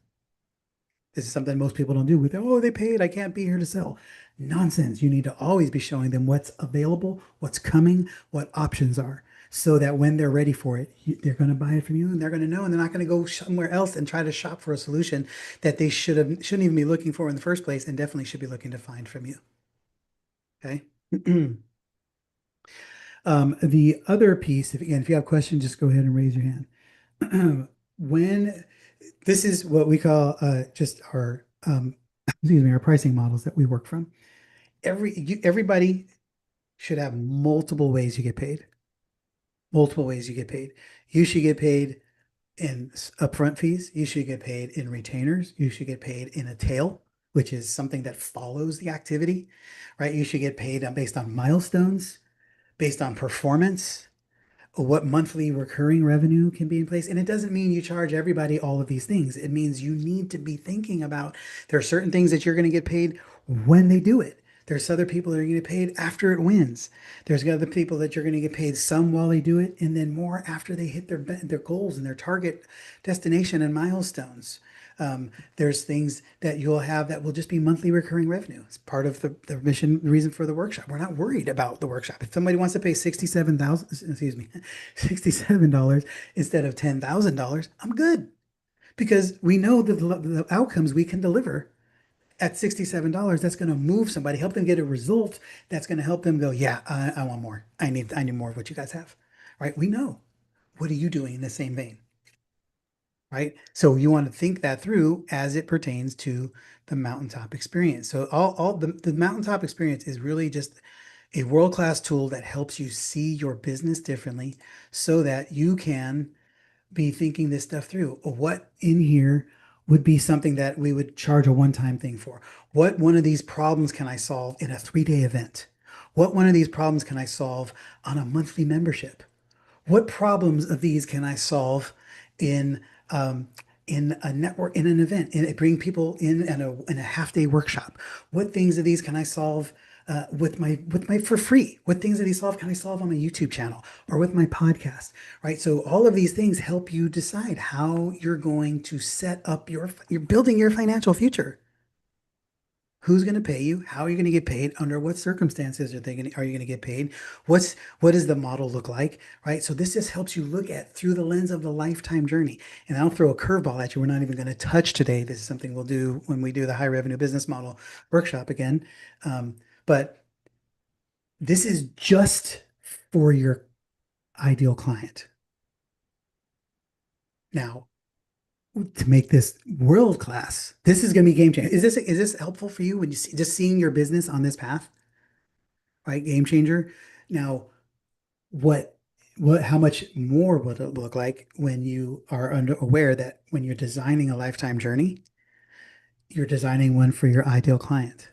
This is something most people don't do with, oh, they paid, I can't be here to sell. Nonsense. You need to always be showing them what's available, what's coming, what options are, so that when they're ready for it, they're going to buy it from you and they're going to know, and they're not going to go somewhere else and try to shop for a solution that they shouldn't even be looking for in the first place and definitely should be looking to find from you. Okay. The other piece, if you have questions, just go ahead and raise your hand. When this is what we call just our excuse me, our pricing models that we work from. Everybody should have multiple ways you get paid. Multiple ways you get paid. You should get paid in upfront fees. You should get paid in retainers. You should get paid in a tail, which is something that follows the activity, right? You should get paid based on milestones, based on performance, what monthly recurring revenue can be in place. And it doesn't mean you charge everybody all of these things. It means you need to be thinking about there are certain things that you're going to get paid when they do it. There's other people that are going to get paid after it wins. There's other people that you're going to get paid some while they do it, and then more after they hit their goals and their target destination and milestones. There's things that you'll have that will just be monthly recurring revenue. It's part of the mission, the reason for the workshop. We're not worried about the workshop. If somebody wants to pay 67,000, excuse me, $67 instead of $10,000, I'm good because we know that the outcomes we can deliver at $67, that's going to move somebody, help them get a result that's going to help them go, yeah, I want more. I need more of what you guys have, right? We know. What are you doing in the same vein? Right? So you want to think that through as it pertains to the mountaintop experience. So all the mountaintop experience is really just a world-class tool that helps you see your business differently so that you can be thinking this stuff through. What in here would be something that we would charge a one-time thing for? What one of these problems can I solve in a 3-day event? What one of these problems can I solve on a monthly membership? What problems of these can I solve in um, in a network, in an event, and bring people in a half-day workshop? What things of these can I solve with my for free? What things of these can I solve on my YouTube channel or with my podcast? Right. So all of these things help you decide how you're going to set up you're building your financial future. Who's going to pay you? How are you going to get paid? Under what circumstances are you going to get paid? What does the model look like? Right. So this just helps you look at through the lens of the lifetime journey. And I'll throw a curveball at you. We're not even going to touch today. This is something we'll do when we do the high revenue business model workshop again. But this is just for your ideal client. Now, to make this world class. This is going to be game changer. Is this helpful for you when you see just seeing your business on this path, right? Game changer. Now, what how much more would it look like when you are aware that when you're designing a lifetime journey, you're designing one for your ideal client.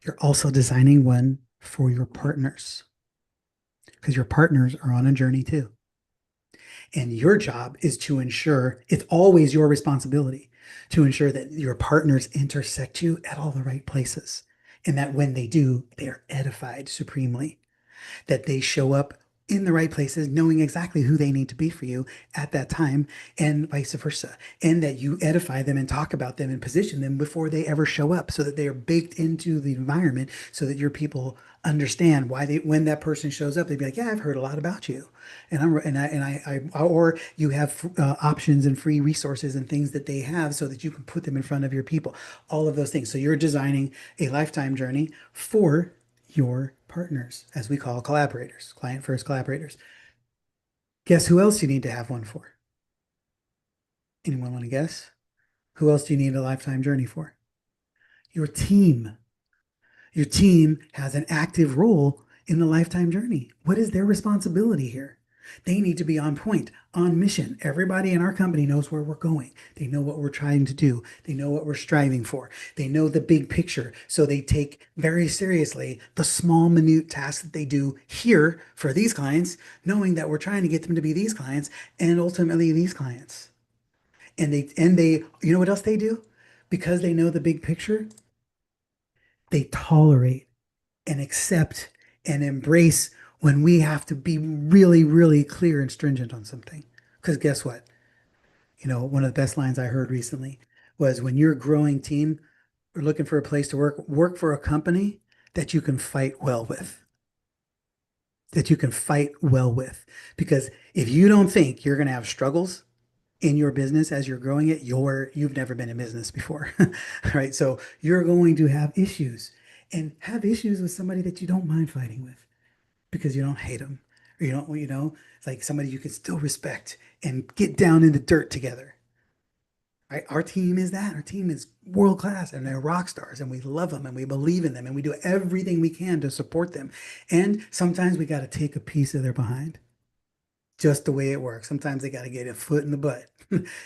You're also designing one for your partners because your partners are on a journey too. And your job is to ensure it's always your responsibility to ensure that your partners intersect you at all the right places. And that when they do, they are edified supremely, that they show up in the right places, knowing exactly who they need to be for you at that time, and vice versa. And that you edify them and talk about them and position them before they ever show up so that they are baked into the environment so that your people understand why when that person shows up, they'd be like, yeah, I've heard a lot about you. Or you have options and free resources and things that they have so that you can put them in front of your people, all of those things. So you're designing a lifetime journey for your partners, as we call collaborators, client first collaborators. Guess who else you need to have one for? Anyone want to guess? Who else do you need a lifetime journey for? Your team. Your team has an active role in the lifetime journey. What is their responsibility here? They need to be on point, on mission. Everybody in our company knows where we're going. They know what we're trying to do. They know what we're striving for. They know the big picture. So they take very seriously the small, minute tasks that they do here for these clients, knowing that we're trying to get them to be these clients and ultimately these clients. And they, you know what else they do? Because they know the big picture, they tolerate and accept and embrace when we have to be really, really clear and stringent on something. Because guess what? One of the best lines I heard recently was when you're a growing team or looking for a place to work for a company that you can fight well with. That you can fight well with. Because if you don't think you're going to have struggles in your business as you're growing it, you've never been in business before. Right? So you're going to have issues and have issues with somebody that you don't mind fighting with because you don't hate them or you don't, it's like somebody you can still respect and get down in the dirt together. Right? Our team is that. Our team is world class and they're rock stars and we love them and we believe in them and we do everything we can to support them. And sometimes we got to take a piece of their behind. Just the way it works. Sometimes they got to get a foot in the butt,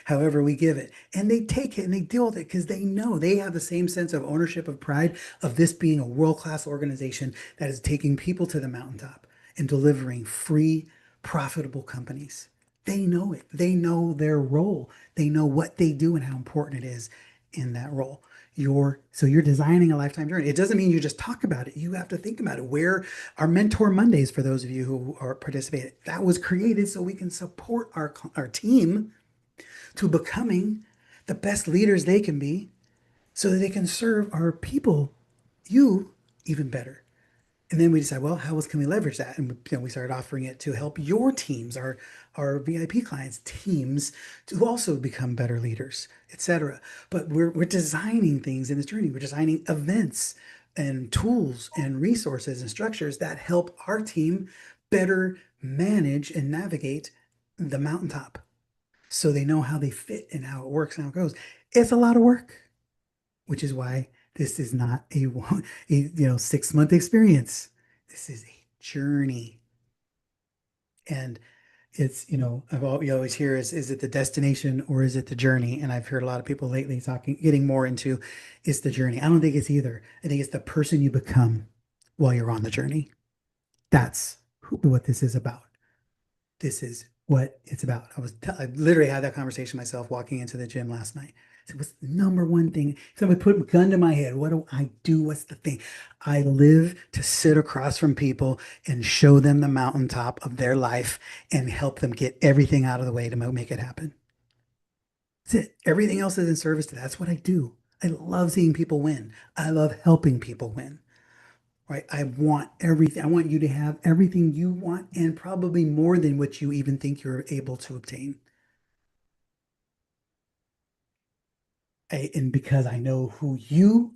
however we give it. And they take it and they deal with it because they know they have the same sense of ownership of pride of this being a world-class organization that is taking people to the mountaintop and delivering free profitable companies. They know it. They know their role. They know what they do and how important it is in that role. You're designing a lifetime journey. It doesn't mean you just talk about it. You have to think about it. Where our Mentor Mondays, for those of you who are participating, that was created so we can support our team to becoming the best leaders they can be so that they can serve our people, you, even better. And then we decide, well, how else can we leverage that? And we started offering it to help your teams, our VIP clients' teams, to also become better leaders, etc. But we're designing things in this journey. We're designing events and tools and resources and structures that help our team better manage and navigate the mountaintop, so they know how they fit and how it works and how it goes. It's a lot of work, which is why this is not a 6 month experience. This is a journey. And it's, you always hear is it the destination or is it the journey? And I've heard a lot of people lately getting more into it's the journey. I don't think it's either. I think it's the person you become while you're on the journey. That's what this is about. This is what it's about. I literally had that conversation myself walking into the gym last night. I said, what's the number one thing? If somebody put a gun to my head, what do I do? What's the thing? I live to sit across from people and show them the mountaintop of their life and help them get everything out of the way to make it happen. That's it. Everything else is in service to that. That's what I do. I love seeing people win. I love helping people win. Right? I want everything. I want you to have everything you want and probably more than what you even think you're able to obtain. And because I know who you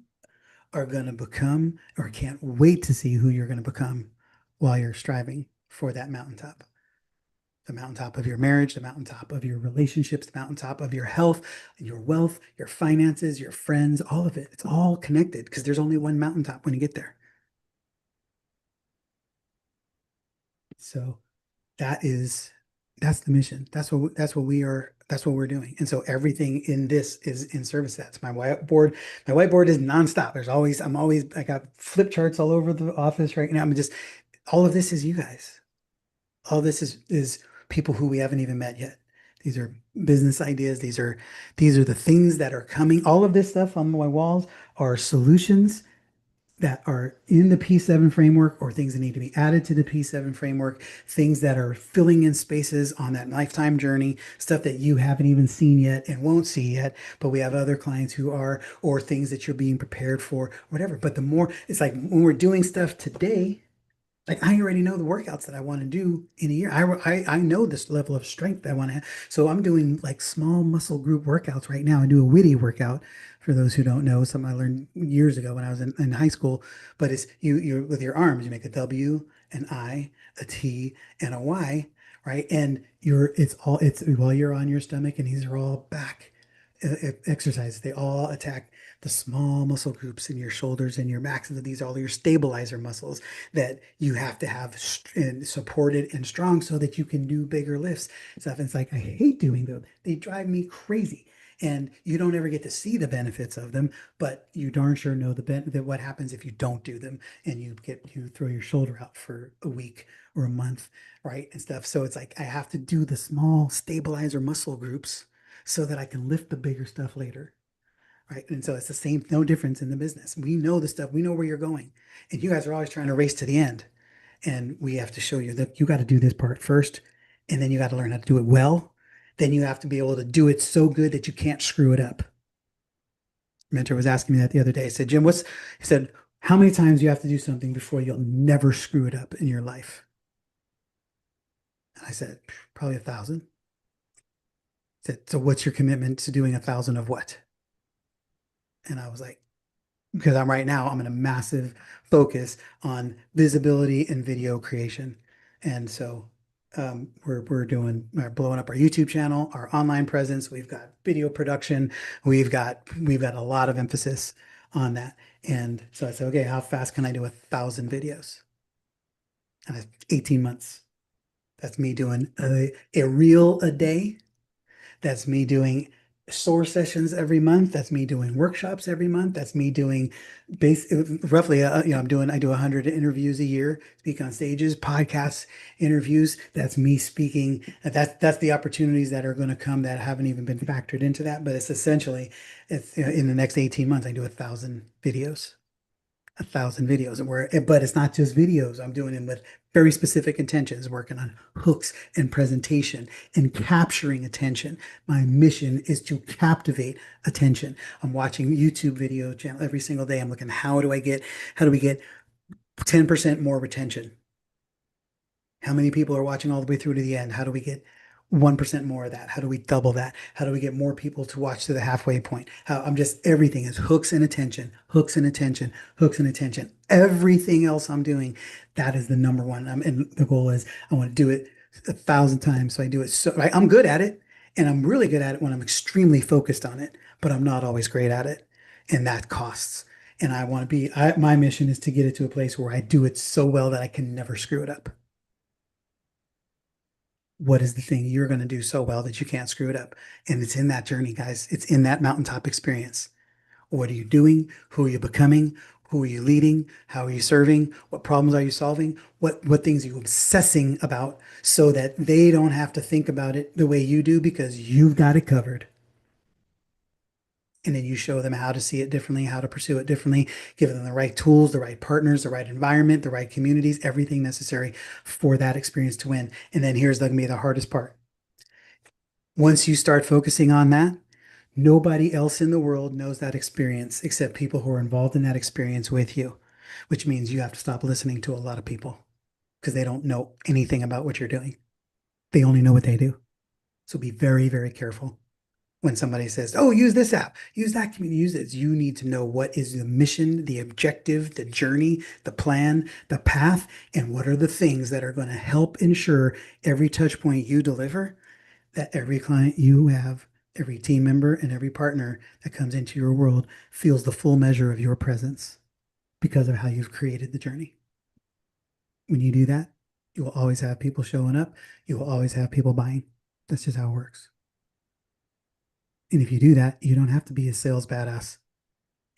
are going to become, or can't wait to see who you're going to become while you're striving for that mountaintop. The mountaintop of your marriage, the mountaintop of your relationships, the mountaintop of your health, your wealth, your finances, your friends, all of it. It's all connected because there's only one mountaintop when you get there. So that's the mission. That's what we are. That's what we're doing. And so everything in this is in service. That's my whiteboard. My whiteboard is nonstop. I got flip charts all over the office right now. All of this is you guys. All this is people who we haven't even met yet. These are business ideas. These are the things that are coming. All of this stuff on my walls are solutions that are in the P7 framework, or things that need to be added to the P7 framework, things that are filling in spaces on that lifetime journey, stuff that you haven't even seen yet and won't see yet, but we have other clients who are, or things that you're being prepared for, whatever. But the more, it's like when we're doing stuff today, like I already know the workouts that I want to do in a year. I know this level of strength I want to have. So I'm doing like small muscle group workouts right now. I do a witty workout for those who don't know. Something I learned years ago when I was in high school. But it's you with your arms, you make a W, an I, a T, and a Y, right? And it's while you're on your stomach, and these are all back exercises. They all attack the small muscle groups in your shoulders and your backs. And these are all your stabilizer muscles that you have to have supported and strong so that you can do bigger lifts. Stuff. And it's like, I hate doing them. They drive me crazy. And you don't ever get to see the benefits of them, but you darn sure know that what happens if you don't do them and you throw your shoulder out for a week or a month, right? And stuff. So it's like I have to do the small stabilizer muscle groups so that I can lift the bigger stuff later. Right. And so it's the same, no difference in the business. We know the stuff, we know where you're going. And you guys are always trying to race to the end. And we have to show you that you got to do this part first. And then you got to learn how to do it well. Then you have to be able to do it so good that you can't screw it up. Mentor was asking me that the other day. I said, Jim, he said, how many times do you have to do something before you'll never screw it up in your life? And I said, probably 1,000. I said, so what's your commitment to doing 1,000 of what? And I was like, because I'm in a massive focus on visibility and video creation. And so we're blowing up our YouTube channel, our online presence. We've got video production. We've got a lot of emphasis on that. And so I said, okay, how fast can I do 1,000 videos? And it's 18 months. That's me doing a reel a day. That's me doing source sessions every month. That's me doing workshops every month. That's me doing roughly, I do 100 interviews a year, speak on stages, podcasts, interviews. That's me speaking. That's the opportunities that are going to come that haven't even been factored into that. But it's essentially, in the next 18 months, I do 1,000 videos. 1,000 videos, but it's not just videos. I'm doing it with very specific intentions, working on hooks and presentation and capturing attention. My mission is to captivate attention. I'm watching YouTube video channel every single day. I'm looking, how do we get 10% more retention? How many people are watching all the way through to the end? How do we get 1% more of that? How do we double that? How do we get more people to watch to the halfway point? Everything is hooks and attention, hooks and attention, hooks and attention. Everything else I'm doing, that is the number one. And the goal is I want to do it 1,000 times. So I do it. So I'm good at it, and I'm really good at it when I'm extremely focused on it, but I'm not always great at it. And that costs. And my mission is to get it to a place where I do it so well that I can never screw it up. What is the thing you're going to do so well that you can't screw it up? And it's in that journey, guys. It's in that mountaintop experience. What are you doing? Who are you becoming? Who are you leading? How are you serving? What problems are you solving? What things are you obsessing about so that they don't have to think about it the way you do because you've got it covered? And then you show them how to see it differently, how to pursue it differently, give them the right tools, the right partners, the right environment, the right communities, everything necessary for that experience to win. And then here's going to be the hardest part. Once you start focusing on that, nobody else in the world knows that experience except people who are involved in that experience with you, which means you have to stop listening to a lot of people because they don't know anything about what you're doing. They only know what they do. So be very, very careful when somebody says, oh, use this app, use that community, use this. You need to know what is the mission, the objective, the journey, the plan, the path, and what are the things that are going to help ensure every touch point you deliver, that every client you have, every team member, and every partner that comes into your world feels the full measure of your presence because of how you've created the journey. When you do that, you will always have people showing up. You will always have people buying. That's just how it works. And if you do that, you don't have to be a sales badass.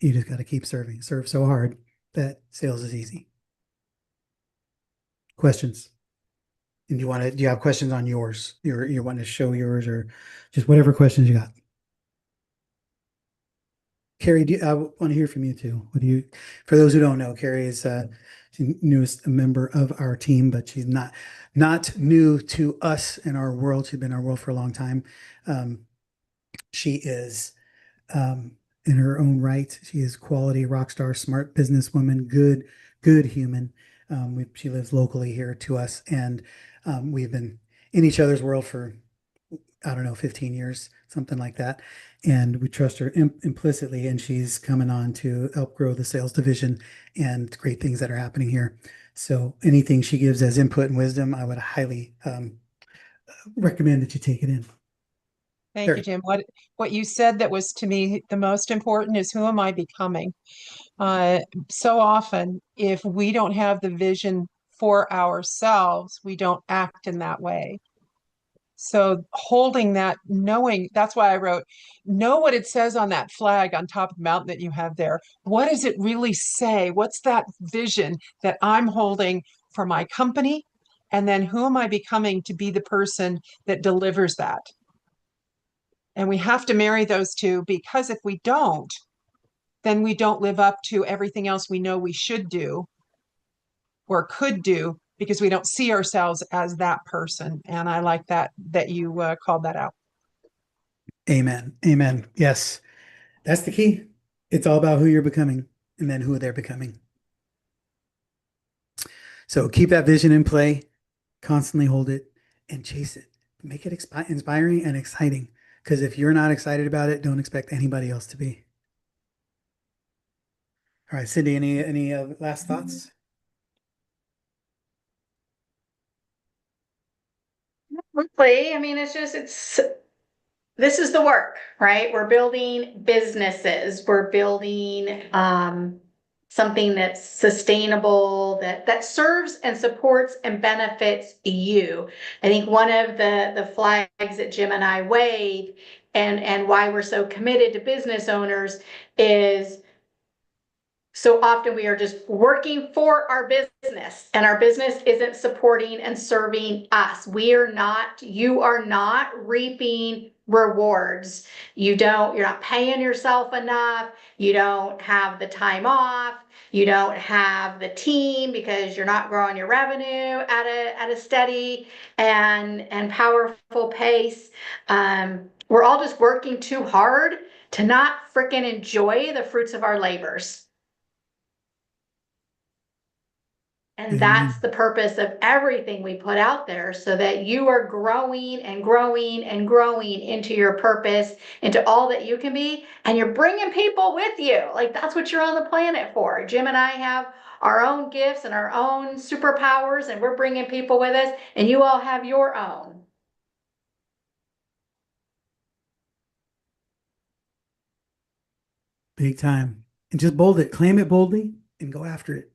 You just got to keep serving. Serve so hard that sales is easy. Questions? And do you have questions on yours? You want to show yours or just whatever questions you got? Carrie, I want to hear from you too. For those who don't know, Carrie is she's newest member of our team, but she's not new to us in our world. She's been in our world for a long time. She is in her own right. She is quality rock star, smart businesswoman, good human. She lives locally here to us, and we've been in each other's world for, I don't know, 15 years, something like that. And we trust her implicitly, and she's coming on to help grow the sales division and great things that are happening here. So anything she gives as input and wisdom, I would highly recommend that you take it in. Thank you, Jim. What you said that was to me the most important is who am I becoming? So often, if we don't have the vision for ourselves, we don't act in that way. So holding that, knowing, that's why I wrote, know what it says on that flag on top of the mountain that you have there. What does it really say? What's that vision that I'm holding for my company? And then who am I becoming to be the person that delivers that? And we have to marry those two, because if we don't, then we don't live up to everything else we know we should do or could do, because we don't see ourselves as that person. And I like that you called that out. Amen. Amen. Yes, that's the key. It's all about who you're becoming and then who they're becoming. So keep that vision in play, constantly hold it and chase it. Make it inspiring and exciting. Because if you're not excited about it, don't expect anybody else to be. All right, Cindy, any last thoughts? Really, I mean, this is the work, right? We're building businesses. We're building something that's sustainable, that serves and supports and benefits you. I think one of the flags that Jim and I wave and why we're so committed to business owners is so often we are just working for our business and our business isn't supporting and serving us. You are not reaping rewards. You're not paying yourself enough. You don't have the time off. You don't have the team because you're not growing your revenue at a steady and powerful pace. We're all just working too hard to not freaking enjoy the fruits of our labors. And that's Amen. the purpose of everything we put out there so that you are growing and growing and growing into your purpose, into all that you can be. And you're bringing people with you. Like that's what you're on the planet for. Jim and I have our own gifts and our own superpowers, and we're bringing people with us, and you all have your own. Big time. And just bold it, claim it boldly, and go after it.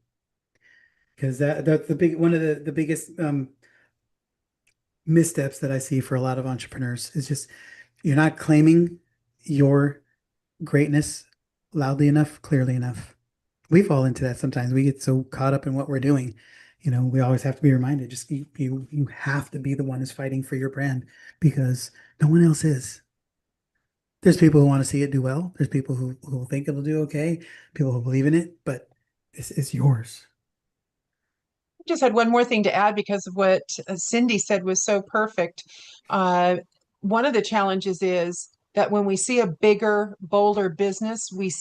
Because that's the big one of the biggest missteps that I see for a lot of entrepreneurs is just you're not claiming your greatness loudly enough, clearly enough. We fall into that sometimes. We get so caught up in what we're doing. We always have to be reminded, just you have to be the one who's fighting for your brand because no one else is. There's people who want to see it do well. There's people who think it'll do okay, people who believe in it, but it's yours. Just had one more thing to add because of what Cindy said was so perfect. Uh, One of the challenges is that when we see a bigger, bolder business, we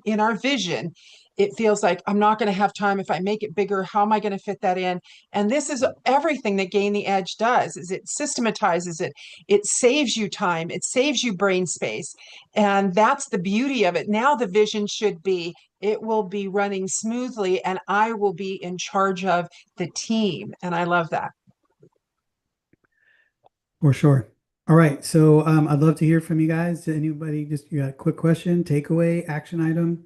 in our vision, it feels like I'm not going to have time if I make it bigger. How am I going to fit that in? And this is everything that Gain the Edge does is it systematizes it. It saves you time. It saves you brain space. And that's the beauty of it. Now the vision should be it will be running smoothly and I will be in charge of the team. And I love that. For sure. All right. So I'd love to hear from you guys. Anybody just you got a quick question, takeaway, action item?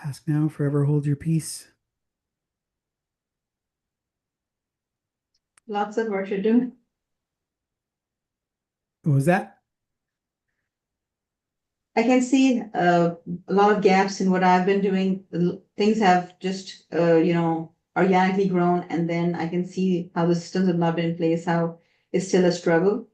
Ask now, forever hold your peace. Lots of work to do. What was that? I can see a lot of gaps in what I've been doing. Things have just, organically grown, and then I can see how the systems have not been in place, how it's still a struggle.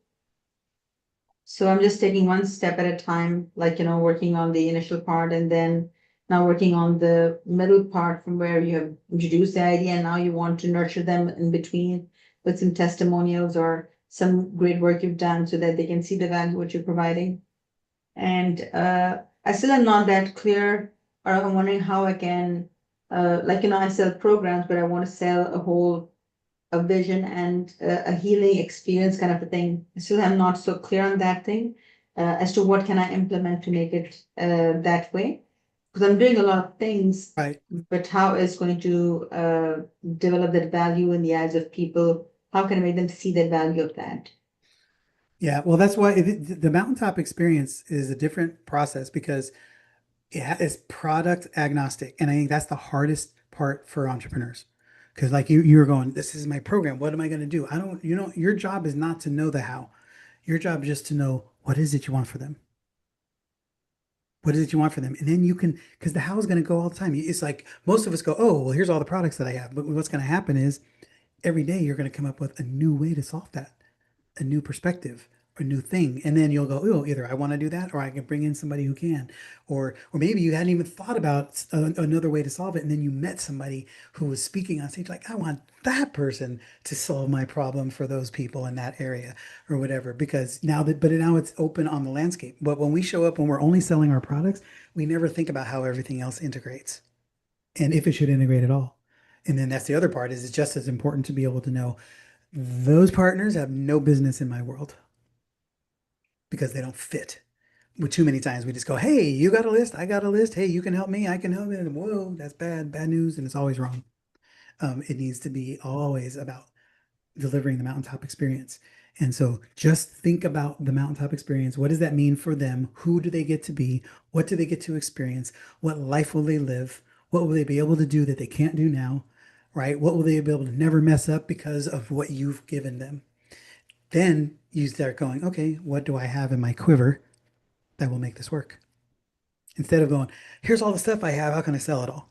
So I'm just taking one step at a time, like, working on the initial part and then now working on the middle part from where you have introduced the idea and now you want to nurture them in between with some testimonials or some great work you've done so that they can see the value what you're providing. And I still am not that clear, or I'm wondering how I can, I sell programs, but I want to sell a vision and a healing experience kind of a thing. I still am not so clear on that thing as to what can I implement to make it that way. Because I'm doing a lot of things, Right. but how is going to develop that value in the eyes of people? How can I make them see the value of that? Yeah. Well, that's why the mountaintop experience is a different process because it's product agnostic. And I think that's the hardest part for entrepreneurs. Because like you're going, this is my program. What am I going to do? Your job is not to know the how. Your job is just to know what is it you want for them. What is it you want for them? And then you can, because the how is going to go all the time. It's like most of us go, oh, well, here's all the products that I have. But what's going to happen is every day you're going to come up with a new way to solve that, a new perspective, a new thing. And then you'll go, oh, either I want to do that or I can bring in somebody who can. Or maybe you hadn't even thought about another way to solve it. And then you met somebody who was speaking on stage, like, I want that person to solve my problem for those people in that area or whatever. Because now it's open on the landscape. But when we show up, when we're only selling our products, we never think about how everything else integrates and if it should integrate at all. And then that's the other part is it's just as important to be able to know those partners have no business in my world because they don't fit. With too many times we just go, hey, you got a list, I got a list. Hey, you can help me, I can help you. And whoa, that's bad news, and it's always wrong. It needs to be always about delivering the mountaintop experience. And so just think about the mountaintop experience. What does that mean for them? Who do they get to be? What do they get to experience? What life will they live? What will they be able to do that they can't do now? Right? What will they be able to never mess up because of what you've given them? Then you start going, okay, what do I have in my quiver that will make this work? Instead of going, here's all the stuff I have, how can I sell it all?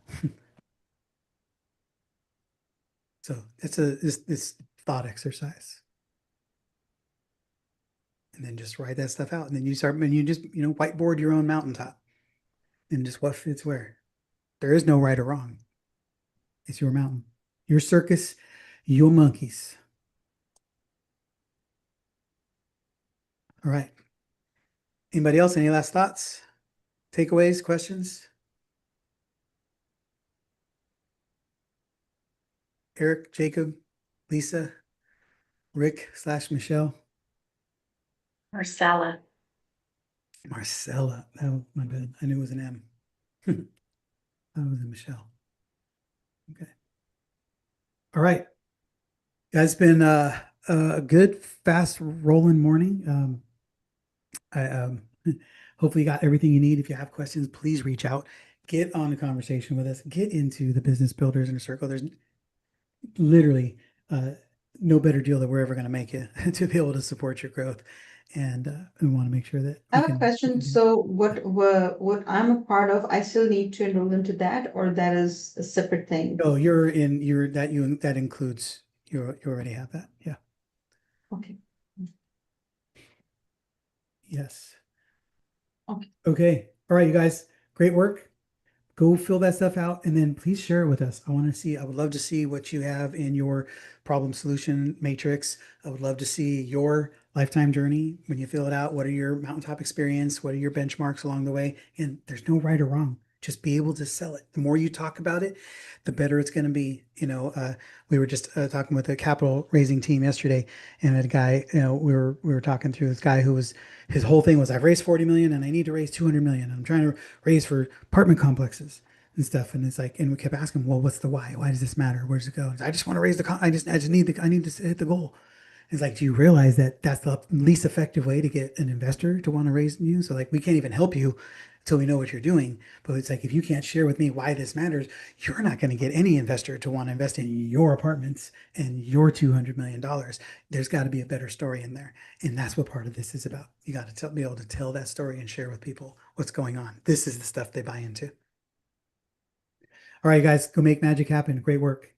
So it's this thought exercise. And then just write that stuff out. And then you start, and you just, whiteboard your own mountaintop and just what fits where. There is no right or wrong. It's your mountain, your circus, your monkeys. All right. Anybody else? Any last thoughts, takeaways, questions? Eric, Jacob, Lisa, Rick/Michelle, Marcella. Marcella. Oh, my bad. I knew it was an M. That was a Michelle. Okay. All right. It's been a good, fast rolling morning. I hopefully you got everything you need. If you have questions, please reach out. Get on a conversation with us. Get into the Business Builders Inner Circle. There's literally no better deal that we're ever going to make you to be able to support your growth. And we want to make sure that I we have a can question. So what I'm a part of, I still need to enroll into that, or that is a separate thing? Oh, that includes you already have that. Yeah. Okay. Yes. Okay. Okay. All right, you guys. Great work. Go fill that stuff out and then please share it with us. I would love to see what you have in your problem solution matrix. I would love to see your lifetime journey when you fill it out. What are your mountaintop experience? What are your benchmarks along the way? And there's no right or wrong. Just be able to sell it. The more you talk about it, the better it's going to be. We were just talking with a capital raising team yesterday, and a guy, we were talking through this guy who was his whole thing was I've raised 40 million and I need to raise 200 million. I'm trying to raise for apartment complexes and stuff. And it's like, and we kept asking, well, what's the why? Why does this matter? Where does it go? I just want to raise I just need I need to hit the goal. It's like, do you realize that that's the least effective way to get an investor to want to raise you? So like, we can't even help you until we know what you're doing. But it's like, if you can't share with me why this matters, you're not going to get any investor to want to invest in your apartments and your $200 million. There's got to be a better story in there. And that's what part of this is about. You got to be able to tell that story and share with people what's going on. This is the stuff they buy into. All right, guys, go make magic happen. Great work.